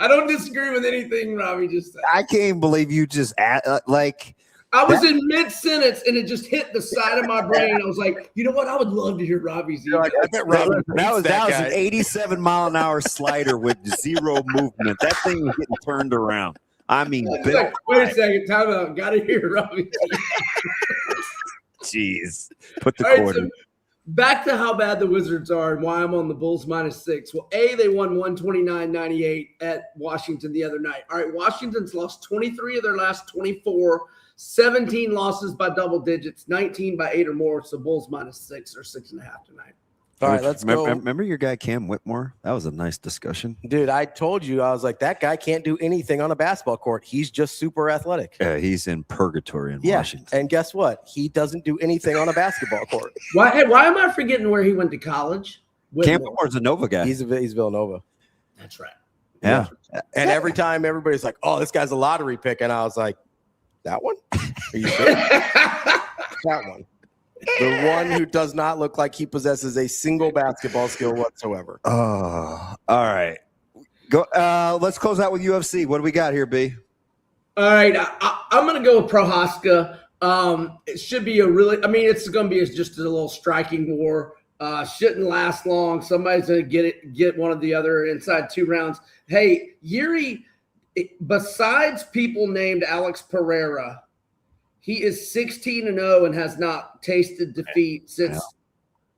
don't disagree with anything Ravi just said. I can't believe you just I was in mid-sentence and it just hit the side of my brain. I was like, you know what? I would love to hear Ravi's eval. Like, I bet Ravi that was an 87 mile an hour slider with 0 movement. That thing was getting turned around. I mean, wait a second. Time out. Got to hear Ravi. Jeez. Put the All right, cord in. Back to how bad the Wizards are and why I'm on the Bulls -6. Well, they won 129-98 at Washington the other night. All right, Washington's lost 23 of their last 24, 17 losses by double digits, 19 by 8 or more. So Bulls -6 or 6.5 tonight. All right, let's go. Remember your guy Cam Whitmore? That was a nice discussion. Dude, I told you, I was like, that guy can't do anything on a basketball court. He's just super athletic. He's in purgatory in Washington. And guess what? He doesn't do anything on a basketball court. Why am I forgetting where he went to college? Cam Whitmore's a Nova guy. He's Villanova. That's right. Yeah. And every time everybody's like, oh, this guy's a lottery pick. And I was like, that one? Are you sure? That one. The one who does not look like he possesses a single basketball skill whatsoever. Oh, all right. Go. Let's close out with UFC. What do we got here, B? All right. I'm going to go with Prohaska. It should be it's going to be just a little striking war. Shouldn't last long. Somebody's going to get one of the other inside 2 rounds. Hey, Yuri, besides people named Alex Pereira, he is 16-0 and has not tasted defeat since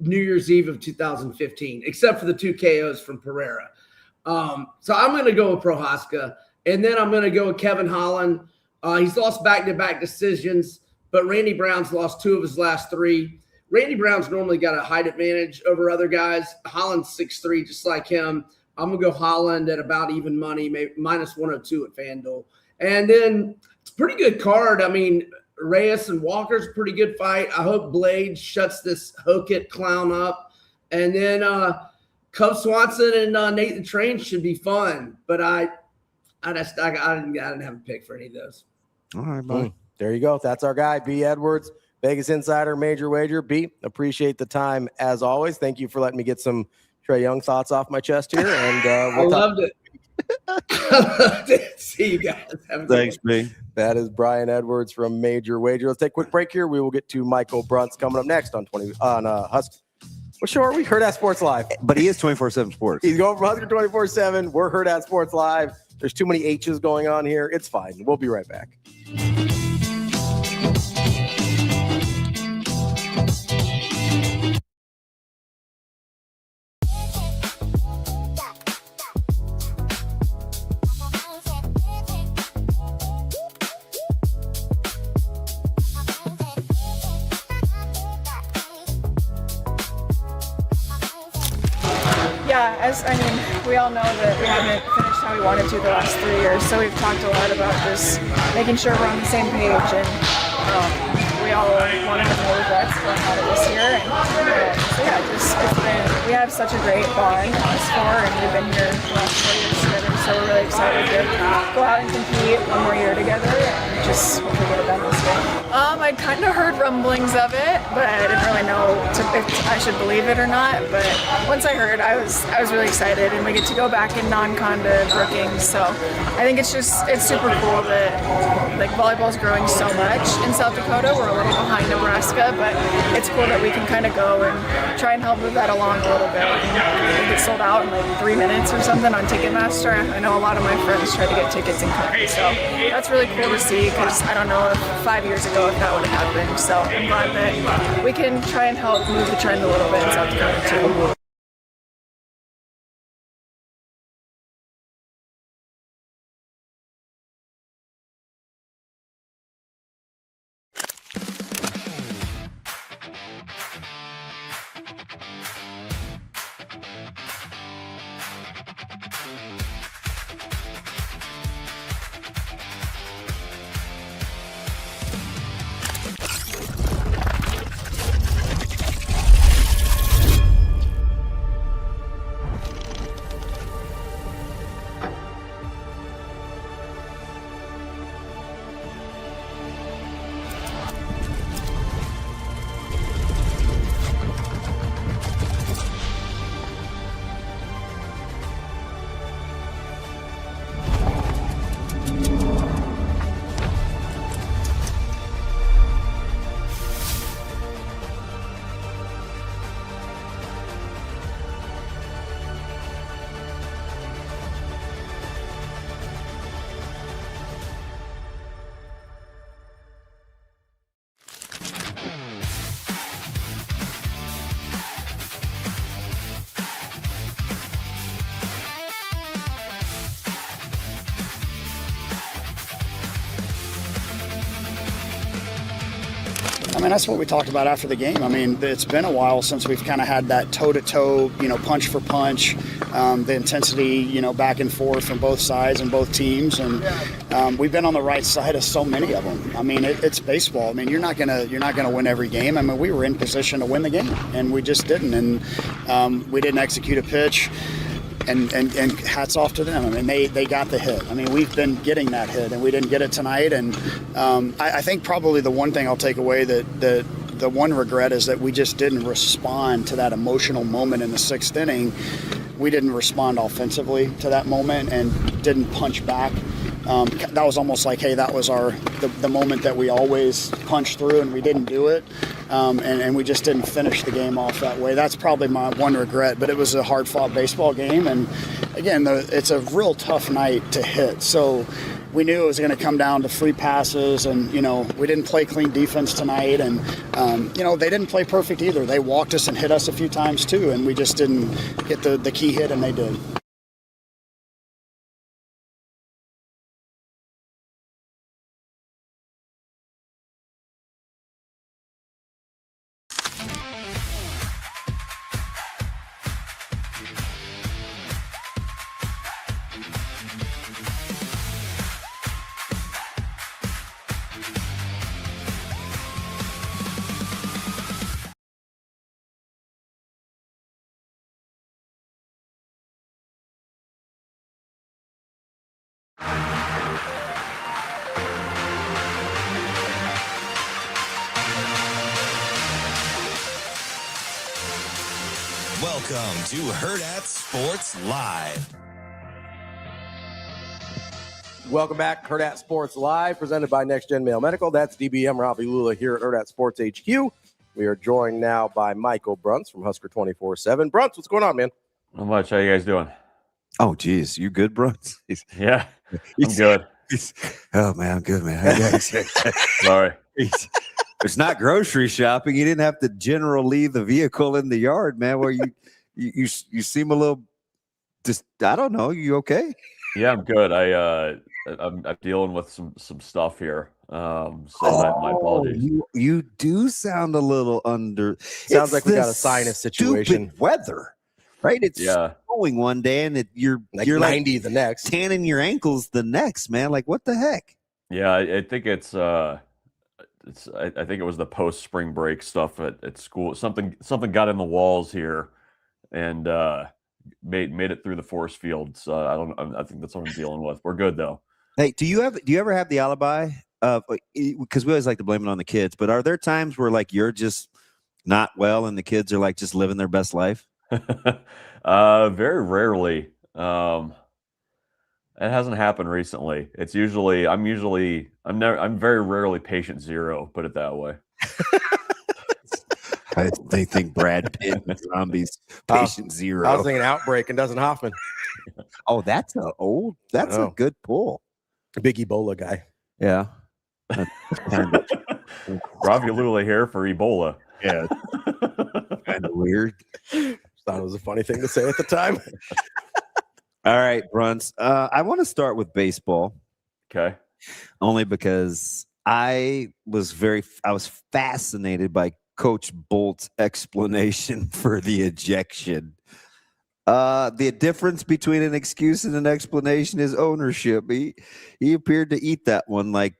New Year's Eve of 2015, except for the 2 KOs from Pereira. So I'm going to go with Prohaska, and then I'm going to go with Kevin Holland. He's lost back-to-back decisions, but Randy Brown's lost 2 of his last 3. Randy Brown's normally got a height advantage over other guys. Holland's 6'3", just like him. I'm going to go Holland at about even money, maybe -102 at FanDuel. And then it's a pretty good card. I mean, Reyes and Walker's a pretty good fight. I hope Blade shuts this Hokit clown up. And then Cub Swanson and Nate the Train should be fun. But I didn't have a pick for any of those. All right, buddy. There you go. That's our guy, B. Edwards, Vegas Insider, Major Wager. B, appreciate the time as always. Thank you for letting me get some Trae Young thoughts off my chest here. And I loved it. See you guys. Thanks, B. That is Brian Edwards from Major Wager. Let's take a quick break here. We will get to Michael Bruntz coming up next on Husker. What show are we? Hurrdat Sports Live. But he is 24/7 Sports. He's going from Husker 24/7. We're Hurrdat Sports Live. There's too many H's going on here. It's fine. We'll be right back. We all know that we haven't finished how we wanted to the last 3 years, so we've talked a lot about just making sure we're on the same page, and we all want to have no regrets going out of this year. And we have such a great bond, us 4, and we've been here the last 4 years together, so we're really excited to go out and compete one more year together and just hopefully get it done this year. I kind of heard rumblings of it, but I didn't really know if I should believe it or not. But once I heard, I was really excited, and we get to go back in non-con to Brookings. So I think it's super cool that volleyball is growing so much in South Dakota. We're a little behind Nebraska, but it's cool that we can kind of go and try and help move that along a little bit. We get sold out in 3 minutes or something on Ticketmaster. I know a lot of my friends tried to get tickets and couldn't, so that's really cool to see, because I don't know if 5 years ago if that would have happened. So I'm glad that we can try and help move the trend a little bit in South Dakota too. mean, that's what we talked about after the game. I mean, it's been a while since we've kind of had that toe-to-toe, punch for punch, the intensity, back and forth from both sides and both teams. And we've been on the right side of so many of them. I mean, it's baseball. I mean, you're not gonna win every game. I mean, we were in position to win the game, and we just didn't. And we didn't execute a pitch. And hats off to them. I mean, they got the hit. I mean, we've been getting that hit, and we didn't get it tonight. And I think probably the one thing I'll take away that the one regret is that we just didn't respond to that emotional moment in the 6th inning. We didn't respond offensively to that moment and didn't punch back. That was almost like, hey, that was the moment that we always punch through, and we didn't do it. And we just didn't finish the game off that way. That's probably my one regret, but it was a hard-fought baseball game. And, again, it's a real tough night to hit. So we knew it was going to come down to free passes, and, we didn't play clean defense tonight. And, they didn't play perfect either. They walked us and hit us a few times too, and we just didn't get the key hit, and they did. Welcome to Hurrdat Sports Live. Welcome back, Hurrdat Sports Live, presented by Next Gen Male Medical. That's DBM Ravi, Lulla here at Hurrdat Sports HQ. We are joined now by Michael Bruntz from Husker 24/7. Bruntz, what's going on, man? Not much. How you guys doing? Oh, geez, you good, Bruntz? Yeah, I'm good. Oh man, I'm good, man. Sorry. It's not grocery shopping. You didn't have to general leave the vehicle in the yard, man. Where you seem a little just, I don't know. You okay? Yeah, I'm good. I'm dealing with some stuff here. My apologies. You do sound a little under. Sounds like we got a sinus situation. Weather, right? It's snowing one day, and you're 90 the next, tanning your ankles the next, man. Like what the heck? Yeah, I think I think it was the post spring break stuff at school. Something got in the walls here, and made it through the force field. So I think that's what I'm dealing with. We're good though. Hey, do you ever have the alibi of, because we always like to blame it on the kids, but are there times where like you're just not well and the kids are like just living their best life? Very rarely. It hasn't happened recently. It's usually I'm very rarely patient zero, put it that way. They think Brad Pitt and zombies patient zero. I was thinking Outbreak and Dustin Hoffman. Oh, that's a good pull. A big Ebola guy. Yeah. Ravi Lulla here for Ebola. Yeah. Kind of weird. Thought it was a funny thing to say at the time. All right, Bruntz. I want to start with baseball. Okay. Only because I was fascinated by Coach Bolt's explanation for the ejection. The difference between an excuse and an explanation is ownership. He appeared to eat that one. Like,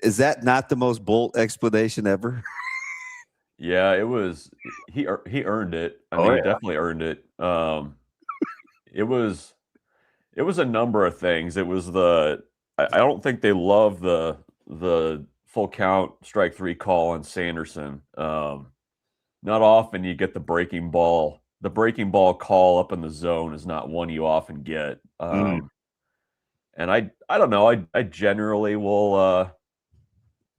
is that not the most Bolt explanation ever? Yeah, it was. He earned it. He definitely earned it. It was a number of things. It was I don't think they love the full count strike three call on Sanderson. Not often you get the breaking ball. The breaking ball call up in the zone is not one you often get. And I don't know. I generally will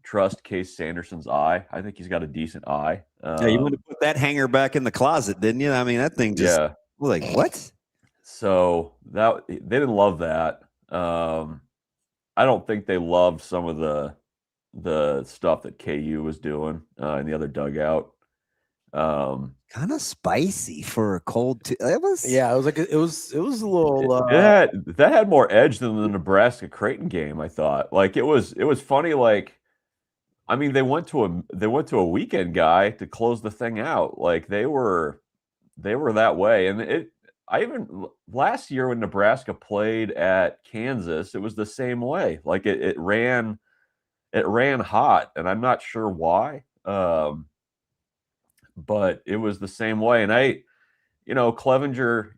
trust Case Sanderson's eye. I think he's got a decent eye. Yeah, you want to put that hanger back in the closet, didn't you? I mean, that thing just like what? So they didn't love that. I don't think they loved some of the stuff that KU was doing in the other dugout. Kind of spicy for a cold. It was. Yeah, it was a little. That had more edge than the Nebraska Creighton game. I thought. Like it was funny. Like I mean, they went to a weekend guy to close the thing out. Like they were that way. And last year when Nebraska played at Kansas, it was the same way. Like it ran hot, and I'm not sure why. But it was the same way. And Clevenger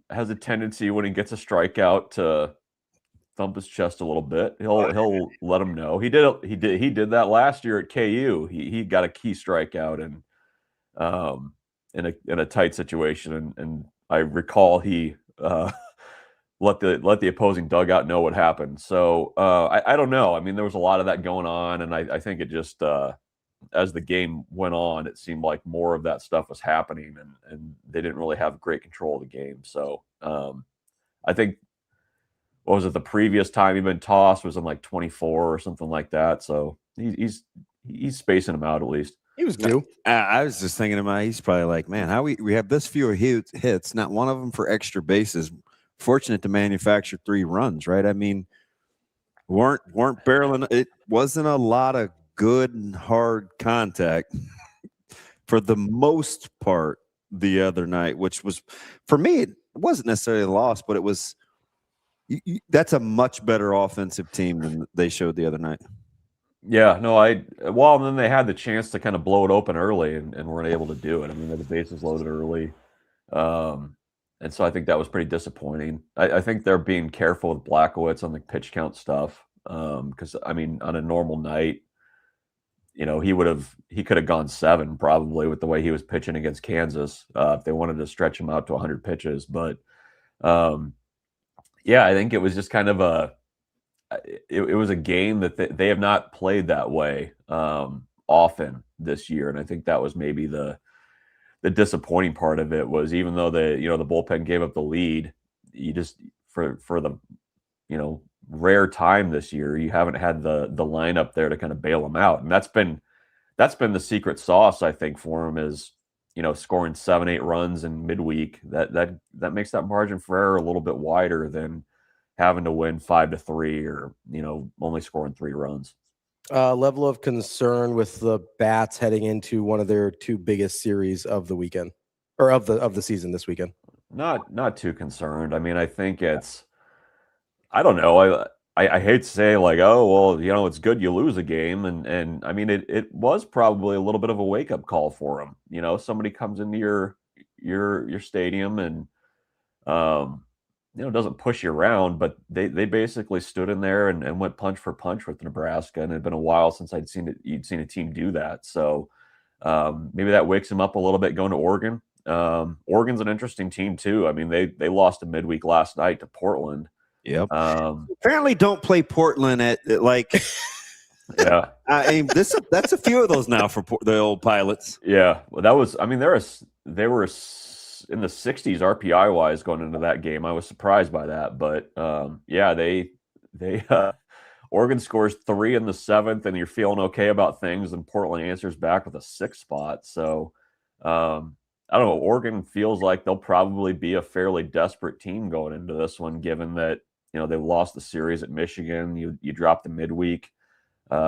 has a tendency when he gets a strikeout to thump his chest a little bit. He'll let him know. He did that last year at KU. He got a key strikeout and in a tight situation, and I recall he let the opposing dugout know what happened. So I don't know. I mean, there was a lot of that going on, and I think it just as the game went on, it seemed like more of that stuff was happening, and they didn't really have great control of the game. So I think, what was it, the previous time he'd been tossed was in like 24 or something like that. So he's spacing them out at least. He was due. I was just thinking about, he's probably like, man, how we have this few hits, not one of them for extra bases. Fortunate to manufacture 3 runs, right? I mean, weren't barreling. It wasn't a lot of good and hard contact for the most part the other night, which was, for me, it wasn't necessarily a loss, but it was. That's a much better offensive team than they showed the other night. Yeah, no, and then they had the chance to kind of blow it open early and weren't able to do it. I mean, they had the bases loaded early. And so I think that was pretty disappointing. I think they're being careful with Blackowitz on the pitch count stuff. Because, I mean, on a normal night, he could have gone 7 probably with the way he was pitching against Kansas if they wanted to stretch him out to 100 pitches. But, yeah, I think it was just kind of it was a game that they have not played that way often this year. And I think that was maybe the disappointing part of it, was even though the bullpen gave up the lead, you just, for the, rare time this year, you haven't had the lineup there to kind of bail them out. And that's been the secret sauce, I think, for him, is, scoring 7-8 runs in midweek. That makes that margin for error a little bit wider than having to win 5-3 or, only scoring 3 runs. Level of concern with the Bats heading into one of their 2 biggest series of the weekend, or of the season this weekend. Not too concerned. I mean, I think it's, I don't know. I hate to say, like, oh, well, it's good you lose a game. And I mean, it was probably a little bit of a wake-up call for him. Somebody comes into your stadium and, doesn't push you around, but they basically stood in there and went punch for punch with Nebraska. And it had been a while since you'd seen a team do that. So maybe that wakes him up a little bit going to Oregon. Oregon's an interesting team too. I mean, they lost a midweek last night to Portland. Yep. Apparently don't play Portland at like, yeah. I mean, that's a few of those now for the old Pilots. Yeah. Well, that was, I mean, they were in the 60s RPI wise going into that game. I was surprised by that, but yeah, they Oregon scores 3 in the 7th, and you're feeling okay about things, and Portland answers back with a 6th spot. So I don't know. Oregon feels like they'll probably be a fairly desperate team going into this one, given that they lost the series at Michigan. You dropped the midweek.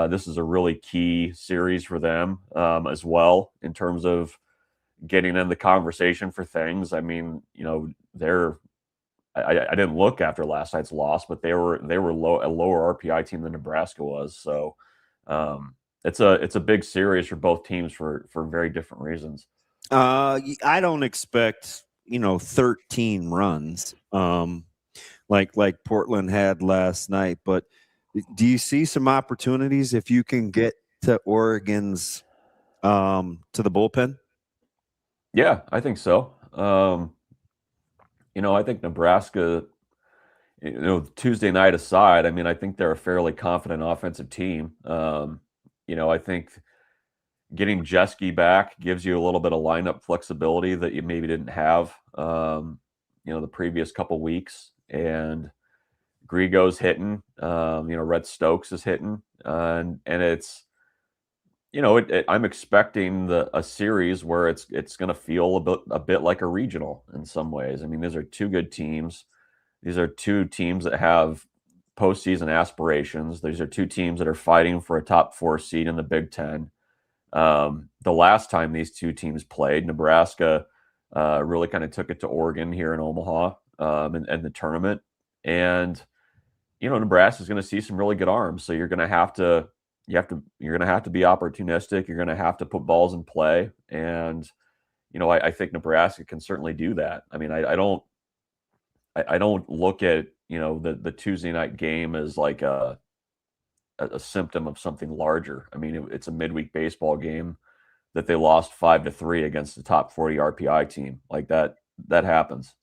This is a really key series for them as well in terms of getting in the conversation for things. I mean, I didn't look after last night's loss, but they were a lower RPI team than Nebraska was. So it's a big series for both teams for very different reasons. I don't expect 13 runs like Portland had last night, but do you see some opportunities if you can get to Oregon's to the bullpen? Yeah, I think so. I think Nebraska, Tuesday night aside, I mean, I think they're a fairly confident offensive team. I think getting Jeske back gives you a little bit of lineup flexibility that you maybe didn't have, the previous couple weeks. And Grigo's hitting, Red Stokes is hitting, and it's, I'm expecting a series where it's going to feel a bit like a regional in some ways. I mean, these are 2 good teams. These are 2 teams that have postseason aspirations. These are two teams that are fighting for a top 4 seed in the Big Ten. The last time these two teams played, Nebraska really kind of took it to Oregon here in Omaha and the tournament. And Nebraska is going to see some really good arms. So you're going to have to be opportunistic. You're going to have to put balls in play. And I think Nebraska can certainly do that. I mean, I don't look at the Tuesday night game as like a symptom of something larger. I mean, it's a midweek baseball game that they lost 5-3 against the top 40 RPI team. Like that happens.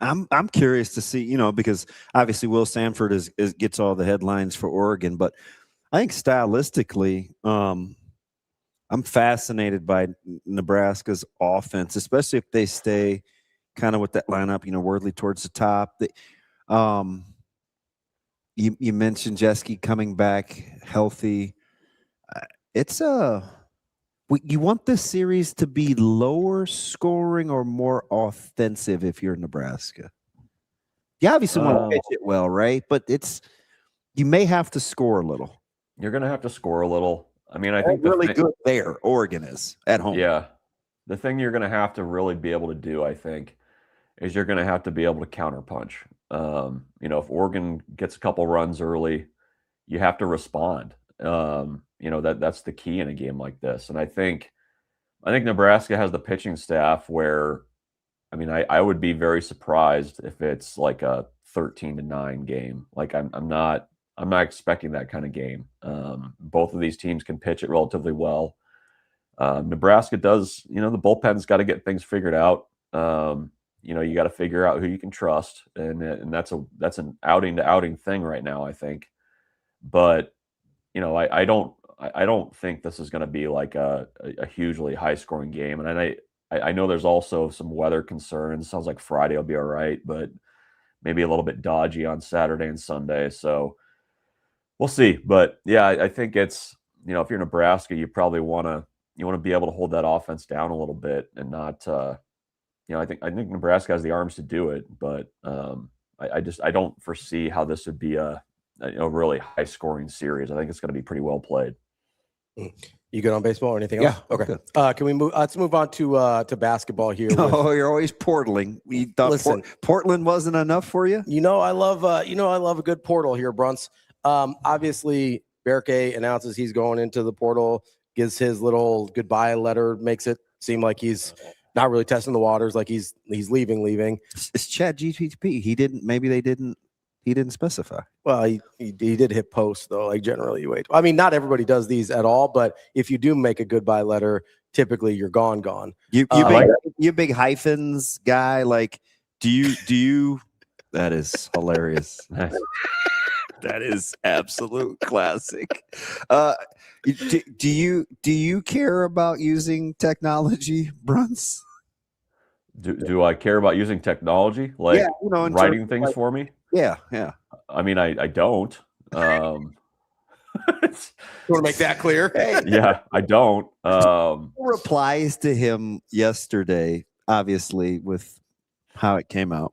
I'm curious to see, because obviously Will Sanford gets all the headlines for Oregon, but I think stylistically, I'm fascinated by Nebraska's offense, especially if they stay kind of with that lineup, Worthley towards the top. You mentioned Jeske coming back healthy. You want this series to be lower scoring or more offensive if you're Nebraska? You obviously want to pitch it well, right? But you may have to score a little. You're going to have to score a little. I mean, I think really good there. Oregon is at home. Yeah. The thing you're going to have to really be able to do, I think, is you're going to have to be able to counterpunch. If Oregon gets a couple runs early, you have to respond. That's the key in a game like this. And I think Nebraska has the pitching staff where, I would be very surprised if it's like a 13-9 game. Like I'm not expecting that kind of game. Both of these teams can pitch it relatively well. Nebraska does, the bullpen's got to get things figured out. You got to figure out who you can trust, and that's an outing to outing thing right now, I think. But I don't think this is going to be like a hugely high scoring game. And I know there's also some weather concerns. Sounds like Friday will be all right, but maybe a little bit dodgy on Saturday and Sunday. So we'll see. But yeah, I think it's, if you're Nebraska, you probably want to be able to hold that offense down a little bit and not, I think Nebraska has the arms to do it, but I don't foresee how this would be a really high scoring series. I think it's going to be pretty well played. You good on baseball or anything else? Yeah. Okay. Can we move? Let's move on to basketball here. Oh, you're always portaling. We thought Portland wasn't enough for you. I love a good portal here, Bruntz. Obviously, Berke announces he's going into the portal, gives his little goodbye letter, makes it seem like he's not really testing the waters, like he's leaving. It's Chat GTP. He didn't specify. Well, he did hit post though. Like generally, you wait. I mean, not everybody does these at all, but if you do make a goodbye letter, typically you're gone. You big hyphens guy. Like, do you? That is hilarious. That is absolute classic. Do you care about using technology, Bruntz? Do I care about using technology? Like writing things for me? Yeah. I mean, I don't. You want to make that clear? Yeah, I don't. Replies to him yesterday, obviously, with how it came out.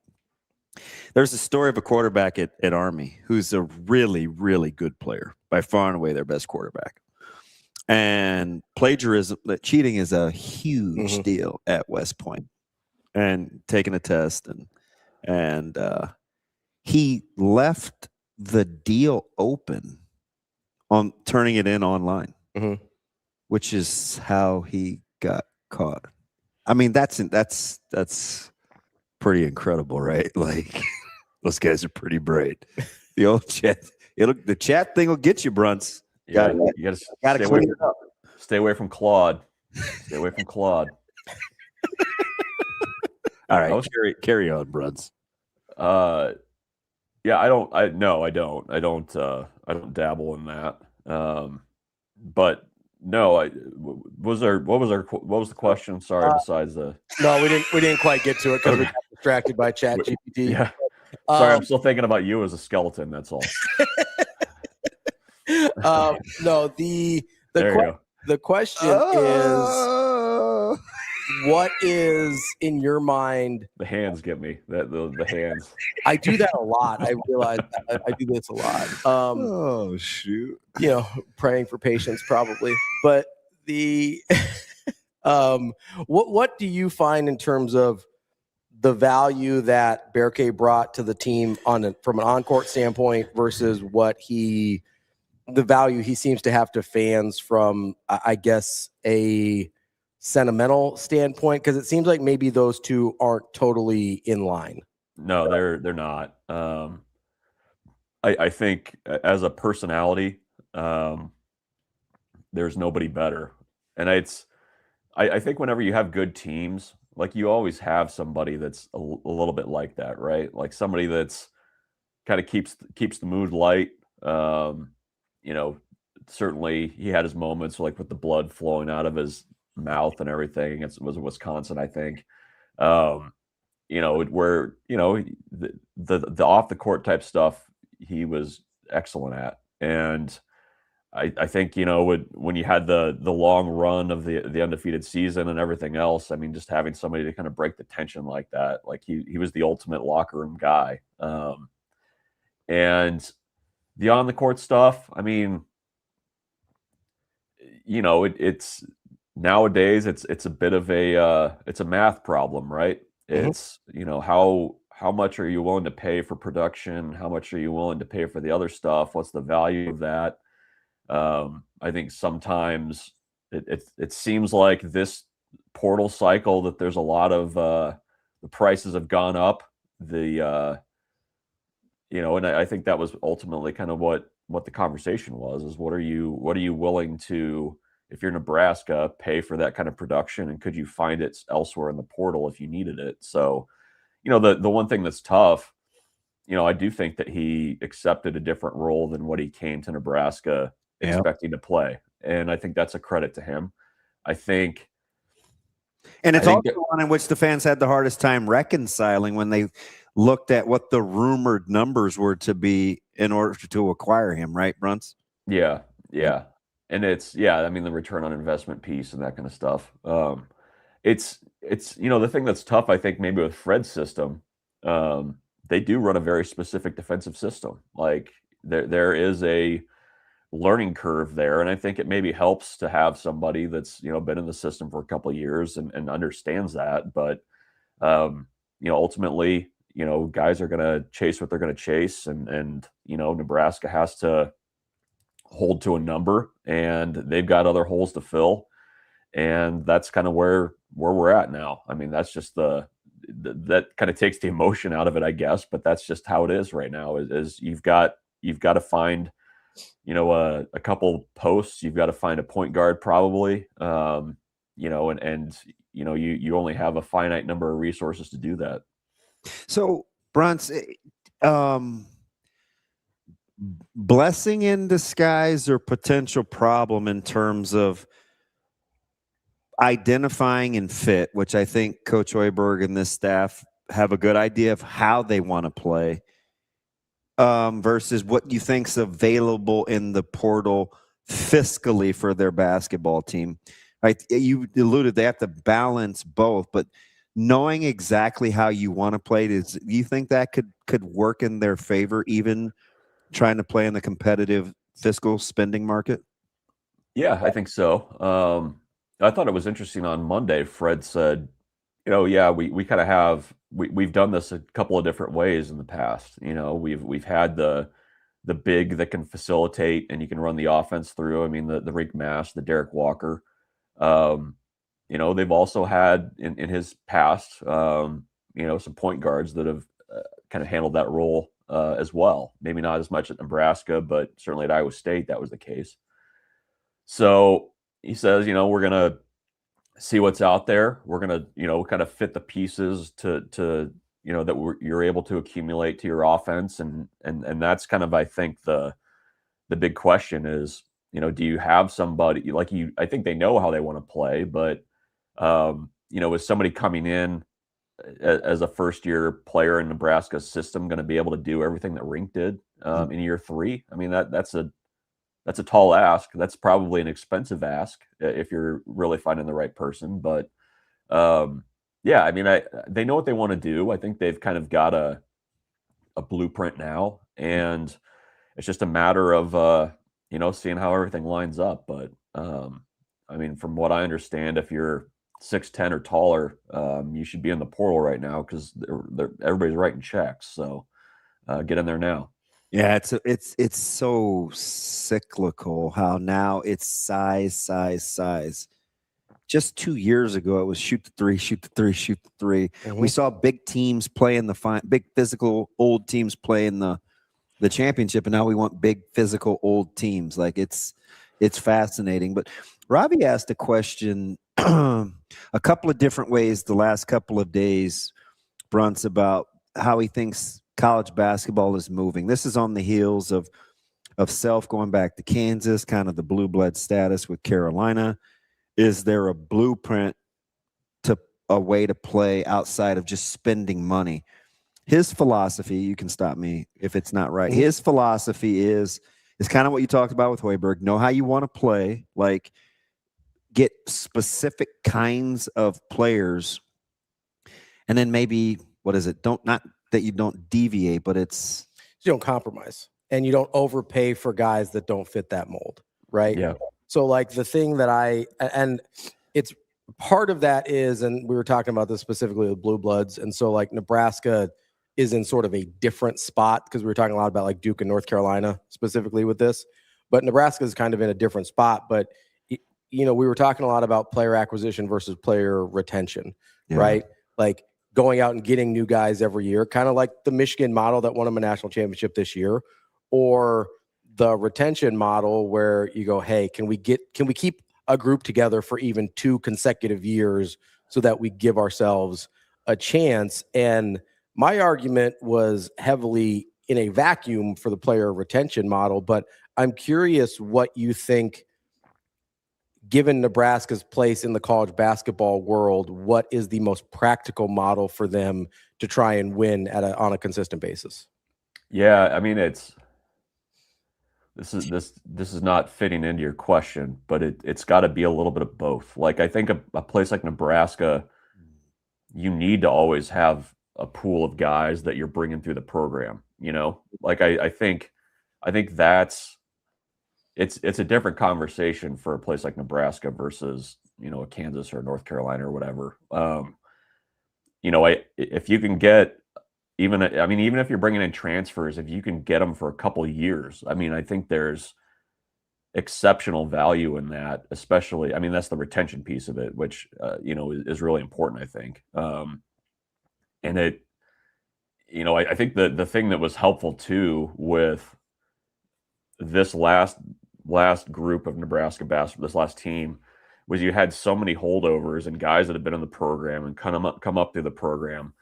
There's a story of a quarterback at Army who's a really, really good player, by far and away their best quarterback. And cheating is a huge deal at West Point, and taking a test and he left the deal open on turning it in online, which is how he got caught. I mean, that's pretty incredible, right? Like, those guys are pretty bright. The old chat, the chat thing will get you, Bruntz. You gotta clean it up. Stay away from Claude. Stay away from Claude. All right, carry on, Bruntz. Yeah, I don't dabble in that. But no, what was the question? Sorry, besides the no, we didn't quite get to it because we got distracted by Chat GPT. Yeah. Sorry, I'm still thinking about you as a skeleton. That's all. No, the question is, what is in your mind? The hands get me. The hands. I do that a lot. I realize I do this a lot. Oh shoot! You know, praying for patience probably. But the what do you find in terms of the value that Berke brought to the team from an on-court standpoint versus the value he seems to have to fans from, I guess, a sentimental standpoint? Because it seems like maybe those two aren't totally in line. No, they're not. I think as a personality, there's nobody better. And I think whenever you have good teams, like you always have somebody that's a little bit like that, right? Like somebody that's kind of keeps the mood light. You know, certainly he had his moments like with the blood flowing out of his mouth and everything. It was Wisconsin, I think. You know, where, you know, the off the court type stuff he was excellent at. And I think, you know, when you had the long run of the undefeated season and everything else, I mean, just having somebody to kind of break the tension like that, like he was the ultimate locker room guy. And the on the court stuff, I mean, you know, it's nowadays it's a bit of it's a math problem, right? Mm-hmm. It's, you know, how much are you willing to pay for production? How much are you willing to pay for the other stuff? What's the value of that? I think sometimes it seems like this portal cycle that there's a lot of the prices have gone up. You know, and I think that was ultimately kind of what the conversation was, is what are you willing to, if you're Nebraska, pay for that kind of production, and could you find it elsewhere in the portal if you needed it? So, you know, the one thing that's tough, you know, I do think that he accepted a different role than what he came to Nebraska expecting to play. And I think that's a credit to him. I think. And it's also one in which the fans had the hardest time reconciling when they looked at what the rumored numbers were to be in order to acquire him, right, Bruntz? Yeah. And I mean, the return on investment piece and that kind of stuff. It's, you know, the thing that's tough, I think, maybe with Fred's system, they do run a very specific defensive system. Like there is a learning curve there. And I think it maybe helps to have somebody that's, you know, been in the system for a couple of years and understands that. But, you know, ultimately, you know, guys are going to chase what they're going to chase. And, you know, Nebraska has to hold to a number, and they've got other holes to fill. And that's kind of where we're at now. I mean, that's just that kind of takes the emotion out of it, I guess, but that's just how it is right now is you've got to find, you know, a couple posts. You've got to find a point guard probably, you know, and, you know, you only have a finite number of resources to do that. So Bruntz, blessing in disguise or potential problem in terms of identifying and fit, which I think Coach Hoiberg and this staff have a good idea of how they want to play, versus what you think's available in the portal fiscally for their basketball team. Right? You alluded they have to balance both, but knowing exactly how you want to play, do you think that could work in their favor, even trying to play in the competitive fiscal spending market? Yeah, I think so. I thought it was interesting on Monday. Fred said, you know, yeah, we kind of we've done this a couple of different ways in the past. You know, we've had the big that can facilitate and you can run the offense through. I mean, the Rick Mass, the Derek Walker. You know, they've also had in his past, you know, some point guards that have kind of handled that role as well. Maybe not as much at Nebraska, but certainly at Iowa State, that was the case. So he says, you know, we're going to see what's out there. We're going to, you know, kind of fit the pieces to you know, that you're able to accumulate to your offense. And that's kind of, I think, the big question is, you know, do you have somebody like I think they know how they want to play, but, you know, is somebody coming in as a first-year player in Nebraska's system going to be able to do everything that Rink did in year 3? I mean, that's a tall ask. That's probably an expensive ask if you're really finding the right person. But Yeah, I mean, they know what they want to do. I think they've kind of got a blueprint now, and it's just a matter of seeing how everything lines up. But I mean, from what I understand, if you're 6'10" or taller, you should be in the portal right now because everybody's writing checks. So get in there now. Yeah, it's so cyclical how now it's size. Just 2 years ago, it was shoot the three. Mm-hmm. We saw big teams play in the big physical old teams play in the championship, and now we want big physical old teams. Like it's fascinating. But Ravi asked a question a couple of different ways the last couple of days, Bruntz, about how he thinks college basketball is moving. This is on the heels of Self going back to Kansas, kind of the blue blood status with Carolina. Is there a blueprint to a way to play outside of just spending money? His philosophy, you can stop me if it's not right. His philosophy is kind of what you talked about with Hoiberg. Know how you want to play, like get specific kinds of players, and then maybe not that you don't deviate, but it's you don't compromise and you don't overpay for guys that don't fit that mold, right? Yeah. So like the thing that and it's part of that is, and we were talking about this specifically with Blue Bloods, and so like Nebraska is in sort of a different spot because we were talking a lot about like Duke and North Carolina specifically with this, but Nebraska is kind of in a different spot. But we were talking a lot about player acquisition versus player retention, right? Like going out and getting new guys every year, kind of like the Michigan model that won them a national championship this year, or the retention model where you go, hey, can we keep a group together for even 2 consecutive years so that we give ourselves a chance? And my argument was heavily in a vacuum for the player retention model, but I'm curious what you think, given Nebraska's place in the college basketball world, what is the most practical model for them to try and win on a consistent basis? Yeah, I mean, this is not fitting into your question, but it's got to be a little bit of both. Like I think a place like Nebraska, you need to always have a pool of guys that you're bringing through the program. Like I think that's it's a different conversation for a place like Nebraska versus a Kansas or North Carolina or whatever. If you can get even if you're bringing in transfers, if you can get them for a couple of years, I mean, I think there's exceptional value in that, especially, I mean, that's the retention piece of it, which, is really important, I think. And I think the thing that was helpful too with this last group of Nebraska basketball, this last team, was you had so many holdovers and guys that have been in the program and come up through the program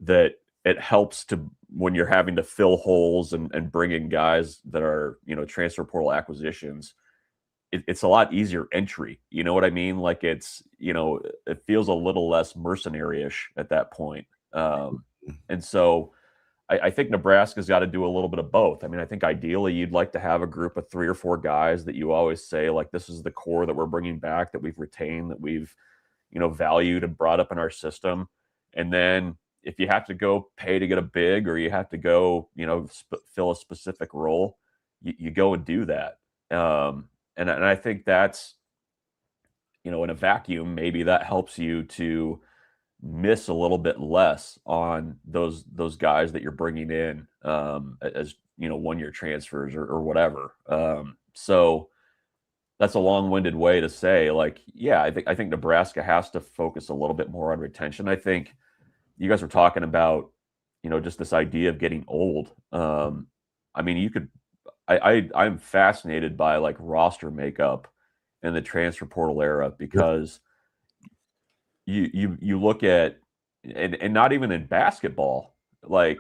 that it helps to, when you're having to fill holes and bring in guys that are, transfer portal acquisitions, it's a lot easier entry. You know what I mean? Like it feels a little less mercenary-ish at that point. And so I think Nebraska's got to do a little bit of both. I mean, I think ideally you'd like to have a group of 3 or 4 guys that you always say, like, this is the core that we're bringing back, that we've retained, that we've, valued and brought up in our system. And then if you have to go pay to get a big, or you have to go, fill a specific role, you go and do that. And I think that's, in a vacuum, maybe that helps you to miss a little bit less on those guys that you're bringing in as 1-year transfers or whatever. So that's a long-winded way to say, like, yeah, I think Nebraska has to focus a little bit more on retention. I think you guys were talking about, just this idea of getting old. I mean, I'm fascinated by like roster makeup in the transfer portal era, because you look at, and not even in basketball, like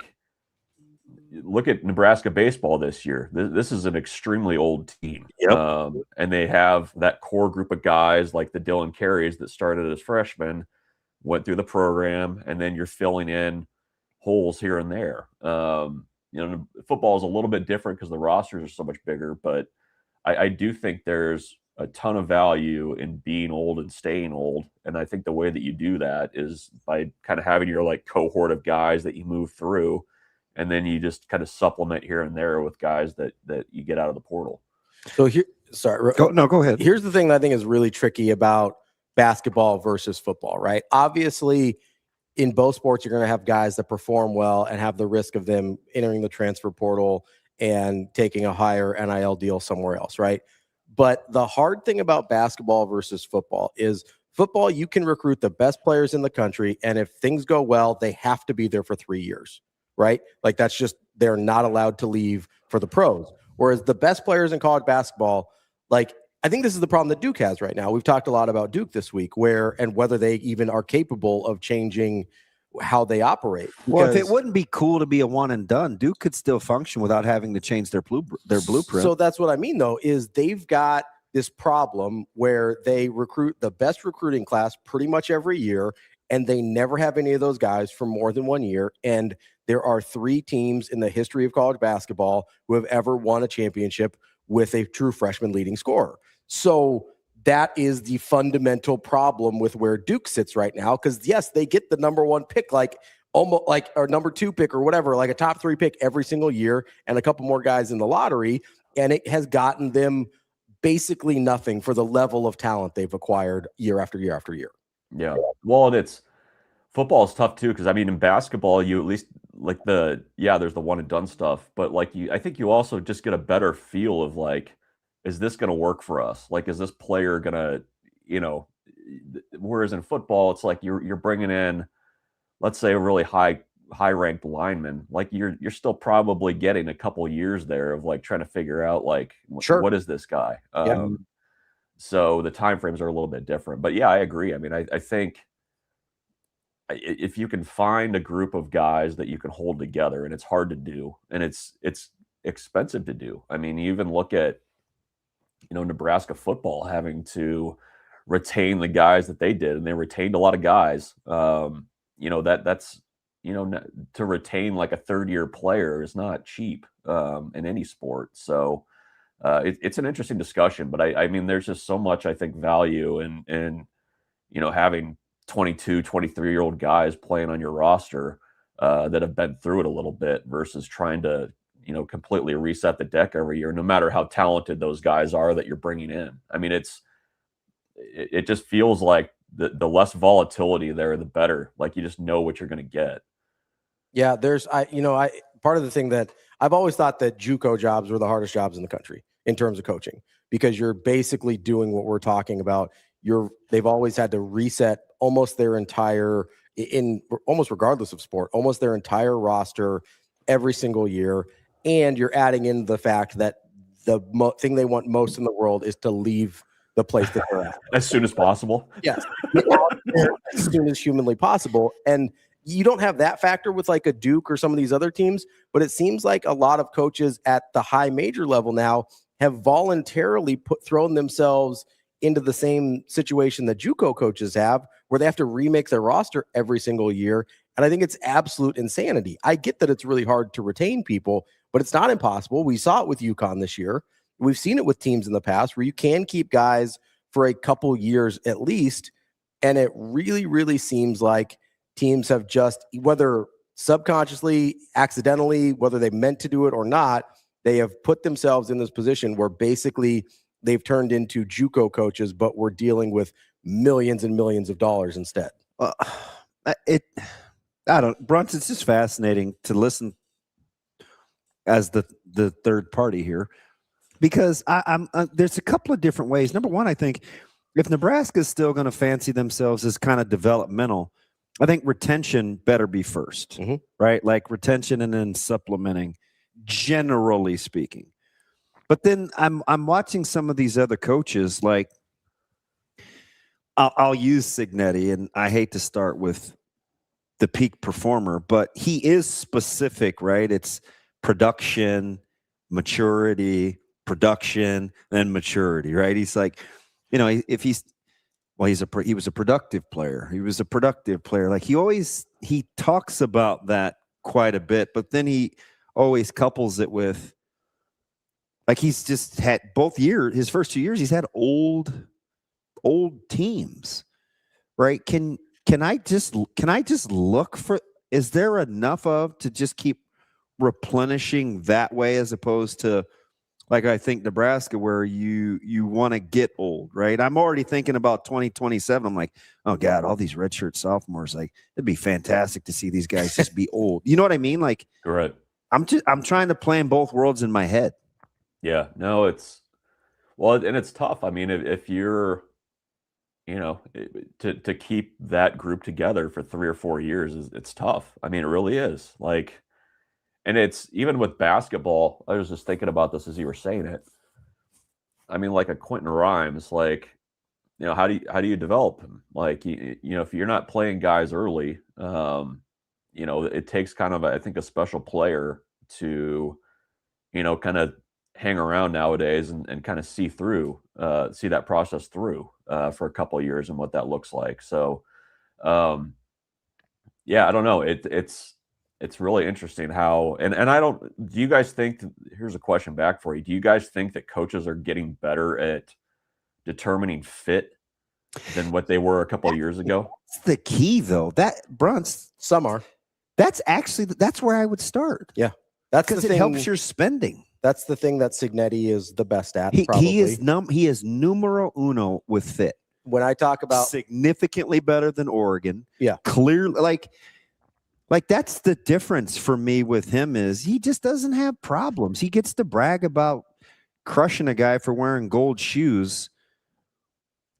look at Nebraska baseball this year. This is an extremely old team. Yep. And they have that core group of guys like the Dylan Carries that started as freshmen, went through the program, and then you're filling in holes here and there. Football is a little bit different because the rosters are so much bigger, but I do think there's a ton of value in being old and staying old. And I think the way that you do that is by kind of having your like cohort of guys that you move through, and then you just kind of supplement here and there with guys that you get out of the portal. So here, sorry, go ahead. Here's the thing that I think is really tricky about basketball versus football, right? Obviously, in both sports, you're going to have guys that perform well and have the risk of them entering the transfer portal and taking a higher NIL deal somewhere else, right? But the hard thing about basketball versus football is football, you can recruit the best players in the country, and if things go well, they have to be there for 3 years, right? Like that's just, they're not allowed to leave for the pros. Whereas the best players in college basketball, like I think this is the problem that Duke has right now. We've talked a lot about Duke this week, whether they even are capable of changing how they operate. Well, if it wouldn't be cool to be a one and done, Duke could still function without having to change their blueprint. So that's what I mean, though, is they've got this problem where they recruit the best recruiting class pretty much every year, and they never have any of those guys for more than 1 year. And there are 3 teams in the history of college basketball who have ever won a championship with a true freshman leading scorer. So that is the fundamental problem with where Duke sits right now. Because yes, they get the number 1 pick, like almost like or number 2 pick or whatever, like a top 3 pick every single year, and a couple more guys in the lottery, and it has gotten them basically nothing for the level of talent they've acquired year after year after year. Yeah. Well, it's football is tough too, because I mean in basketball you at least like there's the one and done stuff, but like I think you also just get a better feel of like, is this going to work for us? Like, is this player going to, whereas in football, it's like you're bringing in, let's say, a really high ranked lineman. Like you're still probably getting a couple years there of like trying to figure out like, what is this guy? So the time frames are a little bit different, but yeah, I agree. I mean, I think if you can find a group of guys that you can hold together, and it's hard to do, and it's expensive to do. I mean, you even look at, Nebraska football having to retain the guys that they did, and they retained a lot of guys. That's to retain like a third-year player is not cheap in any sport. So it's an interesting discussion, but I mean, there's just so much, I think, value in having 22, 23-year-old guys playing on your roster that have been through it a little bit versus trying to completely reset the deck every year, no matter how talented those guys are that you're bringing in. I mean, it just feels like the less volatility there, the better. Like you just know what you're going to get. Yeah, part of the thing that I've always thought that JUCO jobs were the hardest jobs in the country in terms of coaching, because you're basically doing what we're talking about. They've always had to reset almost their entire, almost regardless of sport, almost their entire roster every single year. And you're adding in the fact that the thing they want most in the world is to leave the place that they're at as soon as possible. Yes, as soon as humanly possible. And you don't have that factor with like a Duke or some of these other teams, but it seems like a lot of coaches at the high major level now have voluntarily thrown themselves into the same situation that JUCO coaches have, where they have to remake their roster every single year. And I think it's absolute insanity. I get that it's really hard to retain people, but it's not impossible. We saw it with UConn this year. We've seen it with teams in the past where you can keep guys for a couple years at least. And it really, really seems like teams have just, whether subconsciously, accidentally, whether they meant to do it or not, they have put themselves in this position where basically they've turned into JUCO coaches, but we're dealing with millions and millions of dollars instead. Bruntz, it's just fascinating to listen as the third party here, because there's a couple of different ways. Number one, I think if Nebraska is still going to fancy themselves as kind of developmental, I think retention better be first, right? Like retention and then supplementing, generally speaking. But then I'm watching some of these other coaches, like I'll use Signetti, and I hate to start with the peak performer, but he is specific, right? It's production, maturity, production, then maturity, right? He's like, if he was a productive player. He was a productive player. Like he talks about that quite a bit, but then he always couples it with, Like he's just had both years, his first 2 years, he's had old teams, right? Can I just look for, is there enough to just keep replenishing that way as opposed to, like, I think Nebraska, where you want to get old, right? I'm already thinking about 2027. I'm like, oh God, all these redshirt sophomores, like, it'd be fantastic to see these guys just be old. You know what I mean? Like, right. I'm trying to play in both worlds in my head. Yeah, no, it's tough. I mean, if you're, to keep that group together for 3 or 4 years it's tough. I mean, it really is. Like, and it's even with basketball. I was just thinking about this as you were saying it. I mean, like a Quentin Rhymes, like, how do you develop him? Like, if you're not playing guys early, it takes kind of, I think, a special player to, kind of hang around nowadays and kind of see that process through for a couple of years and what that looks like. So, yeah, I don't know. It's really interesting how, and do you guys think, here's a question back for you. Do you guys think that coaches are getting better at determining fit than what they were a couple of years ago? That's the key, though. That Bruntz, some are. That's where I would start. Yeah, that's because it helps your spending. That's the thing that Signetti is the best at. He is numero uno with fit. When I talk about significantly better than Oregon, yeah, clearly, like that's the difference for me with him is he just doesn't have problems. He gets to brag about crushing a guy for wearing gold shoes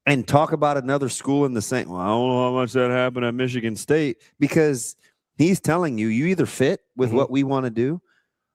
and talk about another school in the same. Well, I don't know how much that happened at Michigan State, because he's telling you either fit with what we want to do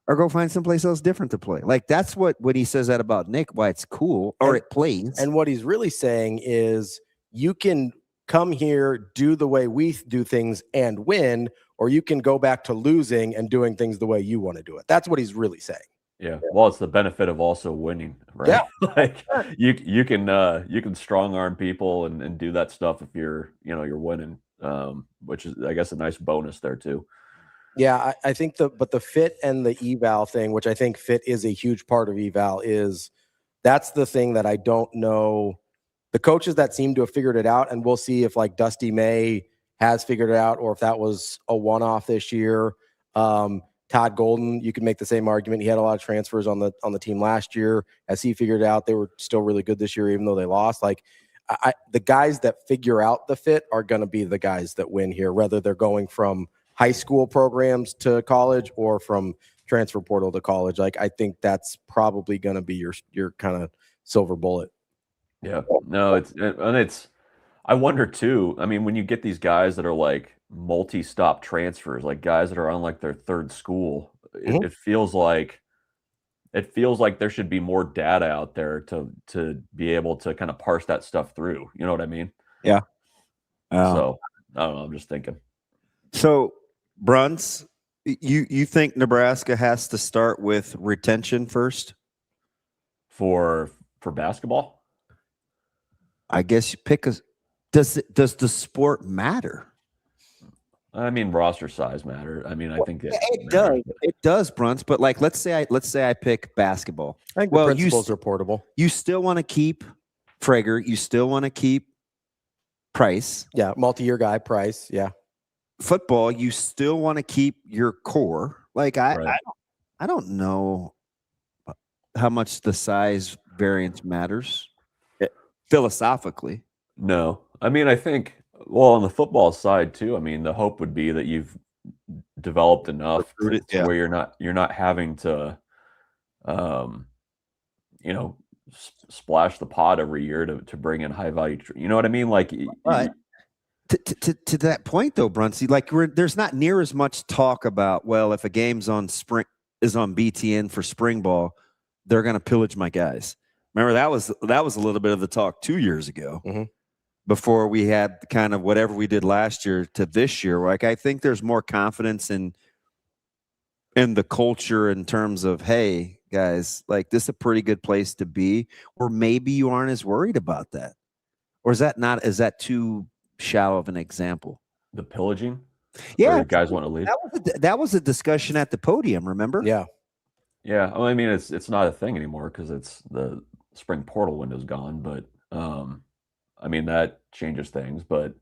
or go find someplace else different to play. Like, that's what when he says that about Nick, why it's cool, or it plays. And what he's really saying is you can come here, do the way we do things and win, or you can go back to losing and doing things the way you want to do it. That's what he's really saying. Yeah. Well, it's the benefit of also winning, right? Yeah. Like you can strong arm people and do that stuff if you're winning, which is, I guess, a nice bonus there too. Yeah, I think but the fit and the eval thing, which I think fit is a huge part of eval, that's the thing that I don't know. The coaches that seem to have figured it out, and we'll see if like Dusty May has figured it out or if that was a one-off this year. Todd Golden, you could make the same argument. He had a lot of transfers on the team last year. As he figured it out, they were still really good this year, even though they lost. Like, the guys that figure out the fit are going to be the guys that win here, whether they're going from high school programs to college or from transfer portal to college. Like, I think that's probably going to be your kind of silver bullet. Yeah, no, it's, I wonder too. I mean, when you get these guys that are like multi-stop transfers, like guys that are on like their third school, it feels like there should be more data out there to be able to kind of parse that stuff through. You know what I mean? Yeah. So I don't know. I'm just thinking. So, Bruntz, you think Nebraska has to start with retention first for basketball? I guess you pick does the sport matter? I mean, roster size matter. I mean, I think it does. It does, Bruntz. But like, let's say I pick basketball. I think the principles are portable. You still want to keep Frager. You still want to keep Price. Yeah, multi-year guy, Price. Yeah. Football, you still want to keep your core. Like I don't know how much the size variance matters philosophically. No, I mean, I think, well, on the football side too, I mean, the hope would be that you've developed enough to where you're not having to, splash the pot every year to bring in high value. You know what I mean? Like, to that point though, Bruntz, like there's not near as much talk about, well, if a game's on BTN for spring ball, they're going to pillage my guys. Remember that was a little bit of the talk 2 years ago. Before we had kind of whatever we did last year to this year. Like, I think there's more confidence in the culture in terms of, hey, guys, like, this is a pretty good place to be, or maybe you aren't as worried about that. Or is that too shallow of an example? The pillaging? Yeah. Or guys want to leave? That was a discussion at the podium, remember? Yeah. Yeah, I mean it's not a thing anymore because it's the spring portal window's gone, but I mean that changes things. But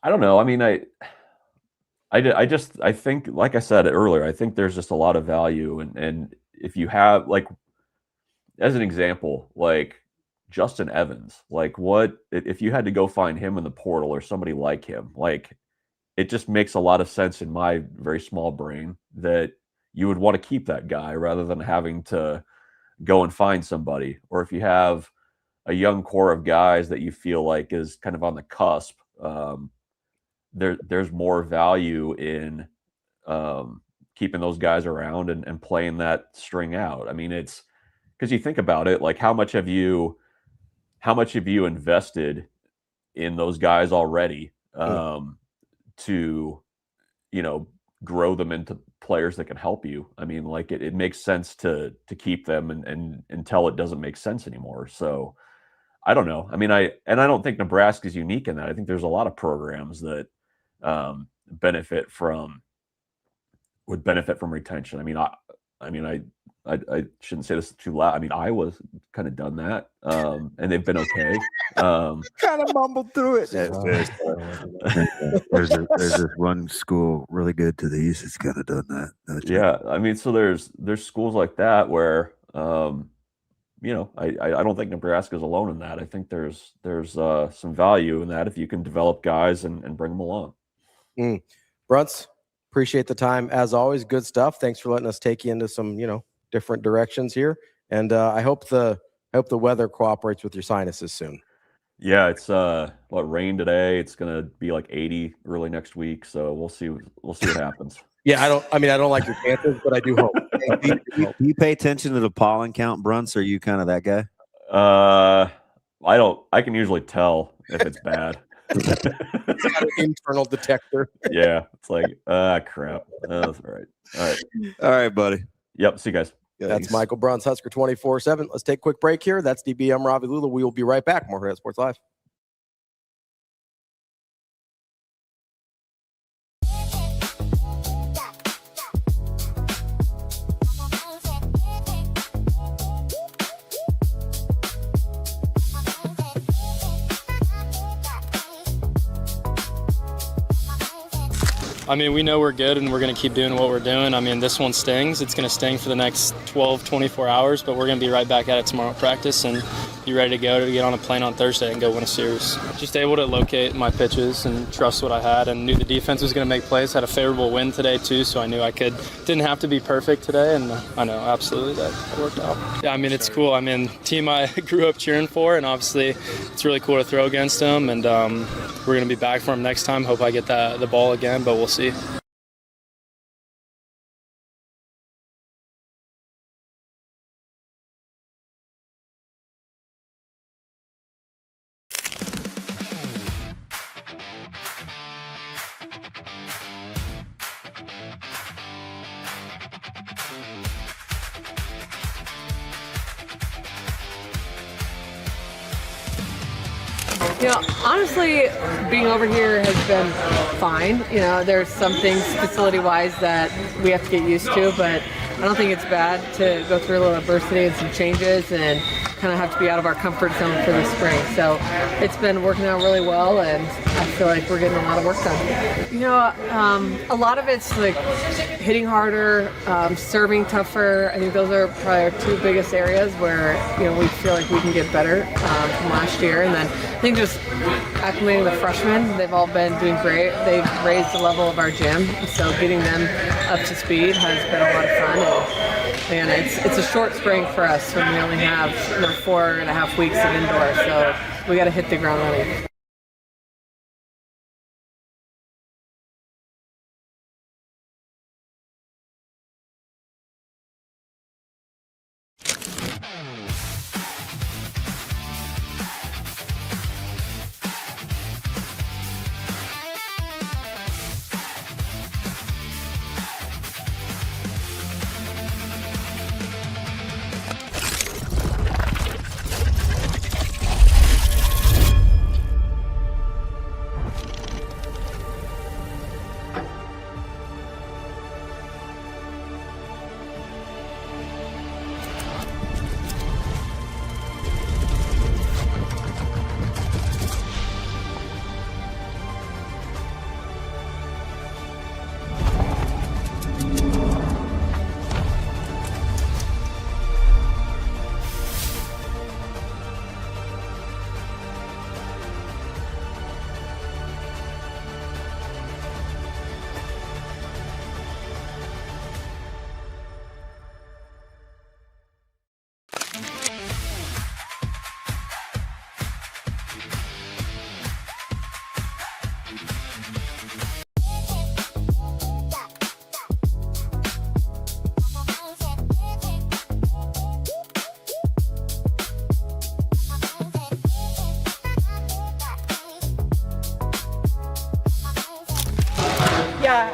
I don't know. I mean I think, like I said earlier, I think there's just a lot of value, and if you have, like, as an example, like Justin Evans, like what if you had to go find him in the portal or somebody like him, like it just makes a lot of sense in my very small brain that you would want to keep that guy rather than having to go and find somebody. Or if you have a young core of guys that you feel like is kind of on the cusp, there's more value in keeping those guys around and playing that string out. I mean, it's because you think about it, like how much have you invested in those guys already to, grow them into players that can help you. I mean, like it makes sense to keep them and until it doesn't make sense anymore. So I don't know. I mean, I don't think Nebraska is unique in that. I think there's a lot of programs that would benefit from retention. I mean, I shouldn't say this too loud. I mean, Iowa's kind of done that, and they've been okay. Kind of mumbled through it. There's this one school really good to the east that's kind of done that. Yeah, I mean, so there's schools like that where I don't think Nebraska is alone in that. I think there's some value in that if you can develop guys and bring them along. Bruntz, appreciate the time as always. Good stuff. Thanks for letting us take you into some different directions here, and I hope the weather cooperates with your sinuses soon. Yeah, it's rain today. It's gonna be like 80 early next week, so we'll see what happens. Yeah, I don't like your chances, but I do hope. Do you pay attention to the pollen count, Bruntz? Are you kind of that guy? I don't. I can usually tell if it's bad. It's got an internal detector. Yeah, it's like crap. That's all right. All right, buddy. Yep. See you guys. That's Michael Bruntz, Husker 24/7. Let's take a quick break here. That's DB. I'm Ravi Lulla. We will be right back. More Hurrdat Sports Live. I mean, we know we're good and we're going to keep doing what we're doing. I mean, this one stings. It's going to sting for the next 12, 24 hours, but we're going to be right back at it tomorrow at practice and be ready to go to get on a plane on Thursday and go win a series. Just able to locate my pitches and trust what I had and knew the defense was going to make plays. Had a favorable win today too, so I knew didn't have to be perfect today, and I know absolutely that worked out. Yeah, I mean, it's cool. I mean, team I grew up cheering for, and obviously it's really cool to throw against them, and we're going to be back for them next time. Hope I get the ball again, but we'll see. Honestly, being over here has been fine. There's some things facility-wise that we have to get used to, but I don't think it's bad to go through a little adversity and some changes and kind of have to be out of our comfort zone for the spring. So it's been working out really well, and I feel like we're getting a lot of work done. A lot of it's like hitting harder, serving tougher. I think those are probably our two biggest areas where we feel like we can get better from last year. And then I think just acclimating the freshmen, they've all been doing great. They've raised the level of our gym, so getting them up to speed has been a lot of fun. And it's a short spring for us when we only have 4.5 weeks of indoor, so we got to hit the ground running.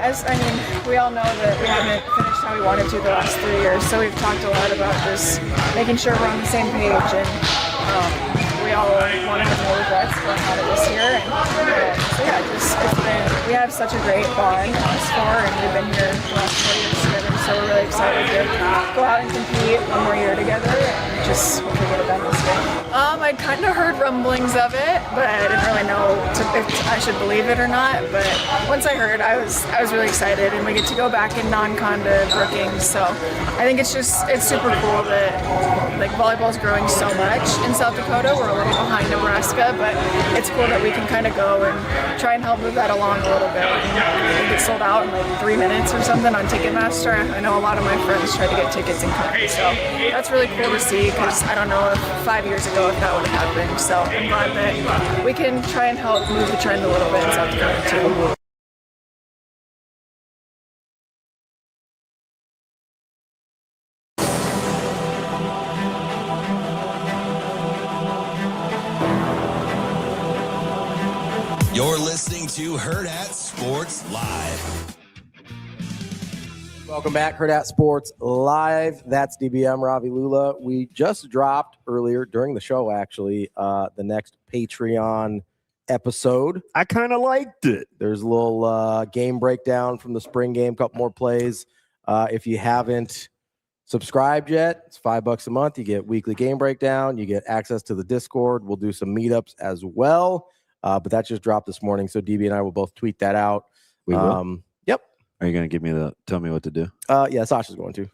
we all know that we haven't finished how we wanted to the last 3 years, so we've talked a lot about just making sure we're on the same page, and we all want to have more regrets going out of this year. And so yeah, we have such a great bond, us four, and we've been here the last 4 years together, so we're really excited to go out and compete one more year together and just hopefully get it done this year. I kind of heard rumblings of it, but I didn't really know if I should believe it or not. But once I heard, I was really excited, and we get to go back in non-con to Brookings. So I think it's super cool that like volleyball is growing so much in South Dakota. We're a little behind Nebraska, but it's cool that we can kind of go and try and help move that along a little bit. We get sold out in like 3 minutes or something on Ticketmaster. I know a lot of my friends tried to get tickets and couldn't, so that's really cool to see, because I don't know if 5 years ago if that would have happened. So I'm glad that we can try and help move the trend a little bit in South Dakota too. You're listening to Hurrdat Sports Live. Welcome back, Hurrdat Sports Live. That's DBM Ravi Lulla. We just dropped earlier during the show, actually, the next Patreon episode. I kind of liked it. There's a little game breakdown from the spring game, couple more plays. If you haven't subscribed yet, it's $5 a month. You get weekly game breakdown. You get access to the Discord. We'll do some meetups as well. But that just dropped this morning, so DB and I will both tweet that out. We will? Yep. Are you going to tell me what to do? Yeah, Sasha's going to.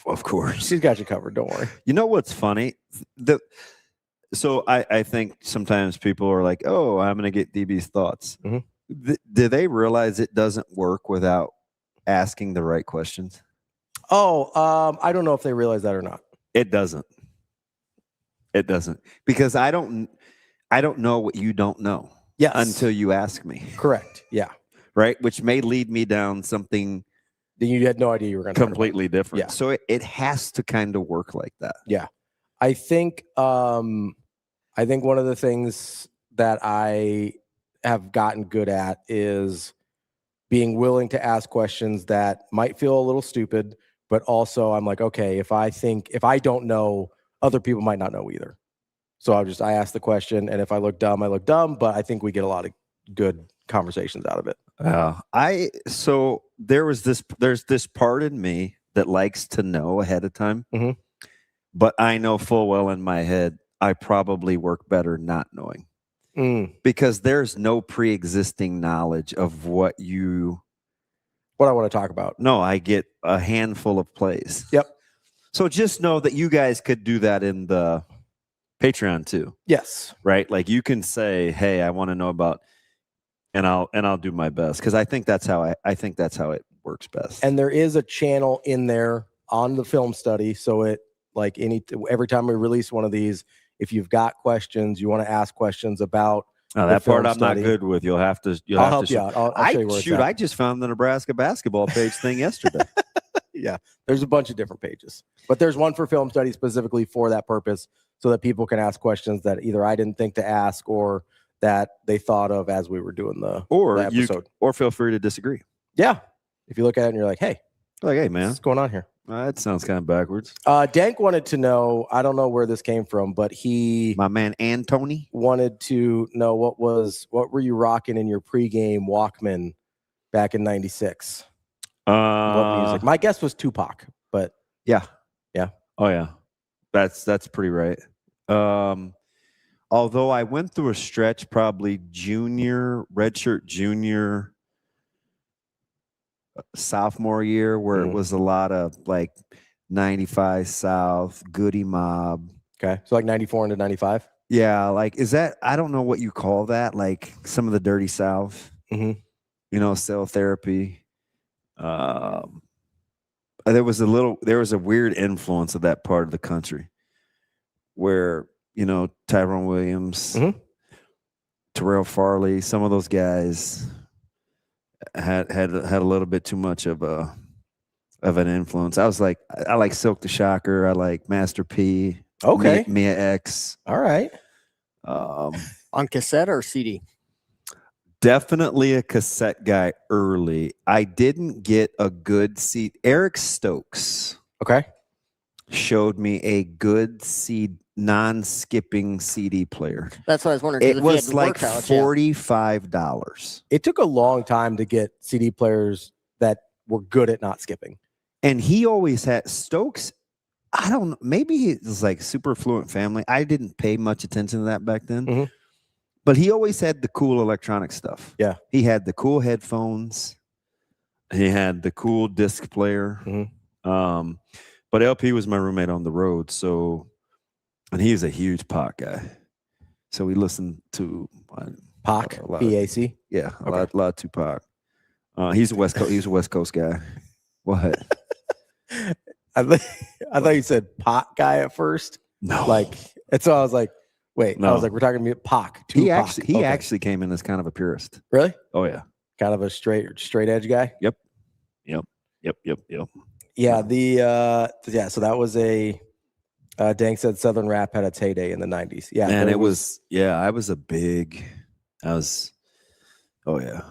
Of course. She's got you covered. Don't worry. You know what's funny? So I think sometimes people are like, oh, I'm going to get DB's thoughts. Mm-hmm. Do they realize it doesn't work without asking the right questions? Oh, I don't know if they realize that or not. It doesn't. It doesn't. Because I don't know what you don't know. Yes. Until you ask me. Correct. Yeah. Right. Which may lead me down something that you had no idea you were going to completely different. Yeah. So it has to kind of work like that. Yeah. I think one of the things that I have gotten good at is being willing to ask questions that might feel a little stupid, but also I'm like, okay, if I don't know, other people might not know either. So I ask the question, and if I look dumb, I look dumb, but I think we get a lot of good conversations out of it. So there's this part in me that likes to know ahead of time, mm-hmm. but I know full well in my head, I probably work better not knowing because there's no pre-existing knowledge of what I want to talk about. No, I get a handful of plays. Yep. So just know that you guys could do that in the Patreon too. Yes. Right. Like you can say, hey, I want to know about, and I'll do my best. Cause I think that's how it works best. And there is a channel in there on the film study. So every time we release one of these, if you've got questions, you want to ask questions about that part I'm not good with. I'll help you out. I'll show you where it's at. I just found the Nebraska basketball page thing yesterday. Yeah. There's a bunch of different pages, but there's one for film study specifically for that purpose, so that people can ask questions that either I didn't think to ask or that they thought of as we were doing the episode. Or feel free to disagree. Yeah. If you look at it and you're like, hey, man, what's going on here? That sounds kind of backwards. Dank wanted to know, I don't know where this came from, but my man Antony wanted to know what were you rocking in your pregame Walkman back in '96? What music? My guess was Tupac, but yeah. Oh yeah. That's pretty right. Although I went through a stretch, probably redshirt junior, sophomore year, where it was a lot of like 95 South, Goody Mob. Okay. So like 94 into 95? Yeah. Like, I don't know what you call that. Like some of the Dirty South, Cell Therapy. There was a weird influence of that part of the country where, Tyrone Williams, Terrell Farley, some of those guys had a little bit too much of an influence. I like Silk the Shocker. I like Master P. Okay. Mia X. All right. On cassette or CD? Definitely a cassette guy early. I didn't get a good seat. Eric Stokes. Okay. Showed me a good non-skipping CD player. That's what I was wondering. It was like $45. It took a long time to get CD players that were good at not skipping. And he always had Stokes. I don't know. Maybe he was like super fluent family. I didn't pay much attention to that back then. Mm-hmm. But he always had the cool electronic stuff. Yeah. He had the cool headphones. He had the cool disc player. Mm-hmm. But LP was my roommate on the road. So, and he's a huge Pac guy. So we listened to Pac, PAC. Yeah, a lot of Tupac. He's a West Coast guy. What? I thought you said Pac guy at first. No, like and so I was like, wait. No. I was like, we're talking about Pac. He actually came in as kind of a purist. Really? Oh yeah, kind of a straight edge guy. Yep. Yeah. So that was a. Dank said Southern rap had its heyday in the 90s. Yeah, man, it was. Yeah, I was. Oh yeah.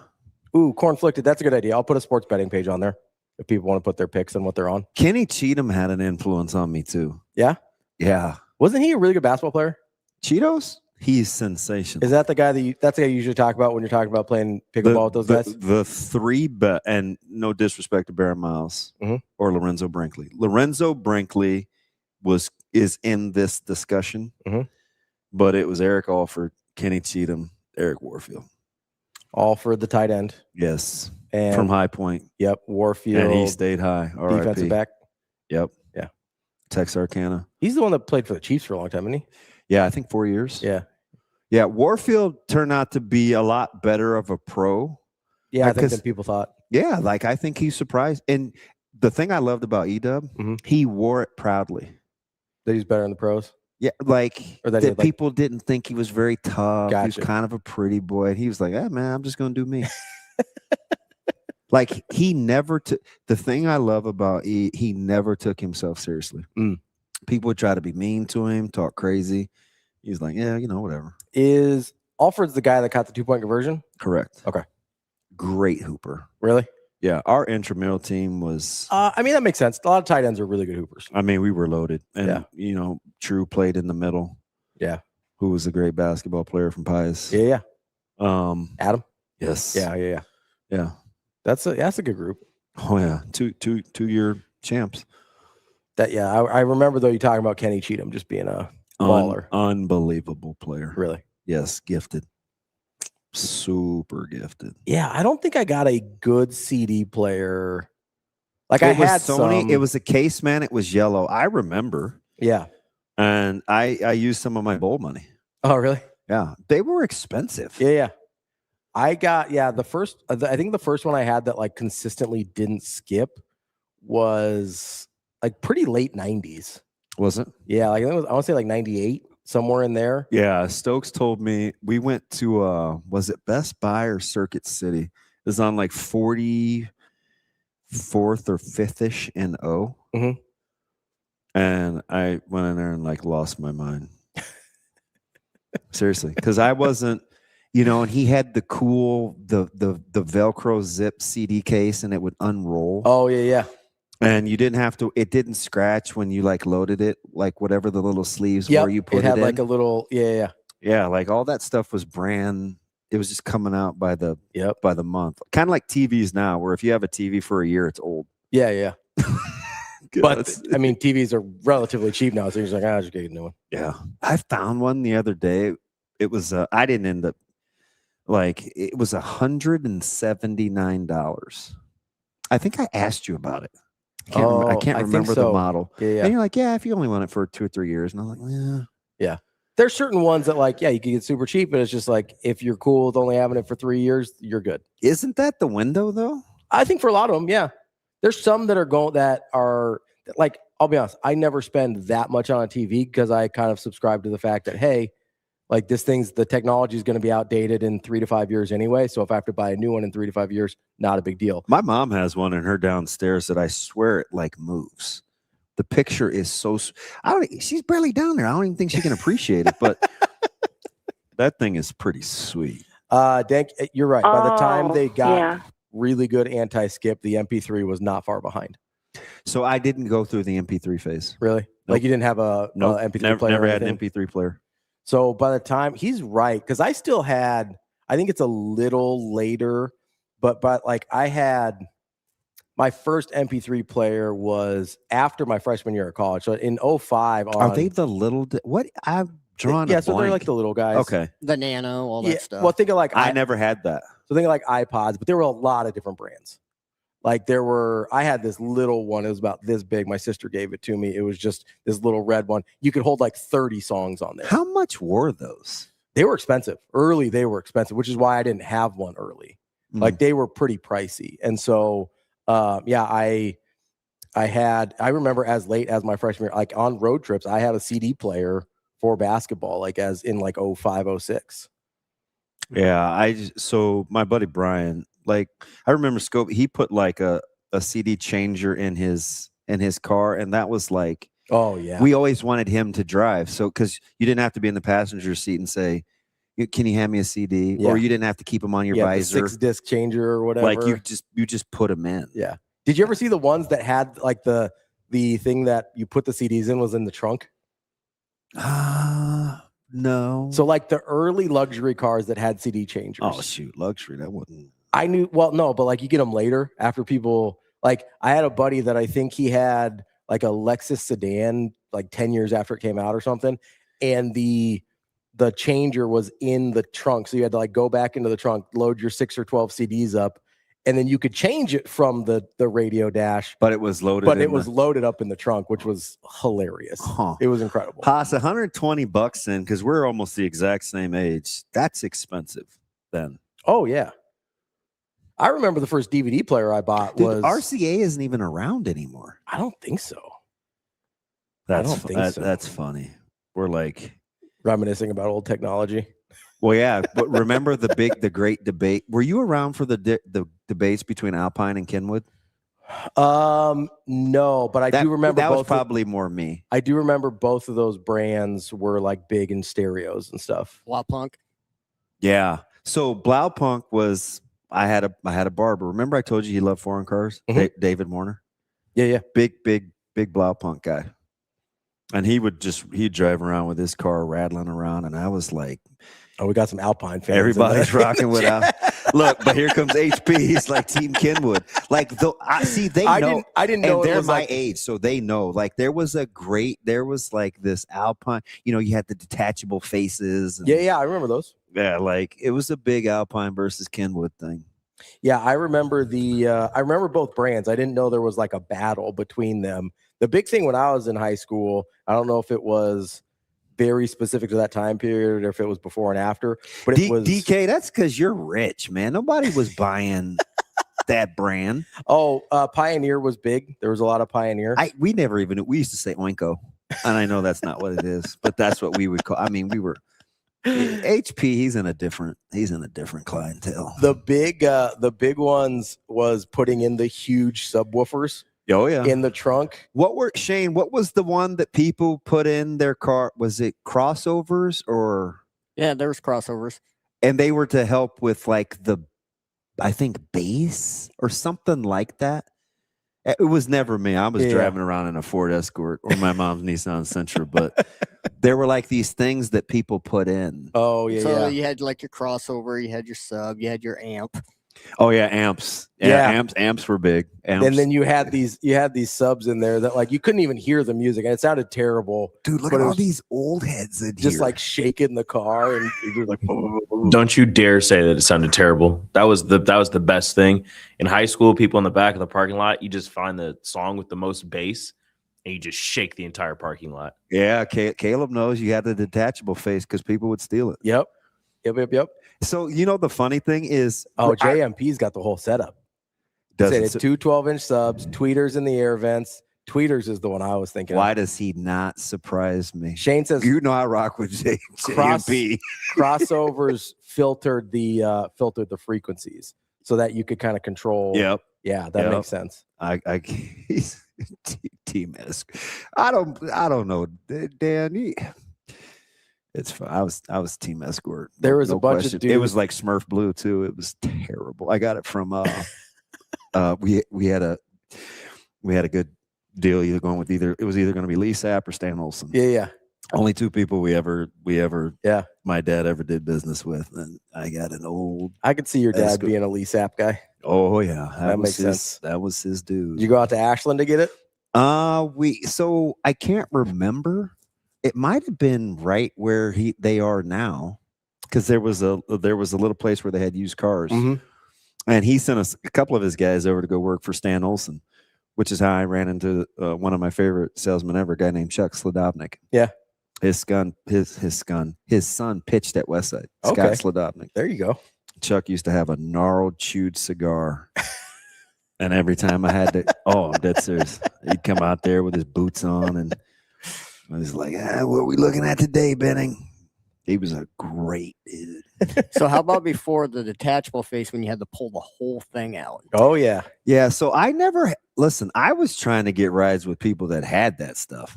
Ooh, Cornflicted. That's a good idea. I'll put a sports betting page on there if people want to put their picks and what they're on. Kenny Cheatham had an influence on me too. Yeah. Yeah. Wasn't he a really good basketball player? Cheetos? He's sensational. Is that the guy that's the guy you usually talk about when you're talking about playing pickleball with those guys? The three bet, and no disrespect to Barry Miles or Lorenzo Brinkley. Lorenzo Brinkley is in this discussion, but it was Eric Alford, Kenny Cheatham, Eric Warfield. Alford, the tight end. Yes. And from High Point. Yep. Warfield. And he stayed high. Defensive back. Yep. Yeah. Texarkana. He's the one that played for the Chiefs for a long time, isn't he? Yeah, I think 4 years. Yeah. Yeah. Warfield turned out to be a lot better of a pro. Yeah, I think than people thought. Yeah, like I think he surprised. And the thing I loved about Edub, he wore it proudly. That he's better in the pros? Yeah, like or that people didn't think he was very tough. Gotcha. He was kind of a pretty boy. And he was like, hey, man, I'm just going to do me. Like he never took the thing I love about he never took himself seriously. People would try to be mean to him, talk crazy. He's like, yeah, whatever. Is Alford's the guy that caught the 2-point conversion? Correct. Okay. Great hooper. Really? Yeah. Our intramural team was. I mean, that makes sense. A lot of tight ends are really good hoopers. I mean, we were loaded. And, True played in the middle. Yeah. Who was a great basketball player from Pius. Yeah. Adam? Yes. Yeah. That's a good group. Oh, yeah. Two-year champs. I remember, though, you talking about Kenny Cheatham just being a baller. Unbelievable player. Really? Yes, gifted. Super gifted. Yeah, I don't think I got a good CD player. Like I had Sony. some. It was a case, man. It was yellow. I remember. Yeah. And I used some of my bowl money. Oh, really? Yeah. They were expensive. Yeah. I got, the first, I think the first one I had that like consistently didn't skip was like pretty late 90s. Was it? Yeah. Like I want to say like 98, somewhere in there. Yeah. Stokes told me we went to, was it Best Buy or Circuit City? It was on like 44th or 5th-ish in O. And I went in there and like lost my mind. Seriously. Because I wasn't, and he had the cool, the Velcro zip CD case and it would unroll. Oh, yeah. And you didn't have to, it didn't scratch when you like loaded it, like whatever the little sleeves were you put it had in. like a little, yeah. Yeah, like all that stuff was it was just coming out by the month. Kind of like TVs now, where if you have a TV for a year, it's old. Yeah. But I mean, TVs are relatively cheap now, so you're just like, I'll just get a new one. Yeah. I found one the other day. It was, I didn't end up, it was $179. I think I asked you about it. I can't remember the model. Yeah. And you're like, yeah, if you only want it for 2 or 3 years. And I was like, yeah. There's certain ones that you can get super cheap, but it's just like, if you're cool with only having it for 3 years, you're good. Isn't that the window though? I think for a lot of them, yeah. There's some that are like, I'll be honest, I never spend that much on a TV because I kind of subscribe to the fact that, hey, like the technology is going to be outdated in 3 to 5 years anyway. So if I have to buy a new one in 3 to 5 years, not a big deal. My mom has one in her downstairs that I swear it moves. The picture is she's barely down there. I don't even think she can appreciate it, but that thing is pretty sweet. You're right. By the time they got yeah. really good anti-skip, the MP3 was not far behind. So I didn't go through the MP3 phase. Really? Like you didn't have a MP3 player? Never had an MP3 player. So by the time he's right, because I still had, I think it's a little later, but like I had my first MP3 player was after my freshman year of college. So in 05 Are they the little what I've drawn? Yeah, a so blank. they're like the little guys. Okay. The Nano, all that stuff. Well, think of like I never had that. So think of like iPods, but there were a lot of different brands. Like I had this little one. It was about this big. My sister gave it to me. It was just this little red one. You could hold like 30 songs on there. How much were those? They were expensive. Early, they were expensive, which is why I didn't have one early. Like they were pretty pricey. And so, I remember as late as my freshman year, like on road trips, I had a CD player for basketball, like as in like 05, 06. Yeah, so my buddy Brian, like I remember Scope, he put like a CD changer in his car, and that was like, oh yeah, we always wanted him to drive, so because you didn't have to be in the passenger seat and say, can you hand me a CD, or you didn't have to keep them on your visor, 6-disc changer or whatever. Like you just put them in. Yeah. Did you ever see the ones that had like the thing that you put the CDs in was in the trunk? No. So like the early luxury cars that had CD changers. Oh shoot, luxury, that wouldn't. I knew, well, no, but like you get them later after people, like I had a buddy that I think he had like a Lexus sedan like 10 years after it came out or something. And the changer was in the trunk. So you had to like go back into the trunk, load your 6 or 12 CDs up, and then you could change it from the radio dash. But it was loaded. But it was loaded up in the trunk, which was hilarious. It was incredible. Haas, $120 in, because we're almost the exact same age. That's expensive then. Oh yeah. I remember the first DVD player I bought was RCA isn't even around anymore. I don't think so. That's I don't think so. That's funny. We're like reminiscing about old technology. Well, yeah, but remember the great debate. Were you around for the debates between Alpine and Kenwood? No, but I do remember that was probably more me. I do remember both of those brands were like big in stereos and stuff. Blaupunk. Yeah. So Blaupunk was I had a barber. Remember I told you he loved foreign cars? David Warner. Yeah. Big Blaupunk guy. And he'd drive around with his car rattling around, and I was like, oh, we got some Alpine fans. Everybody's rocking with Look, but here comes HP. He's like Team Kenwood. Like, they know. I didn't know. And they're it was my like, age, so they know. Like, there was like this Alpine. You know, you had the detachable faces. And, yeah, I remember those. Yeah, like it was a big Alpine versus Kenwood thing. Yeah, I remember I remember both brands. I didn't know there was like a battle between them. The big thing when I was in high school, I don't know if it was very specific to that time period or if it was before and after, but it was DK. That's because you're rich, man. Nobody was buying that brand. Oh, Pioneer was big. There was a lot of Pioneer. We used to say Oinko, and I know that's not what it is, but that's what we would call. I mean, we were HP. He's in a different clientele. The big ones was putting in the huge subwoofers. Oh yeah, in the trunk. What was the one that people put in their car? Was it crossovers or? Yeah, there was crossovers, and they were to help with like I think bass or something like that. It was never me. I was driving around in a Ford Escort or my mom's Nissan Sentra, but there were like these things that people put in. Oh yeah. So you had like your crossover, you had your sub, you had your amp. Oh yeah, amps. Yeah, amps were big. Amps. And then you had these subs in there that like you couldn't even hear the music, and it sounded terrible. Dude, look at all these old heads in just here. like shaking the car, and you're like, don't you dare say that it sounded terrible. That was the best thing in high school. People in the back of the parking lot, you just find the song with the most bass, and you just shake the entire parking lot. Yeah, Caleb knows you had the detachable face because people would steal it. Yep. So, you know, the funny thing is... JMP's got the whole setup. It's two 12-inch subs, tweeters in the air vents. Tweeters is the one I was thinking Why of. does he not surprise me? Shane says... You know I rock with JMP. Crossovers filtered the frequencies so that you could kind of control... Yep. Yeah, that makes sense. He's Team-esque. I don't know, Dan. It's fine. I was team escort. There was a bunch of dudes. It was like Smurf Blue too. It was terrible. I got it from we had a good deal either going with it was either going to be Lee Sapp or Stan Olsen. Yeah. Only two people we ever my dad ever did business with, and I got an old. I could see your dad being a Lee Sapp guy. Oh yeah, that makes sense. That was his dude. Did you go out to Ashland to get it? So I can't remember. It might have been right where they are now, because there was a little place where they had used cars, and he sent us a couple of his guys over to go work for Stan Olsen, which is how I ran into one of my favorite salesmen ever, a guy named Chuck Sladovnik. Yeah, his son pitched at Westside. Scott Sladovnik. There you go. Chuck used to have a gnarled chewed cigar. And every time I had to, I'm dead serious. He'd come out there with his boots on, and I was like, what are we looking at today, Benning? He was a great dude. So how about before the detachable face when you had to pull the whole thing out? Oh, yeah. Yeah, so I never, listen, I was trying to get rides with people that had that stuff.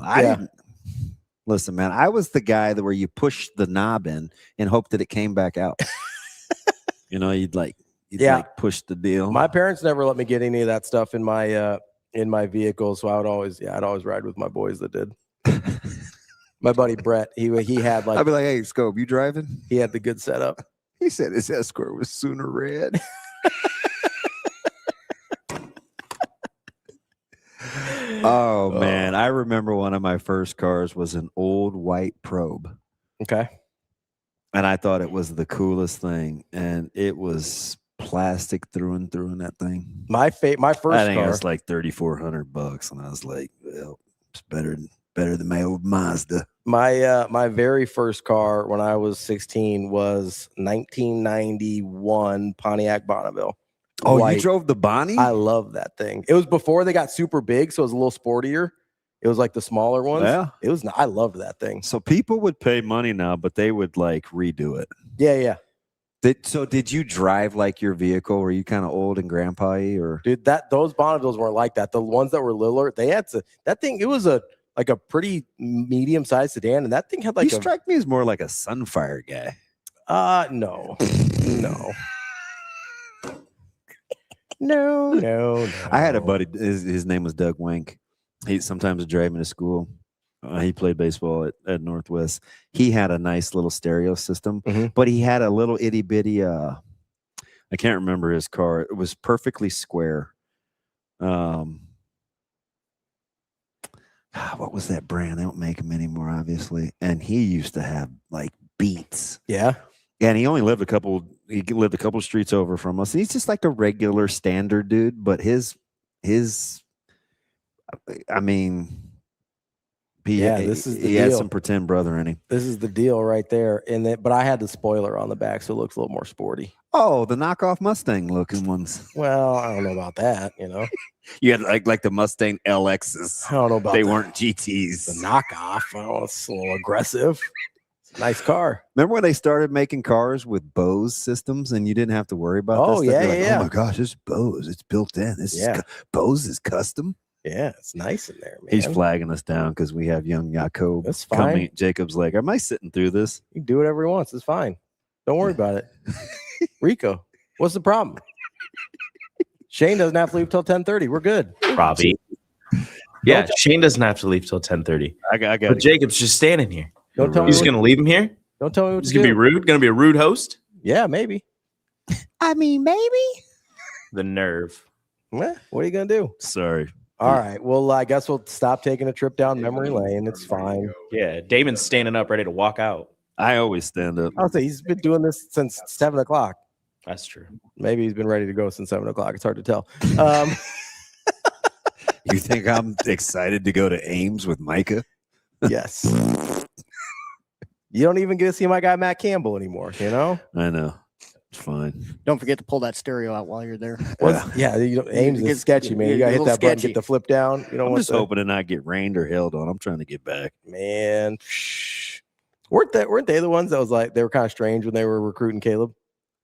Listen, man, I was the guy where you push the knob in and hope that it came back out. You'd like push the deal. My parents never let me get any of that stuff in my vehicle, so I'd always ride with my boys that did. My buddy Brett, he had like, I'd be like, hey, Scope, you driving? He had the good setup. He said his Escort was Sooner Red. Oh man, I remember one of my first cars was an old white Probe. Okay. And I thought it was the coolest thing, and it was plastic through and through in that thing. My first I think car it was like $3,400, and I was like, well, it's better than my old Mazda. My very first car when I was 16 was 1991 Pontiac Bonneville. Oh, White. you drove the Bonnie? I love that thing. It was before they got super big, so it was a little sportier. It was like the smaller ones. Yeah. I loved that thing. So people would pay money now, but they would like redo it. Yeah. Did you drive like your vehicle? Were you kind of old and grandpa-y, or? Dude, those Bonnevilles weren't like that. The ones that were littler, they had that thing. It was a pretty medium-sized sedan, and that thing had like. You strike me as more like a Sunfire guy. No. No. I had a buddy. His name was Doug Wink. He sometimes would drive me to school. He played baseball at Northwest. He had a nice little stereo system, but he had a little itty bitty. I can't remember his car. It was perfectly square. What was that brand? They don't make them anymore, obviously. And he used to have like Beats. Yeah. And he only lived a couple streets over from us. He's just like a regular standard dude, but his I mean, he had some pretend brother in him. This is the deal right there. But I had the spoiler on the back, so it looks a little more sporty. Oh, the knockoff Mustang looking ones. Well, I don't know about that, You had like the Mustang LXs. I don't know about they that. weren't GTs. The knockoff. Oh, it's a little aggressive. It's a nice car. Remember when they started making cars with Bose systems and you didn't have to worry about Oh, this stuff? yeah, You're like, oh my gosh, this is Bose. It's built in. Bose is custom. Yeah, it's nice in there, man. He's flagging us down because we have young Jacob. That's fine. Coming. Jacob's like, am I sitting through this? He can do whatever he wants. It's fine. Don't worry about it. Rico, what's the problem? Shane doesn't have to leave till 10:30. We're good. Ravi. Yeah, Shane doesn't have to leave till 10:30. I got But Jacob's just standing here. Don't tell me He's going to leave him here? Don't tell me what He's to going to do. be rude? Going to be a rude host? Yeah, maybe. I mean, maybe. The nerve. What are you going to do? Sorry. All right. Well, I guess we'll stop taking a trip down memory lane. It's fine. Yeah, Damon's standing up ready to walk out. I always stand up. I'll say he's been doing this since 7 o'clock. That's true. Maybe he's been ready to go since 7 o'clock. It's hard to tell. You think I'm excited to go to Ames with Micah? Yes. You don't even get to see my guy Matt Campbell anymore, I know. It's fine. Don't forget to pull that stereo out while you're there. Ames is sketchy, man. You got to hit that button, get the flip down. I'm just hoping to not get rained or hailed on. I'm trying to get back. Man, weren't they the ones that was like, they were kind of strange when they were recruiting Caleb?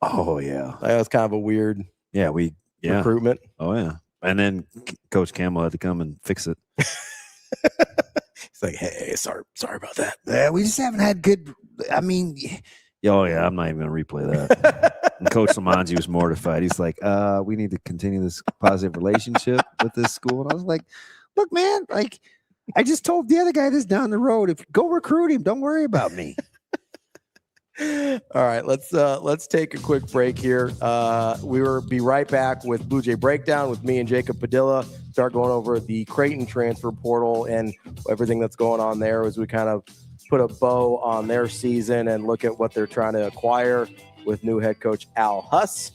Oh, yeah. That was kind of a weird recruitment. Oh, yeah. And then Coach Campbell had to come and fix it. He's like, hey, sorry about that. Yeah, we just haven't had good I mean, oh yeah, I'm not even gonna replay that. And Coach Lamanzi was mortified. He's like, we need to continue this positive relationship with this school. And I was like, look, man, like I just told the other guy this down the road. If go recruit him, don't worry about me. All right, let's take a quick break here. We will be right back with Blue Jay Breakdown with me and Jacob Padilla. Start going over the Creighton transfer portal and everything that's going on there as we kind of put a bow on their season and look at what they're trying to acquire with new head coach Al Huss.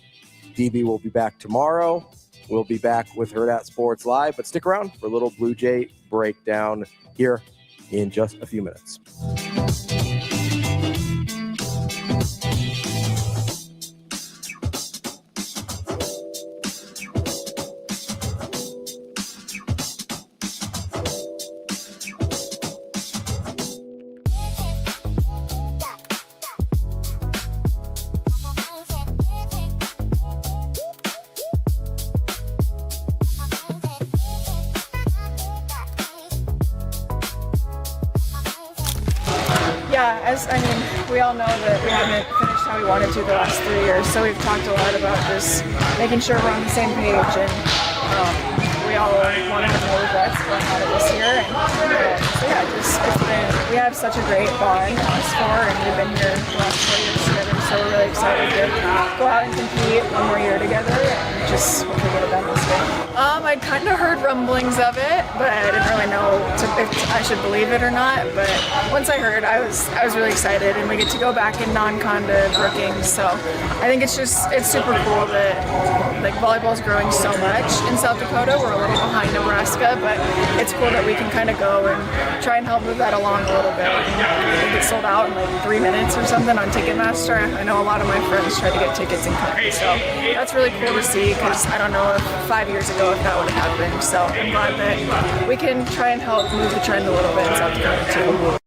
DB will be back tomorrow. We'll be back with Hurrdat Sports Live, but stick around for a little Blue Jay Breakdown here in just a few minutes. We all know that we haven't finished how we wanted to the last 3 years, so we've talked a lot about just making sure we're on the same page, and we all want to have no regrets going out of this year. And so yeah, we have such a great bond, us four, and we've been here the last 4 years together, so we're really excited to go out and compete one more year together and just hopefully get it done this year. I'd kind of heard rumblings of it, but I didn't really know if I should believe it or not. But once I heard, I was really excited, and we get to go back in non-con to Brookings. So I think it's super cool that like volleyball's growing so much in South Dakota. We're a little behind Nebraska, but it's cool that we can kind of go and try and help move that along a little bit. I think it sold out in like 3 minutes or something on Ticketmaster. I know a lot of my friends tried to get tickets and couldn't, so that's really cool to see, because I don't know if 5 years ago if that would have happened. So I'm glad that we can try and help move the trend a little bit in South Dakota too.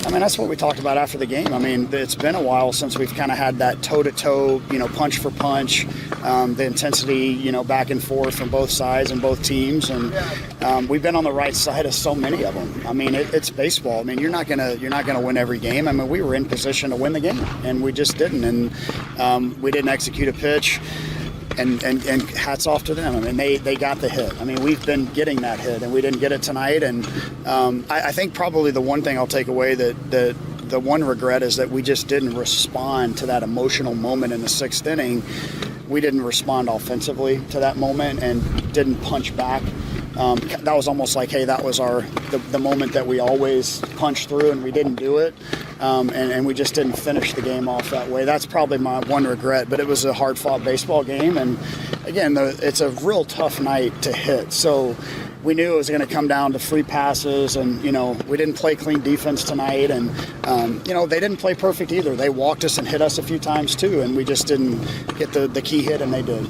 I mean, that's what we talked about after the game. I mean, it's been a while since we've kind of had that toe-to-toe, punch for punch, the intensity, back and forth from both sides and both teams. And we've been on the right side of so many of them. I mean, it's baseball. I mean, you're not gonna win every game. I mean, we were in position to win the game, and we just didn't. And we didn't execute a pitch. And hats off to them. I mean, they got the hit. I mean, we've been getting that hit, and we didn't get it tonight. And I think probably the one thing I'll take away that the one regret is that we just didn't respond to that emotional moment in the sixth inning. We didn't respond offensively to that moment and didn't punch back. That was almost like, hey, that was the moment that we always punch through, and we didn't do it. And we just didn't finish the game off that way. That's probably my one regret, but it was a hard-fought baseball game. And, again, it's a real tough night to hit. So we knew it was going to come down to free passes, and, we didn't play clean defense tonight. And, they didn't play perfect either. They walked us and hit us a few times too, and we just didn't get the key hit, and they did.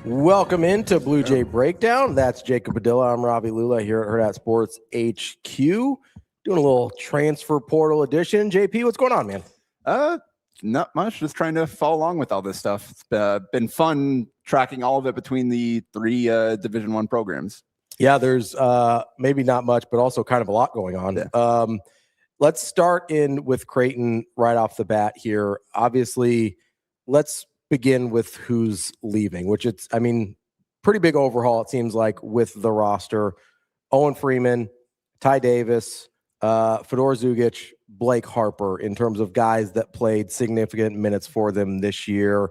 Welcome into Blue Jay Breakdown. That's Jacob Padilla. I'm Ravi Lulla here at Hurrdat Sports HQ. Doing a little transfer portal edition. JP, what's going on, man? Not much. Just trying to follow along with all this stuff. It's been fun tracking all of it between the 3 Division I programs. Yeah, there's maybe not much, but also kind of a lot going on. Yeah. Let's start in with Creighton right off the bat here. Obviously, let's begin with who's leaving, which it's, I mean, pretty big overhaul, it seems like, with the roster. Owen Freeman, Ty Davis, Fedor Zugic, Blake Harper, in terms of guys that played significant minutes for them this year.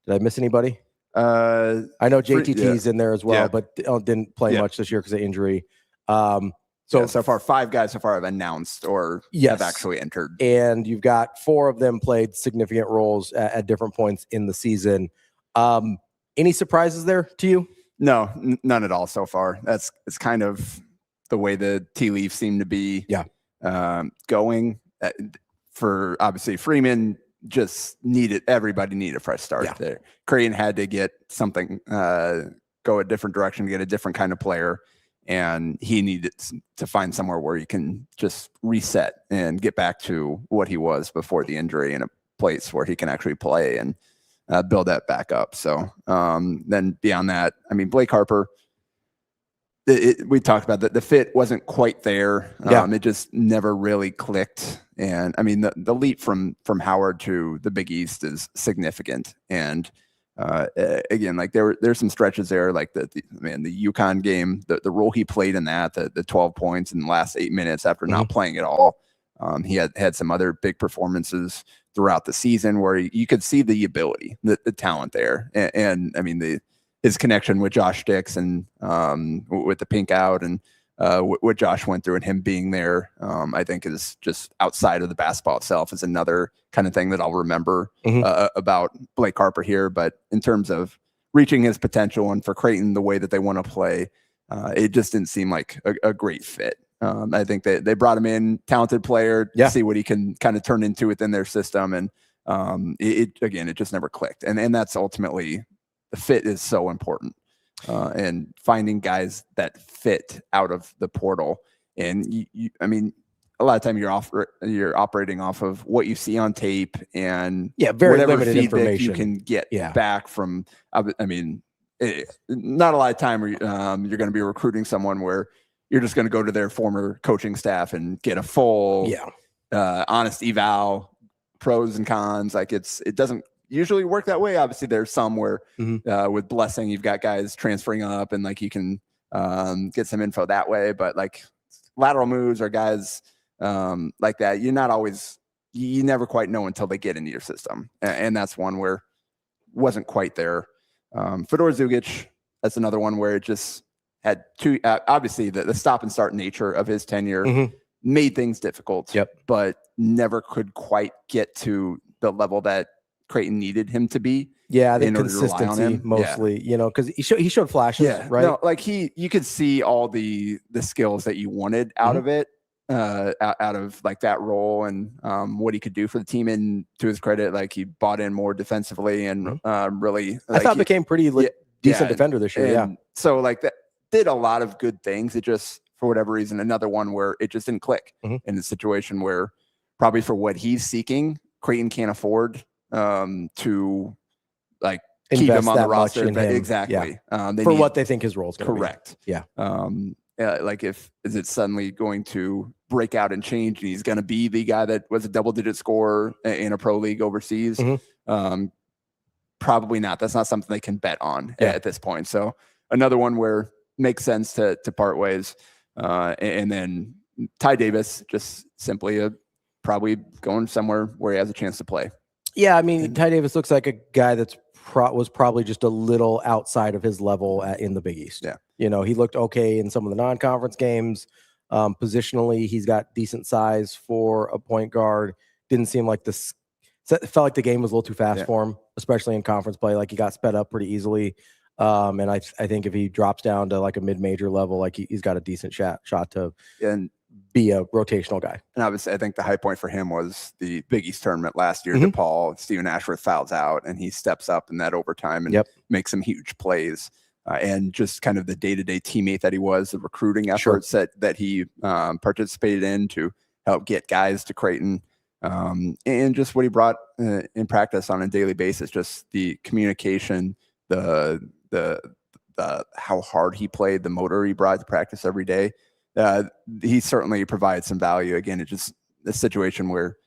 Did I miss anybody? I know JTT's in there as well, but didn't play much this year because of injury. So far, 5 guys so far have announced or have actually entered. And you've got 4 of them played significant roles at different points in the season. Any surprises there to you? No, none at all so far. It's kind of the way the tea leaves seem to be going. For obviously Freeman everybody needed a fresh start there. Creighton had to get something, go a different direction, get a different kind of player. And he needed to find somewhere where he can just reset and get back to what he was before the injury, in a place where he can actually play and build that back up. So then beyond that, I mean, Blake Harper, we talked about that. The fit wasn't quite there. It just never really clicked. And I mean, the leap from Howard to the Big East is significant. And again, like there's some stretches there, like the UConn game, the role he played in that, the 12 points in the last 8 minutes after not playing at all. He had some other big performances throughout the season where you could see the ability, the talent there. And I mean, his connection with Josh Dix and with the pink out and what Josh went through and him being there, I think is just outside of the basketball itself is another kind of thing that I'll remember about Blake Harper here. But in terms of reaching his potential and for Creighton, the way that they want to play, it just didn't seem like a great fit. I think they brought him in, talented player, to see what he can kind of turn into within their system. And it just never clicked. And that's ultimately, the fit is so important. And finding guys that fit out of the portal. And I mean, a lot of time you're operating off of what you see on tape and very whatever limited feedback information you can get back from. I mean, not a lot of time where you're going to be recruiting someone where you're just going to go to their former coaching staff and get a full, honest eval, pros and cons. Like it doesn't usually work that way. Obviously, there's some where with Blessing, you've got guys transferring up and like you can get some info that way. But like lateral moves or guys like that, you never quite know until they get into your system. And that's one where wasn't quite there. Fedor Zugic, that's another one where it just had two, obviously the stop and start nature of his tenure made things difficult, but never could quite get to the level that Creighton needed him to be. Yeah, the consistency mostly, you know, because he showed flashes, right? No, like you could see all the skills that you wanted out of it, out of like that role and what he could do for the team. And to his credit, like he bought in more defensively and really, I thought became pretty decent defender this year. And so like that did a lot of good things. It just, for whatever reason, another one where it just didn't click in the situation where probably for what he's seeking, Creighton can't afford to like keep him on the roster. Exactly. For what they think his role is going to be. Correct. Yeah. Like is it suddenly going to break out and change and he's going to be the guy that was a double-digit scorer in a pro league overseas? Probably not. That's not something they can bet on at this point. So another one where makes sense to part ways. And then Ty Davis, just simply probably going somewhere where he has a chance to play. Yeah, I mean, Ty Davis looks like a guy that's was probably just a little outside of his level in the Big East. Yeah. You know, he looked okay in some of the non-conference games. Positionally, he's got decent size for a point guard. Didn't seem like this. Felt like the game was a little too fast for him, especially in conference play. Like he got sped up pretty easily. And I think if he drops down to like a mid-major level, like he's got a decent shot to. And be a rotational guy. And obviously, I think the high point for him was the Big East tournament last year. DePaul, Steven Ashworth fouls out, and he steps up in that overtime and makes some huge plays. And just kind of the day-to-day teammate that he was, the recruiting efforts that he participated in to help get guys to Creighton, and just what he brought in practice on a daily basis, just the communication, the how hard he played, the motor he brought to practice every day. He certainly provides some value. Again, it's just a situation where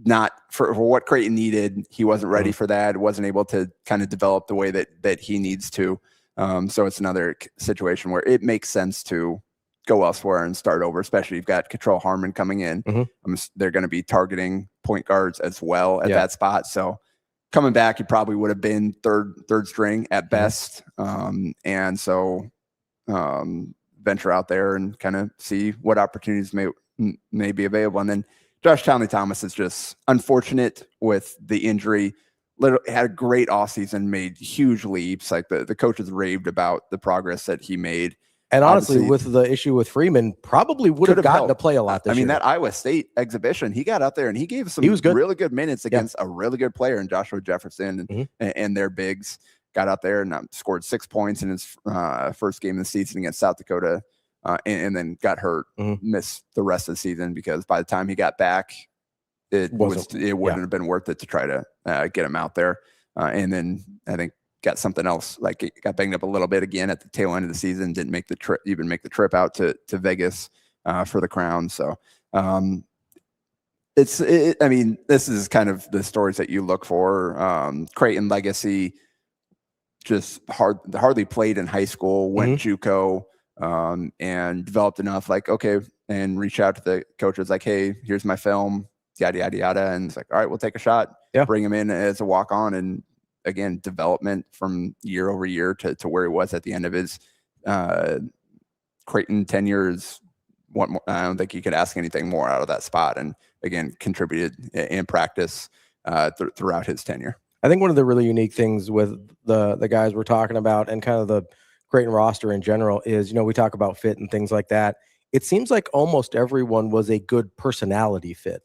not for what Creighton needed, he wasn't ready for that, wasn't able to kind of develop the way that he needs to. So it's another situation where it makes sense to go elsewhere and start over, especially you've got Control Harmon coming in. They're going to be targeting point guards as well at that spot. So coming back, he probably would have been third string at best. And so venture out there and kind of see what opportunities may be available. And then Josh Townley-Thomas is just unfortunate with the injury. Literally had a great offseason, made huge leaps. Like the coaches raved about the progress that he made. And honestly, with the issue with Freeman, probably would have gotten to play a lot this year. That Iowa State exhibition, he got out there and he gave some really good minutes against a really good player in Joshua Jefferson and their bigs. Got out there and scored 6 points in his first game of the season against South Dakota, and then got hurt, missed the rest of the season because by the time he got back, it wouldn't have been worth it to try to get him out there. And then I think got something else, like it got banged up a little bit again at the tail end of the season, didn't make the trip out to Vegas for the Crown. So this is kind of the stories that you look for. Creighton legacy, just hardly played in high school, went JUCO, and developed enough, and reach out to the coaches like, hey, here's my film, yada, yada, yada. And it's like, all right, we'll take a shot, bring him in as a walk-on. And again, development from year over year to where he was at the end of his Creighton tenure is what more, I don't think you could ask anything more out of that spot. And again, contributed in practice throughout his tenure. I think one of the really unique things with the guys we're talking about and kind of the Creighton roster in general is, we talk about fit and things like that. It seems like almost everyone was a good personality fit.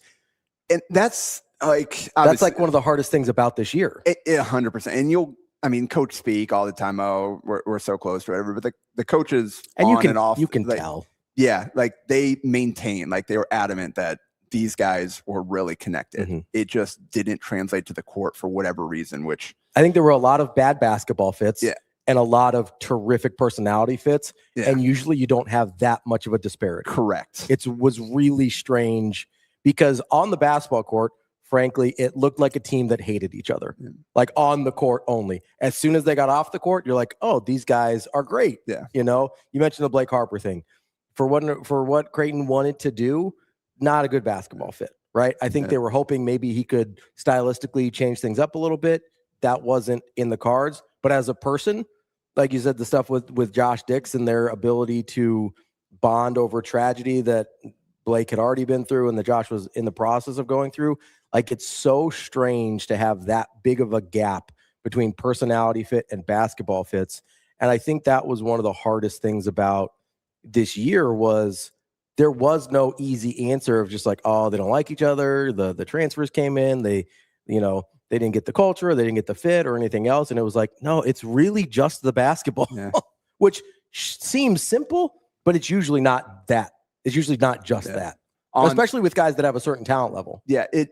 And that's like one of the hardest things about this year. 100%. And coach speak all the time. Oh, we're so close to whatever. But the coaches and you can tell. Yeah, they maintain, they were adamant that these guys were really connected. It just didn't translate to the court for whatever reason, which I think there were a lot of bad basketball fits and a lot of terrific personality fits. And usually you don't have that much of a disparity. Correct. It was really strange because on the basketball court, frankly, it looked like a team that hated each other, like on the court only. As soon as they got off the court, you're like, oh, these guys are great. Yeah. You mentioned the Blake Harper thing. For what Creighton wanted to do, not a good basketball fit, right? I think they were hoping maybe he could stylistically change things up a little bit. That wasn't in the cards. But as a person, like you said, the stuff with Josh Dix and their ability to bond over tragedy that Blake had already been through and that Josh was in the process of going through, it's so strange to have that big of a gap between personality fit and basketball fits. And I think that was one of the hardest things about this year was there was no easy answer of just like, oh, they don't like each other. The transfers came in, they didn't get the culture, they didn't get the fit or anything else. And it was like, no, it's really just the basketball, which seems simple, but it's usually not that. It's usually not just that, especially with guys that have a certain talent level. Yeah, it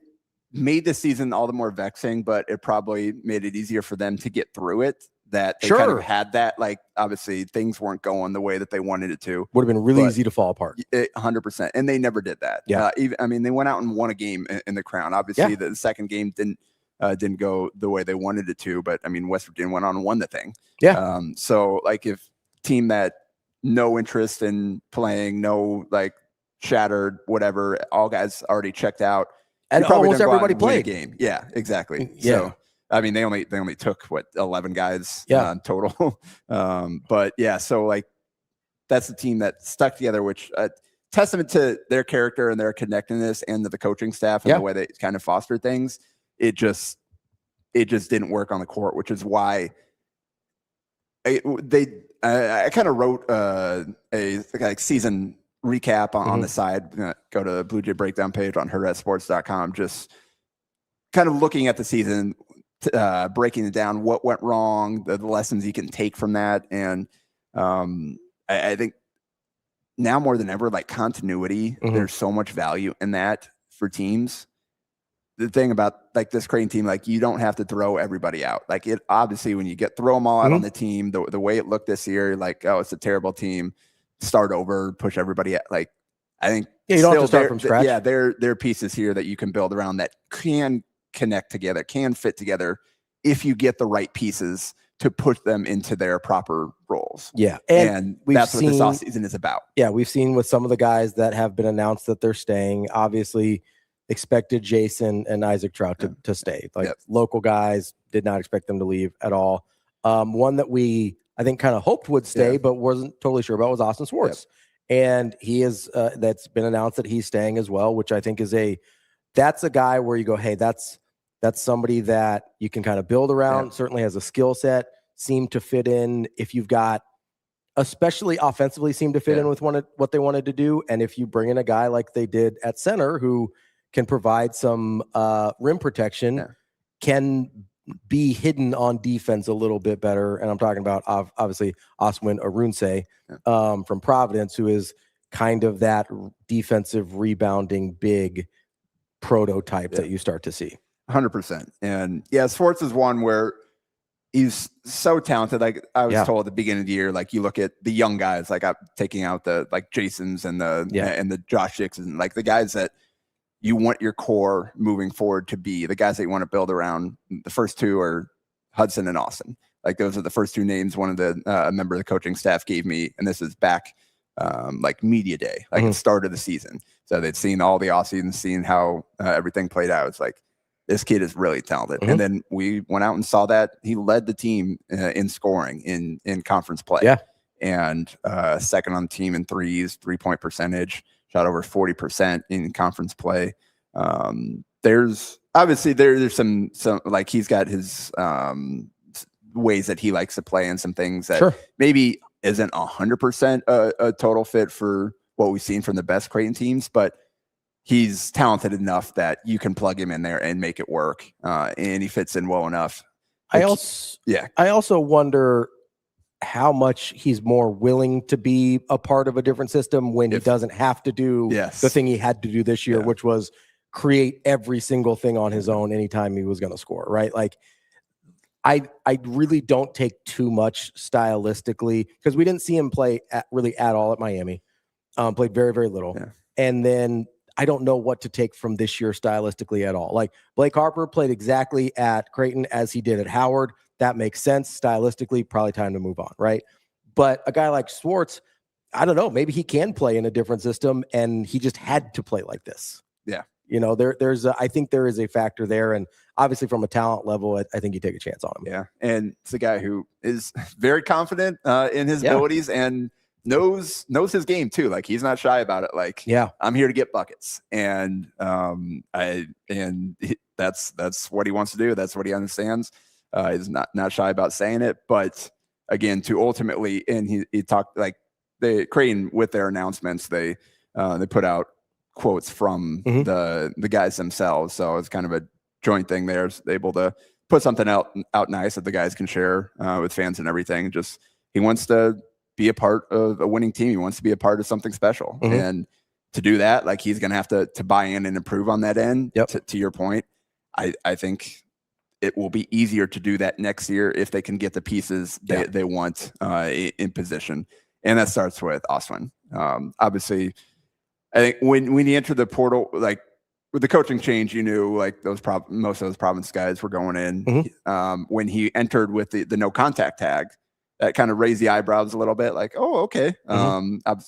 made the season all the more vexing, but it probably made it easier for them to get through it. That they kind of had that, obviously things weren't going the way that they wanted it to. Would have been really easy to fall apart. 100%. And they never did that. Yeah. They went out and won a game in the Crown. Obviously, the second game didn't go the way they wanted it to, but West Virginia went on and won the thing. Yeah. So if team that no interest in playing, no shattered, whatever, all guys already checked out. And almost everybody played a game. Yeah, exactly. Yeah. So they only took 11 guys total. But yeah, so that's the team that stuck together, which testament to their character and their connectedness and to the coaching staff and the way they kind of foster things. It just didn't work on the court, which is why I kind of wrote a season recap on the side. Go to the Blue Jay breakdown page on hurrdatsports.com. Just kind of looking at the season, breaking it down, what went wrong, the lessons you can take from that. And I think now more than ever, like continuity, there's so much value in that for teams. The thing about like this Creighton team, like you don't have to throw everybody out. Like it obviously when you throw them all out on the team, the way it looked this year, like, oh, it's a terrible team, start over, push everybody out. Like I think you don't have to start from scratch. Yeah, there are pieces here that you can build around that can connect together, can fit together if you get the right pieces to put them into their proper roles. Yeah. And that's what this offseason is about. Yeah, we've seen with some of the guys that have been announced that they're staying, obviously expected Jason and Isaac Trout to stay. Like local guys, did not expect them to leave at all. One that we, I think, kind of hoped would stay, but wasn't totally sure about was Austin Swartz. And he is, that's been announced that he's staying as well, which I think is that's a guy where you go, hey, that's somebody that you can kind of build around, certainly has a skill set, seem to fit in if you've got, especially offensively, seem to fit in with what they wanted to do. And if you bring in a guy like they did at center who can provide some rim protection, can be hidden on defense a little bit better. And I'm talking about obviously Oswin Arunse from Providence, who is kind of that defensive rebounding big prototype that you start to see. 100%. And Swartz is one where he's so talented. Like I was told at the beginning of the year, like you look at the young guys, like I'm taking out the like Jasons and the Josh Dix and like the guys that you want your core moving forward to be, the guys that you want to build around. The first two are Hudson and Austin. Like those are the first two names one of the a member of the coaching staff gave me, and this is back like media day, like at the start of the season. So they'd seen all the offseason, seen how everything played out. It's like, this kid is really talented. And then we went out and saw that he led the team in scoring in conference play. Yeah. And second on the team in threes, 3-point percentage, shot over 40% in conference play. There's obviously there's some like he's got his ways that he likes to play and some things that maybe isn't 100% a total fit for what we've seen from the best Creighton teams, but he's talented enough that you can plug him in there and make it work. And he fits in well enough. I also wonder how much he's more willing to be a part of a different system when he doesn't have to do the thing he had to do this year, which was create every single thing on his own anytime he was going to score, right? Like I really don't take too much stylistically because we didn't see him play really at all at Miami. Played very, very little. Yeah. And then I don't know what to take from this year stylistically at all. Like Blake Harper played exactly at Creighton as he did at Howard. That makes sense stylistically, probably time to move on, right? But a guy like Swartz, I don't know, maybe he can play in a different system and he just had to play like this. Yeah. You know, I think there is a factor there. And obviously from a talent level, I think you take a chance on him. Yeah. And it's a guy who is very confident in his abilities and knows his game too. Like he's not shy about it. Like, I'm here to get buckets. And that's what he wants to do. That's what he understands. He's not shy about saying it, but again, to ultimately, and he talked like Creighton with their announcements, they put out quotes from the guys themselves. So it's kind of a joint thing there. They're able to put something out nice that the guys can share with fans and everything. Just, he wants to be a part of a winning team. He wants to be a part of something special. And to do that, like he's going to have to buy in and improve on that end. To your point, I think it will be easier to do that next year if they can get the pieces they want in position. And that starts with Oswin. Obviously, I think when you enter the portal, like with the coaching change, you knew like most of those Providence guys were going in. When he entered with the no contact tag, that kind of raised the eyebrows a little bit, like, oh, okay.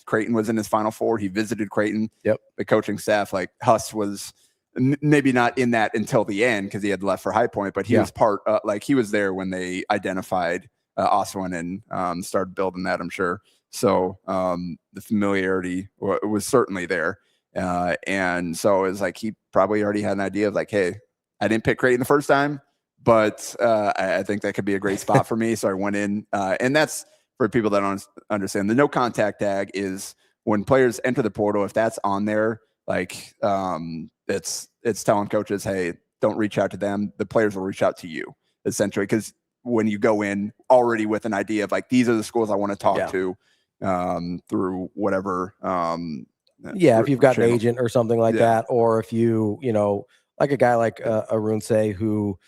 Creighton was in his Final Four. He visited Creighton. The coaching staff, like Huss was maybe not in that until the end because he had left for High Point, but he was part, like he was there when they identified Oswin and started building that, I'm sure. So the familiarity was certainly there. And so it was like he probably already had an idea of like, hey, I didn't pick Creighton the first time, but I think that could be a great spot for me. So I went in, and that's for people that don't understand. The no contact tag is when players enter the portal, if that's on there, like it's telling coaches, hey, don't reach out to them. The players will reach out to you, essentially, because when you go in already with an idea of like, these are the schools I want to talk to through whatever. If you've got channel. an agent or something like that, or if you like a guy like Arunse who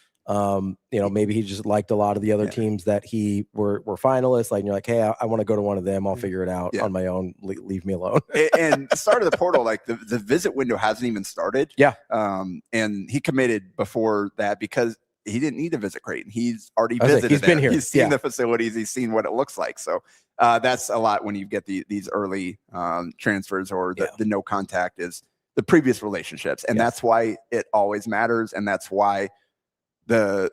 maybe he just liked a lot of the other teams that he were finalists. Like, and you're like, hey, I want to go to one of them. I'll figure it out on my own. Leave me alone. And the start of the portal, like the visit window hasn't even started. Yeah. And he committed before that because he didn't need to visit Creighton. He's already visited. He's been here. He's seen the facilities. He's seen what it looks like. So that's a lot when you get these early transfers or the no contact is the previous relationships. And that's why it always matters. And that's why you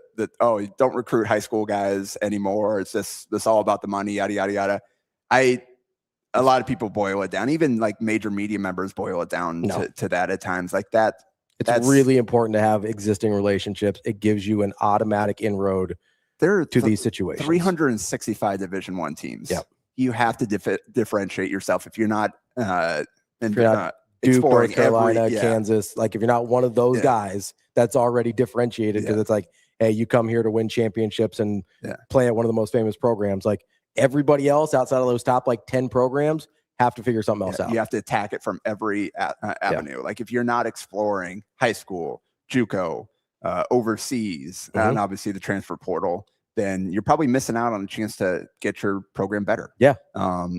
don't recruit high school guys anymore. It's this all about the money, yada, yada, yada. A lot of people boil it down. Even like major media members boil it down to that at times. Like that. It's really important to have existing relationships. It gives you an automatic inroad to these situations. 365 Division I teams. Yep. You have to differentiate yourself if you're not Duke, North Carolina, Kansas. Like if you're not one of those guys, that's already differentiated because it's like, hey, you come here to win championships and play at one of the most famous programs. Like everybody else outside of those top like 10 programs have to figure something else out. You have to attack it from every avenue. Like if you're not exploring high school, JUCO, overseas, and obviously the transfer portal, then you're probably missing out on a chance to get your program better. Yeah.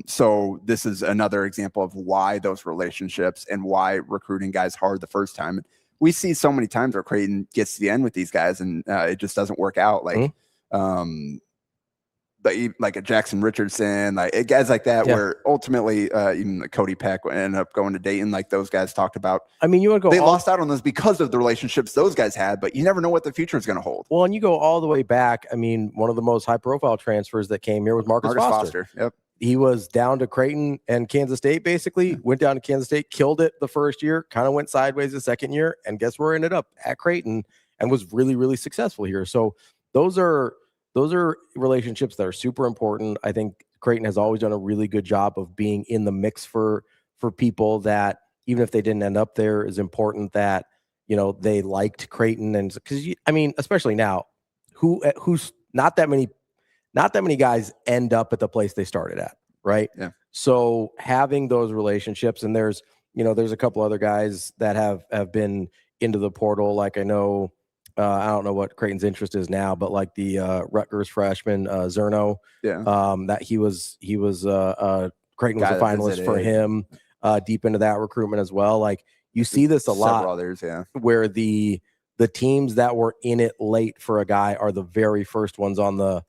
So this is another example of why those relationships and why recruiting guys hard the first time. We see so many times where Creighton gets to the end with these guys and it just doesn't work out. Like, like a Jackson Richardson, like guys like that, where ultimately even Cody Peck ended up going to Dayton, like those guys talked about. I mean, you want to go. They lost out on those because of the relationships those guys had, but you never know what the future is going to hold. Well, and you go all the way back. I mean, one of the most high-profile transfers that came here was Marcus Foster. Yep. He was down to Creighton and Kansas State, basically. Went down to Kansas State, killed it the first year, kind of went sideways the second year, and guess where he ended up? At Creighton, and was really, really successful here. So those are relationships that are super important. I think Creighton has always done a really good job of being in the mix for people that, even if they didn't end up there, is important that, they liked Creighton. And because, especially now, who's not that many guys end up at the place they started at, right? Yeah. So having those relationships, and there's a couple other guys that have been into the portal. Like I know, I don't know what Creighton's interest is now, but like the Rutgers freshman Zerno, that he was Creighton was a finalist for him, deep into that recruitment as well. Like you see this a lot, others, where the teams that were in it late for a guy are the very first ones on the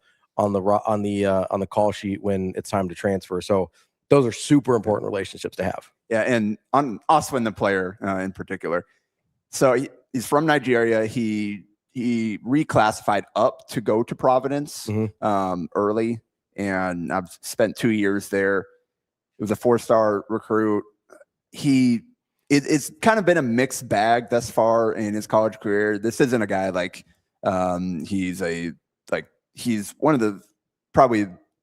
call sheet when it's time to transfer. So those are super important relationships to have. Yeah, and on Oswin, the player in particular. So he's from Nigeria. He reclassified up to go to Providence early, and I've spent 2 years there. It was a 4-star recruit. It's kind of been a mixed bag thus far in his college career. This isn't a guy like he's one of the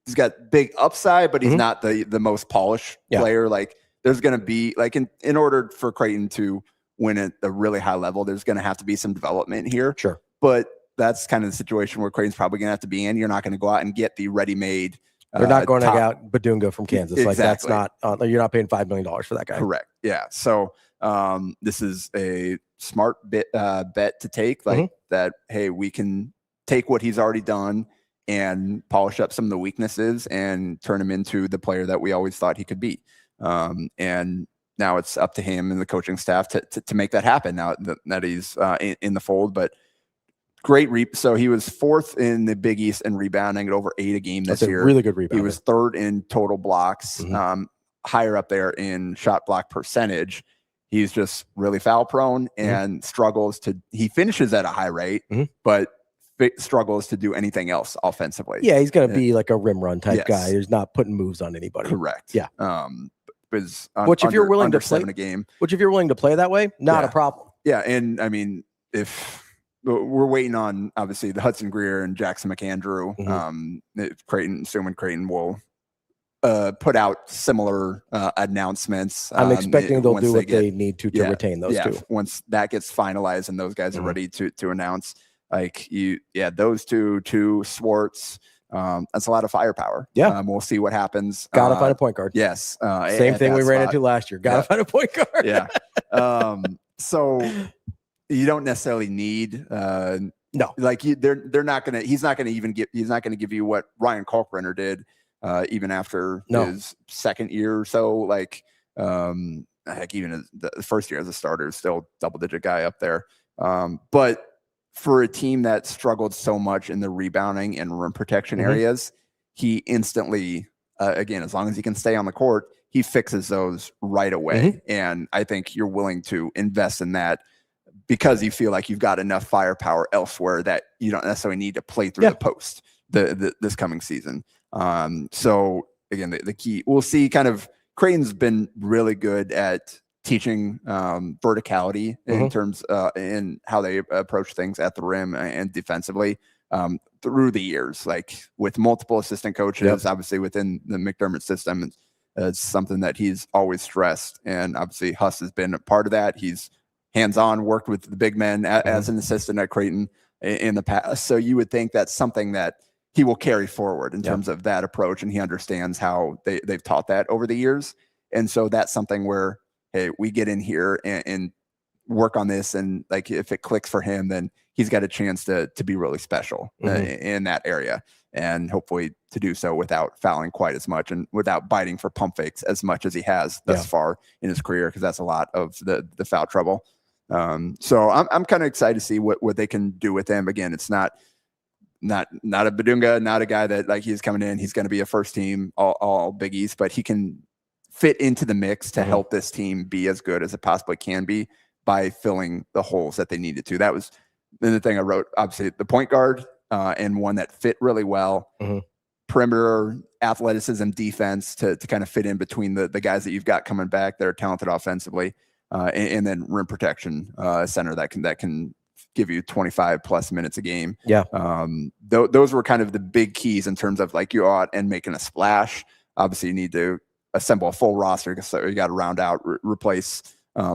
he's got big upside, but he's not the most polished player. Like there's going to be like in order for Creighton to win at a really high level, there's going to have to be some development here. Sure. But that's kind of the situation where Creighton's probably going to have to be in. You're not going to go out and get the ready-made. They're not going to get out Badunga from Kansas. Exactly. Like that's not, you're not paying $5 million for that guy. Correct. Yeah. So this is a smart bet to take, like that. Hey, we can take what he's already done and polish up some of the weaknesses and turn him into the player that we always thought he could be. And now it's up to him and the coaching staff to make that happen now that he's in the fold. But great so he was 4th in the Big East in rebounding at over 8 a game this year. Really good rebounder. He was 3rd in total blocks, higher up there in shot block percentage. He's just really foul prone and he finishes at a high rate, but struggles to do anything else offensively. Yeah, he's going to be like a rim run type guy. He's not putting moves on anybody. Correct. Yeah. Which if you're willing to play a game, that way, not a problem. Yeah, and I mean, if we're waiting on obviously the Hudson Greer and Jackson McAndrew, Creighton, assuming Creighton will put out similar announcements. I'm expecting they'll do what get, they need to retain those two. Once that gets finalized and those guys are ready to announce, like those two Swartz. That's a lot of firepower. Yeah. We'll see what happens. Gotta find a point guard. Yes. Same thing we ran into last year. Gotta find a point guard. Yeah. So you don't necessarily need no, like they're not gonna he's not gonna give you what Ryan Kalkbrenner did even after his second year or so. Like heck, even the first year as a starter, still double-digit guy up there. But for a team that struggled so much in the rebounding and rim protection areas, he instantly, again, as long as he can stay on the court, he fixes those right away. And I think you're willing to invest in that because you feel like you've got enough firepower elsewhere that you don't necessarily need to play through the post this coming season. So again, the key, we'll see kind of Creighton's been really good at teaching verticality in terms in how they approach things at the rim and defensively through the years, like with multiple assistant coaches, obviously within the McDermott system. It's something that he's always stressed. And obviously Huss has been a part of that. He's hands-on, worked with the big men as an assistant at Creighton in the past. So you would think that's something that he will carry forward in terms of that approach. And he understands how they've taught that over the years. And so that's something where, hey, we get in here and work on this. And like, if it clicks for him, then he's got a chance to be really special in that area. And hopefully to do so without fouling quite as much and without biting for pump fakes as much as he has thus far in his career, because that's a lot of the foul trouble. So I'm kind of excited to see what they can do with him. Again, it's not a Badunga, not a guy that like he's coming in, he's going to be a first team all Big East, but he can fit into the mix to help this team be as good as it possibly can be by filling the holes that they needed to. That was the thing I wrote, obviously the point guard, and one that fit really well. Perimeter, athleticism, defense to kind of fit in between the guys that you've got coming back that are talented offensively, and then rim protection center that can give you 25 plus minutes a game. Those were kind of the big keys in terms of like you out and making a splash. Obviously you need to assemble a full roster, so you got to round out, replace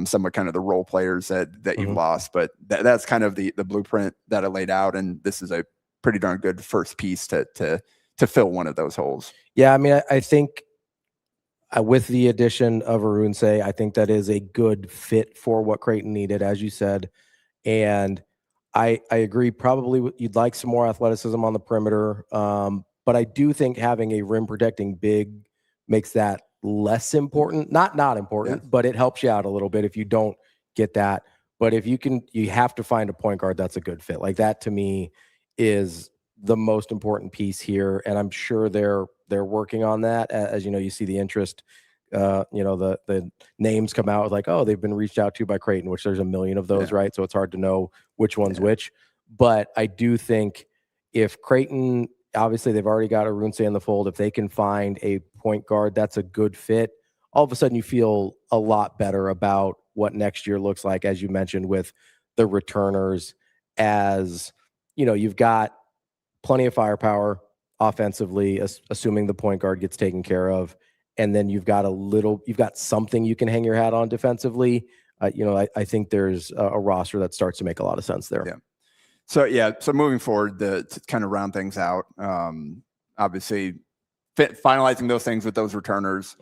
some of kind of the role players that you've lost. But that's kind of the blueprint that I laid out, and this is a pretty darn good first piece to fill one of those holes. Yeah, I mean, I think with the addition of Arunse, I think that is a good fit for what Creighton needed, as you said. And I agree, probably you'd like some more athleticism on the perimeter. But I do think having a rim protecting big makes that less important. Not important, but it helps you out a little bit if you don't get that. But if you have to find a point guard that's a good fit. Like that to me is the most important piece here. And I'm sure they're working on that. As you know, you see the interest, the names come out like, oh, they've been reached out to by Creighton, which there's a million of those, right? So it's hard to know which one's which. But I do think if Creighton, obviously they've already got Arunse in the fold, if they can find a point guard that's a good fit, all of a sudden you feel a lot better about what next year looks like, as you mentioned, with the returners. As you know, you've got plenty of firepower offensively, assuming the point guard gets taken care of. And then you've got something you can hang your hat on defensively. I think there's a roster that starts to make a lot of sense there. So moving forward, to kind of round things out, obviously finalizing those things with those returners.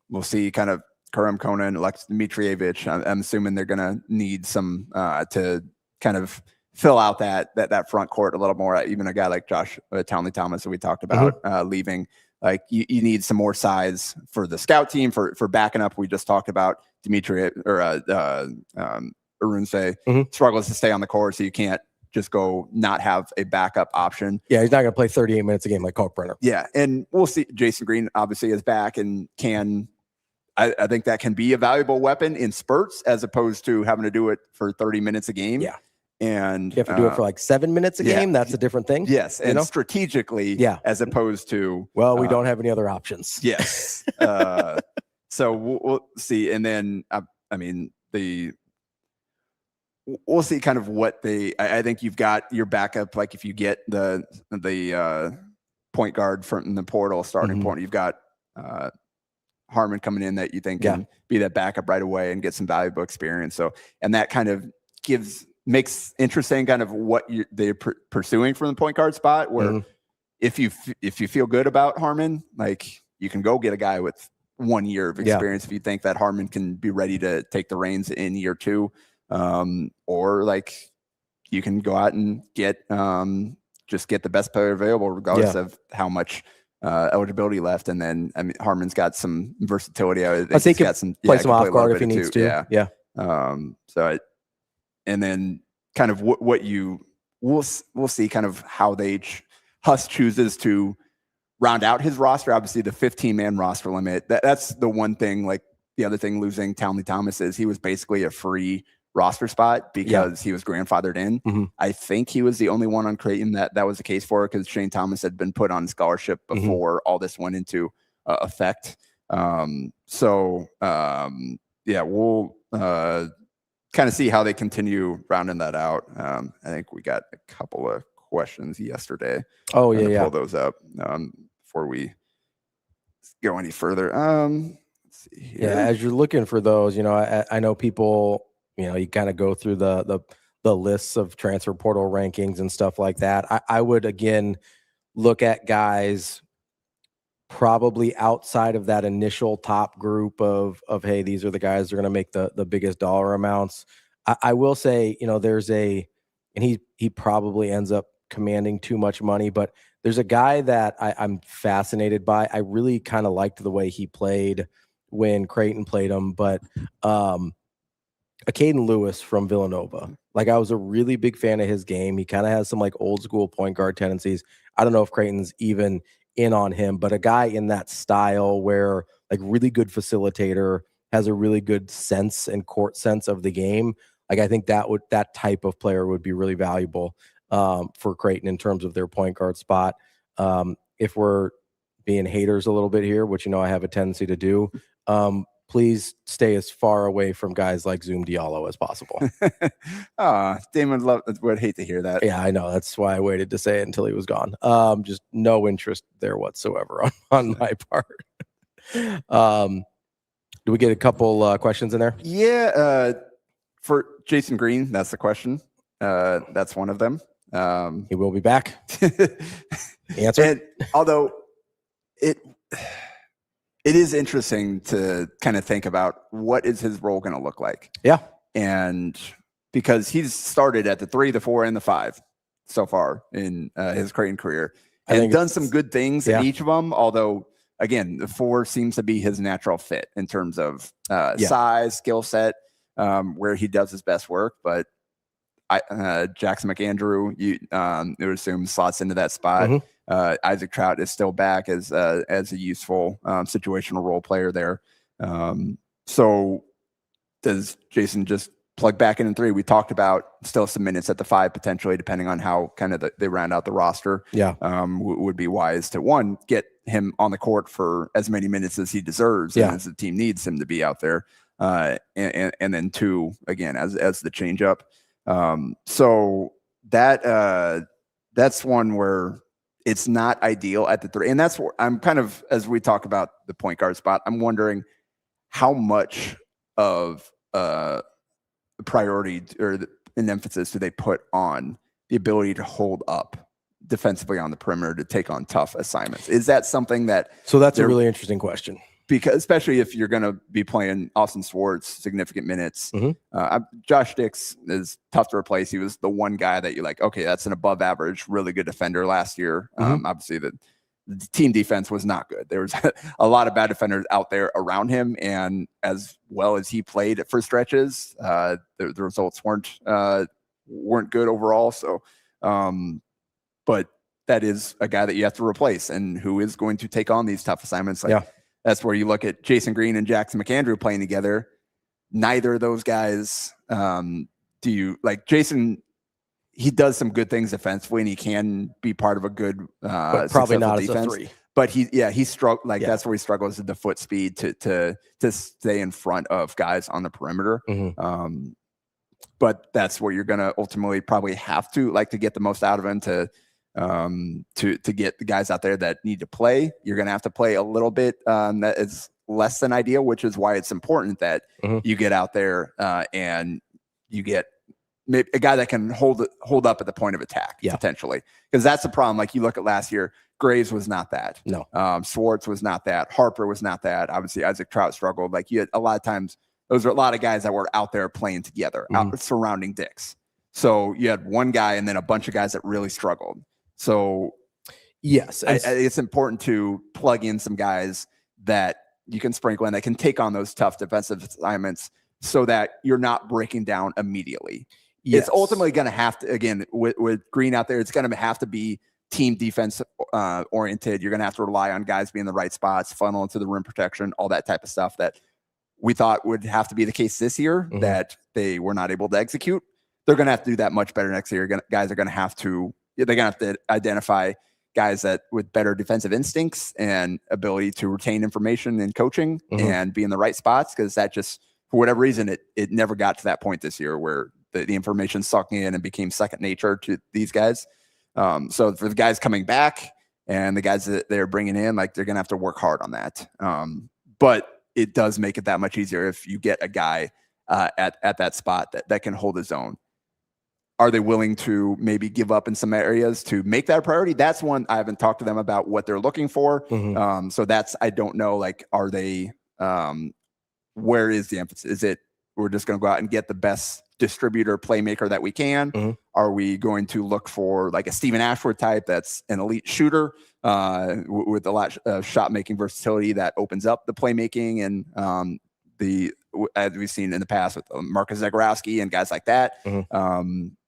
We'll see kind of Karim Conan, Alex Dmitrievich. I'm assuming they're going to need some to kind of fill out that front court a little more. Even a guy like Josh Townley Thomas that we talked about leaving. Like you need some more size for the scout team for backing up. We just talked about Dimitri or Arunse struggles to stay on the court, so you can't just go not have a backup option. Yeah, he's not going to play 38 minutes a game like Kalkbrenner. Yeah, and we'll see. Jason Green obviously is back and I think that can be a valuable weapon in spurts as opposed to having to do it for 30 minutes a game. Yeah. And you have to do it for like 7 minutes a game. That's a different thing. Yes. And strategically, as opposed to, we don't have any other options. Yes. So we'll see. And then, we'll see kind of what I think you've got your backup. Like if you get the point guard from the portal starting point, you've got Harmon coming in that you think can be that backup right away and get some valuable experience. So, and that kind of makes interesting kind of what they're pursuing from the point guard spot, where if you feel good about Harmon, like you can go get a guy with 1 year of experience if you think that Harmon can be ready to take the reins in year 2, or like you can go out and get just get the best player available regardless of how much eligibility left. And then I mean Harmon's got some versatility. I think he's got some play some off guard if he needs to. So and then kind of what we'll see kind of how Huss chooses to round out his roster. Obviously the 15-man roster limit, that's the one thing. Like the other thing, losing Townley Thomas is he was basically a free roster spot because he was grandfathered in. I think he was the only one on Creighton that was the case for, because Shane Thomas had been put on scholarship before all this went into effect. We'll kind of see how they continue rounding that out. I think we got a couple of questions yesterday. Pull those up before we go any further. Let's see here. As you're looking for those, I know people, you kind of go through the lists of transfer portal rankings and stuff like that. I would again look at guys probably outside of that initial top group of hey, these are the guys that are going to make the biggest dollar amounts. I will say, there's and he probably ends up commanding too much money, but there's a guy that I'm fascinated by. I really kind of liked the way he played when Creighton played him, but Caden Lewis from Villanova. Like, I was a really big fan of his game. He kind of has some like old school point guard tendencies. I don't know if Creighton's even in on him, but a guy in that style where like really good facilitator, has a really good sense and court sense of the game. Like, I think that type of player would be really valuable for Creighton in terms of their point guard spot. If we're being haters a little bit here, which I have a tendency to do, please stay as far away from guys like Zoom Diallo as possible. Damon would hate to hear that. Yeah, I know. That's why I waited to say it until he was gone. Just no interest there whatsoever on my part. Do we get a couple questions in there? Yeah. For Jason Green, that's the question. That's one of them. He will be back. Answer. And although it is interesting to kind of think about what is his role going to look like. Yeah. And because he's started at the 3, the 4, and the 5 so far in his Creighton career, and done some good things in each of them. Although, again, the 4 seems to be his natural fit in terms of size, skill set, where he does his best work. But Jackson McAndrew, you would assume slots into that spot. Isaac Trout is still back as a useful situational role player there. So does Jason just plug back in 3? We talked about still some minutes at the 5 potentially, depending on how kind of they round out the roster. Yeah, would be wise to get him on the court for as many minutes as he deserves, and as the team needs him to be out there. And then 2 again as the change up. So that's one where it's not ideal at the 3. And that's where I'm kind of, as we talk about the point guard spot, I'm wondering how much of priority or an emphasis do they put on the ability to hold up defensively on the perimeter to take on tough assignments? Is that something that... So that's a really interesting question. Because especially if you're going to be playing Austin Swartz significant minutes, Josh Dix is tough to replace. He was the one guy that you're like, okay, that's an above average, really good defender last year. Obviously the team defense was not good. There was a lot of bad defenders out there around him. And as well as he played for stretches, the results weren't good overall. So, but that is a guy that you have to replace and who is going to take on these tough assignments. That's where you look at Jason Green and Jackson McAndrew playing together. Neither of those guys, do you like Jason? He does some good things defensively, and he can be part of a good, but probably not defense. As a 3. But he struggled. That's where he struggles with the foot speed to stay in front of guys on the perimeter. But that's where you're going to ultimately probably have to get the most out of him to to get the guys out there that need to play. You're going to have to play a little bit that is less than ideal, which is why it's important that you get out there and you get maybe a guy that can hold up at the point of attack potentially, because that's the problem. Like you look at last year, Graves was not that. No. Swartz was not that. Harper was not that. Obviously, Isaac Trout struggled. Like you had a lot of times, those are a lot of guys that were out there playing together, out surrounding Dix. So you had one guy and then a bunch of guys that really struggled. So yes, it's important to plug in some guys that you can sprinkle in that can take on those tough defensive assignments so that you're not breaking down immediately. Yes. It's ultimately going to have to, again, with Green out there, it's going to have to be team defense oriented. You're going to have to rely on guys being in the right spots, funnel into the rim protection, all that type of stuff that we thought would have to be the case this year that they were not able to execute. They're going to have to do that much better next year. Guys are going to have to identify guys that with better defensive instincts and ability to retain information and coaching and be in the right spots. Cause that just, for whatever reason, it never got to that point this year where the information sucked in and became second nature to these guys. So for the guys coming back and the guys that they're bringing in, like they're going to have to work hard on that. But it does make it that much easier if you get a guy at that spot that can hold his own. Are they willing to maybe give up in some areas to make that a priority? That's one I haven't talked to them about what they're looking for. So that's, I don't know, like, are they, where is the emphasis? Is it, we're just going to go out and get the best distributor playmaker that we can? Are we going to look for like a Stephen Ashworth type that's an elite shooter with a lot of shot making versatility that opens up the playmaking and as we've seen in the past with Marcus Zagorowski and guys like that.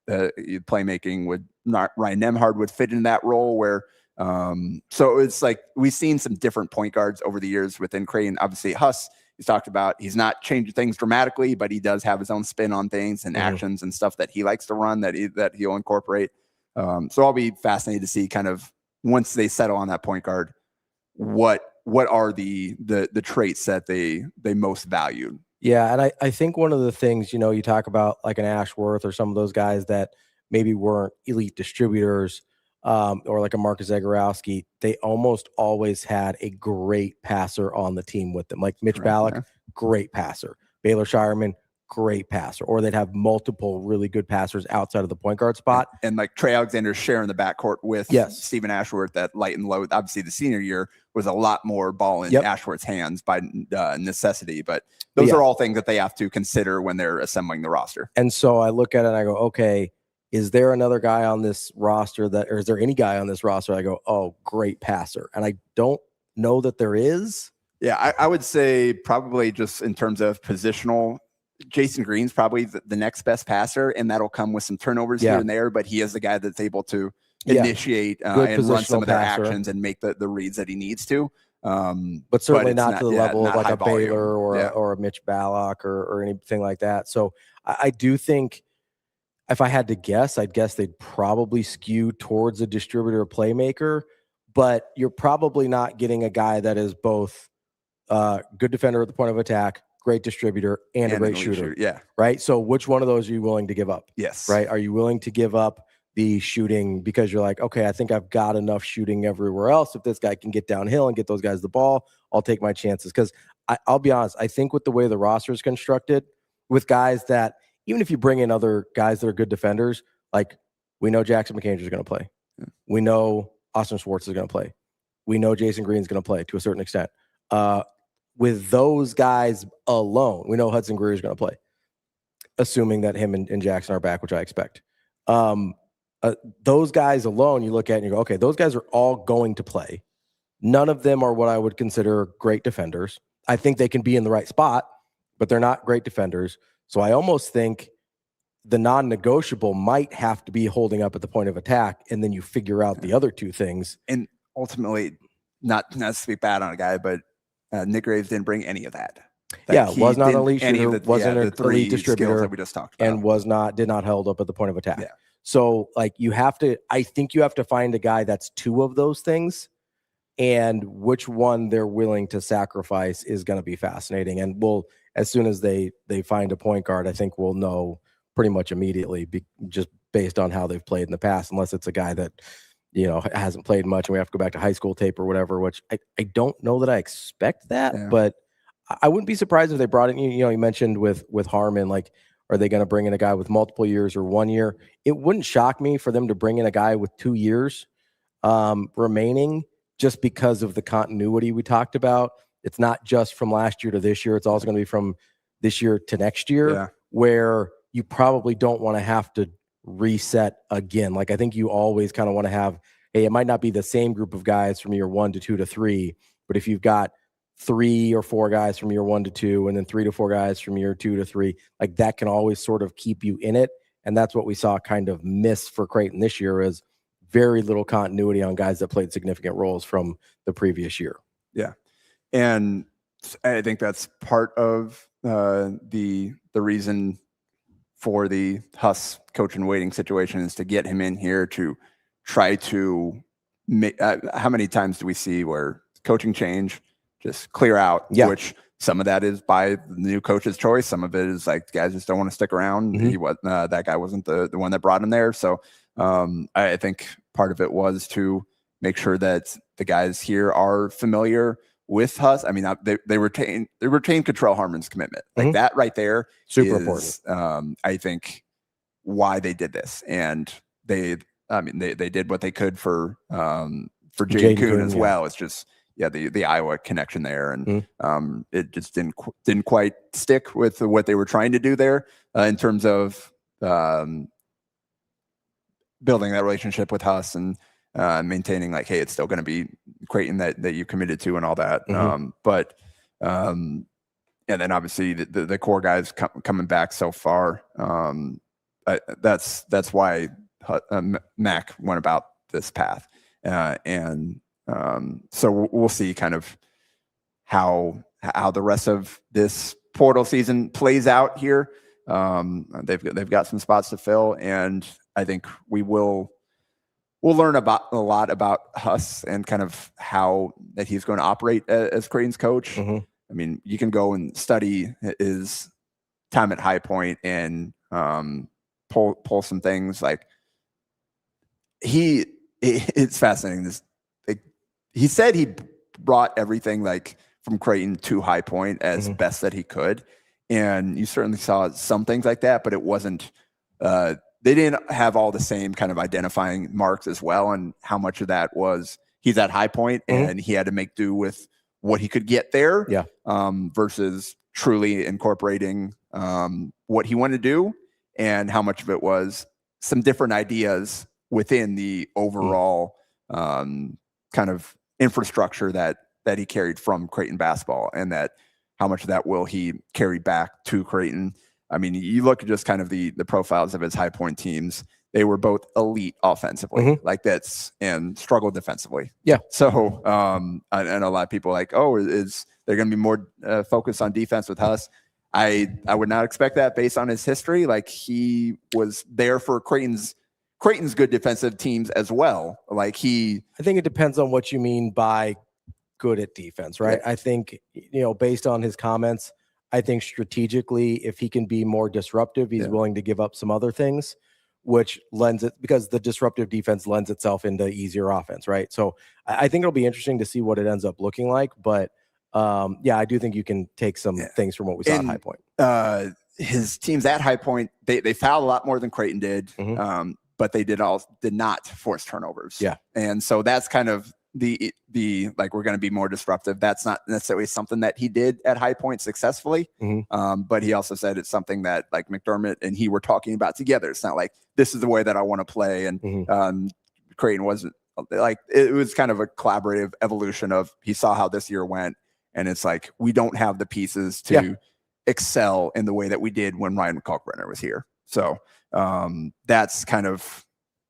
Playmaking would not, Ryan Nemhard would fit in that role where so it's like we've seen some different point guards over the years within Creighton. Obviously Huss, he's talked about, he's not changing things dramatically, but he does have his own spin on things and actions and stuff that he likes to run that he'll incorporate. So I'll be fascinated to see kind of once they settle on that point guard, what are the traits that they most valued. Yeah, and I think one of the things, you talk about like an Ashworth or some of those guys that maybe weren't elite distributors, or like a Marcus Zagorowski, they almost always had a great passer on the team with them. Like Mitch Ballack, great passer. Baylor Shireman, great passer. Or they'd have multiple really good passers outside of the point guard spot. And like Trey Alexander sharing the backcourt with Stephen Ashworth that light and low. Obviously, the senior year was a lot more ball in Ashworth's hands by necessity. But those are all things that they have to consider when they're assembling the roster. And so I look at it and I go, okay, is there another guy on this roster or is there any guy on this roster? I go, oh, great passer. And I don't know that there is. Yeah, I would say probably just in terms of positional, Jason Green's probably the next best passer, and that'll come with some turnovers here and there, but he is the guy that's able to initiate and run some of their actions and make the reads that he needs to. But certainly not to the level of like a Baylor or a Mitch Ballack or anything like that. So I do think if I had to guess, I'd guess they'd probably skew towards a distributor playmaker, but you're probably not getting a guy that is both good defender at the point of attack, great distributor, and a great shooter. Yeah. Right. So which one of those are you willing to give up? Yes. Right. Are you willing to give up the shooting because you're like, okay, I think I've got enough shooting everywhere else. If this guy can get downhill and get those guys the ball, I'll take my chances. Because I'll be honest, I think with the way the roster is constructed, with guys that, even if you bring in other guys that are good defenders, like we know Jackson McAndrews is going to play. We know Austin Swartz is going to play. We know Jason Green is going to play to a certain extent. With those guys alone, we know Hudson Greer is going to play, assuming that him and Jackson are back, which I expect. Those guys alone, you look at and you go, okay, those guys are all going to play. None of them are what I would consider great defenders. I think they can be in the right spot, but they're not great defenders. So I almost think the non-negotiable might have to be holding up at the point of attack, and then you figure out the other two things. And ultimately, not to speak bad on a guy, but Nick Graves didn't bring any of that. Was not an elite shooter, wasn't an elite distributor, that we just talked about, and did not held up at the point of attack. Yeah. So like I think you have to find a guy that's two of those things, and which one they're willing to sacrifice is going to be fascinating. And as soon as they find a point guard, I think we'll know pretty much immediately, just based on how they've played in the past, unless it's a guy that hasn't played much, and we have to go back to high school tape or whatever, which I don't know that I expect that, but I wouldn't be surprised if they brought in, you mentioned with Harmon, like, are they going to bring in a guy with multiple years or 1 year? It wouldn't shock me for them to bring in a guy with 2 years remaining, just because of the continuity we talked about. It's not just from last year to this year. It's also going to be from this year to next year, where you probably don't want to have to reset again. Like, I think you always kind of want to have, hey, it might not be the same group of guys from year 1 to 2 to 3, but if you've got 3 or 4 guys from year 1 to 2, and then 3 to 4 guys from year 2 to 3, like, that can always sort of keep you in it. And that's what we saw kind of miss for Creighton this year, is very little continuity on guys that played significant roles from the previous year. Yeah. And I think that's part of the reason for the Huss coach and waiting situation, is to get him in here to try to make, how many times do we see where coaching change, just clear out, which some of that is by the new coach's choice. Some of it is like guys just don't want to stick around. He was, that guy wasn't the one that brought him there. So I think part of it was to make sure that the guys here are familiar with Huss. I mean, they retain Contrell Harmon's commitment. Like that right there, super important. I think why they did this, and they did what they could for Jay Kuhn as well. It's just the Iowa connection there, and it just didn't quite stick with what they were trying to do there in terms of building that relationship with Huss and maintaining, like, hey, it's still going to be Creighton that you committed to and all that. And then obviously the core guys coming back so far. That's why Mac went about this path. So we'll see kind of how the rest of this portal season plays out here. They've got some spots to fill, and I think we'll learn a lot about Huss and kind of how that he's going to operate as Creighton's coach. I mean, you can go and study his time at High Point and pull some things. Like, it's fascinating. He said he brought everything like from Creighton to High Point as best that he could, and you certainly saw some things like that, but it wasn't. They didn't have all the same kind of identifying marks as well, and how much of that was he's at High Point and he had to make do with what he could get there, versus truly incorporating what he wanted to do, and how much of it was some different ideas within the overall kind of infrastructure that he carried from Creighton basketball, and that how much of that will he carry back to Creighton. I mean, you look at just kind of the profiles of his High Point teams. They were both elite offensively, like that's, and struggled defensively. Yeah. So, and a lot of people are like, oh, is there going to be more focus on defense with Huss? I would not expect that based on his history. Like, he was there for Creighton's good defensive teams as well. Like, I think it depends on what you mean by good at defense, right? I think, based on his comments, I think strategically, if he can be more disruptive, he's willing to give up some other things, which lends it, because the disruptive defense lends itself into easier offense, right? So I think it'll be interesting to see what it ends up looking like. But I do think you can take some things from what we saw at High Point. His teams at High Point, they fouled a lot more than Creighton did, but they did not force turnovers. Yeah, and so that's kind of the like, we're going to be more disruptive. That's not necessarily something that he did at High Point successfully. But he also said it's something that, like, McDermott and he were talking about together. It's not like, this is the way that I want to play. And Creighton wasn't like, it was kind of a collaborative evolution of, he saw how this year went, and it's like, we don't have the pieces to excel in the way that we did when Ryan Kalkbrenner was here. So that's kind of,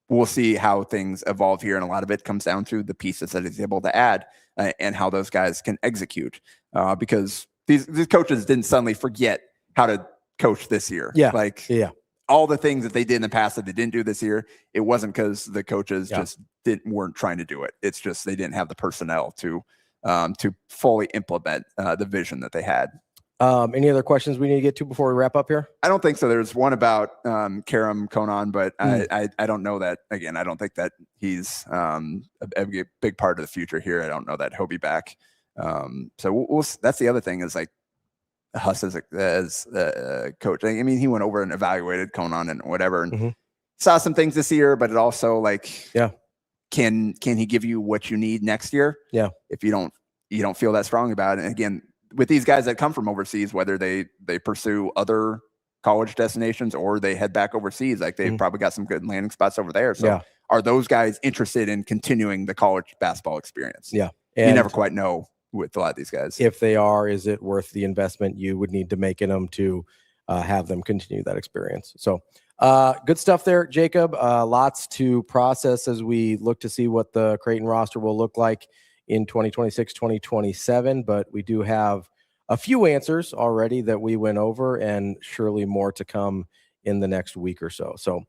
we'll see how things evolve here. And a lot of it comes down to the pieces that he's able to add and how those guys can execute, because these coaches didn't suddenly forget how to coach this year. All the things that they did in the past that they didn't do this year, it wasn't because the coaches just weren't trying to do it. It's just, they didn't have the personnel to fully implement the vision that they had. Any other questions we need to get to before we wrap up here? I don't think so. There's one about Karam Konan, but I don't know that. Again, I don't think that he's a big part of the future here. I don't know that he'll be back. So that's the other thing is like Huss as a coach. I mean, he went over and evaluated Konan and whatever, and saw some things this year, but it also like, can he give you what you need next year? Yeah. If you don't feel that strong about it. And again, with these guys that come from overseas, whether they pursue other college destinations or they head back overseas, like they've probably got some good landing spots over there. So are those guys interested in continuing the college basketball experience? Yeah. And you never quite know with a lot of these guys. If they are, is it worth the investment you would need to make in them to have them continue that experience? So good stuff there, Jacob. Lots to process as we look to see what the Creighton roster will look like in 2026, 2027, but we do have a few answers already that we went over and surely more to come in the next week or so. So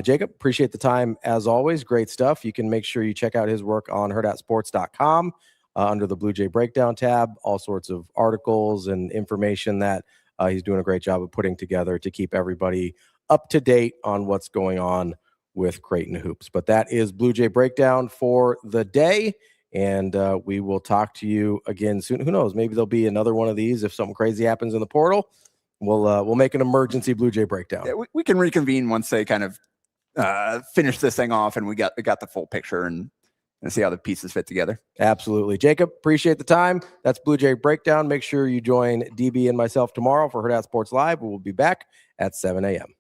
Jacob, appreciate the time as always. Great stuff. You can make sure you check out his work on hurrdatsports.com under the Blue Jay Breakdown tab, all sorts of articles and information that he's doing a great job of putting together to keep everybody up to date on what's going on with Creighton hoops. But that is Blue Jay Breakdown for the day. And we will talk to you again soon. Who knows? Maybe there'll be another one of these if something crazy happens in the portal. We'll make an emergency Blue Jay Breakdown. Yeah, we can reconvene once they kind of finish this thing off and we got the full picture and see how the pieces fit together. Absolutely. Jacob, appreciate the time. That's Blue Jay Breakdown. Make sure you join DB and myself tomorrow for Hurrdat Sports Live. We'll be back at 7 a.m.